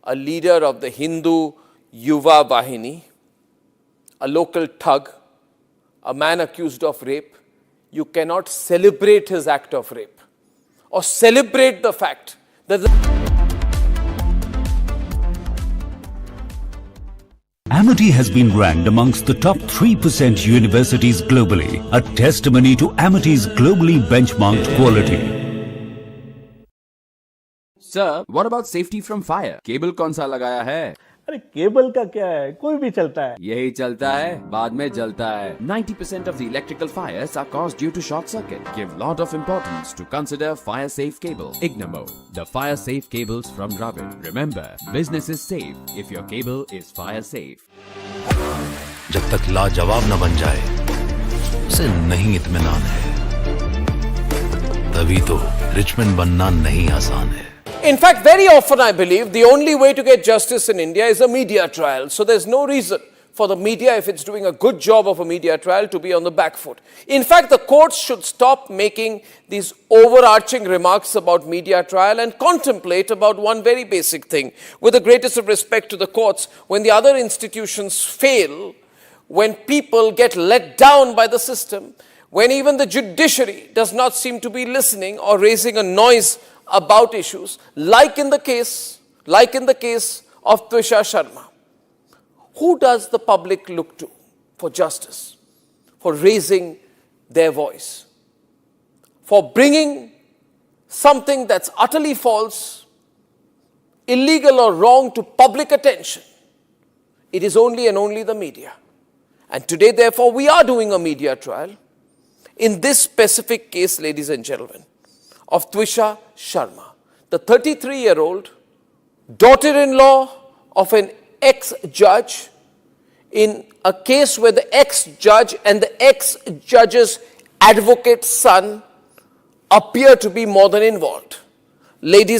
a leader of the Hindu Yuva Vahini, a local thug, a man accused of rape, you cannot celebrate his act of rape or celebrate the fact that Amity has been ranked amongst the top 3% universities globally, a testimony to Amity's globally benchmarked quality. Sir, what about safety from fire? Cable कौन सा लगाया है? अरे cable का क्या है, कोई भी चलता है। यही चलता है, बाद में जलता है। 90% of the electrical fires are caused due to short circuit. Give lot of importance to consider fire safe cable. Ignamo, the fire safe cables from Dravid. Remember, business is safe if your cable is fire safe. जब तक लाजवाब न बन जाए, उसे नहीं इत्मीनान है। तभी तो रिचमैन बनना नहीं आसान है। In fact, very often I believe the only way to get justice in India is a media trial. So there's no reason for the media, if it's doing a good job of a media trial, to be on the back foot. In fact, the courts should stop making these overarching remarks about media trial and contemplate about one very basic thing. With the greatest of respect to the courts, when the other institutions fail, when people get let down by the system, when even the judiciary does not seem to be listening or raising a noise about issues, like in the case of Twisha Sharma. Who does the public look to for justice, for raising their voice, for bringing something that's utterly false, illegal or wrong to public attention? It is only and only the media. And today, therefore, we are doing a media trial in this specific case, ladies and gentlemen, of Twisha Sharma, the 33-year-old daughter-in-law of an ex-judge, in a case where the ex-judge and the ex-judge's advocate's son appear to be more than involved. Ladies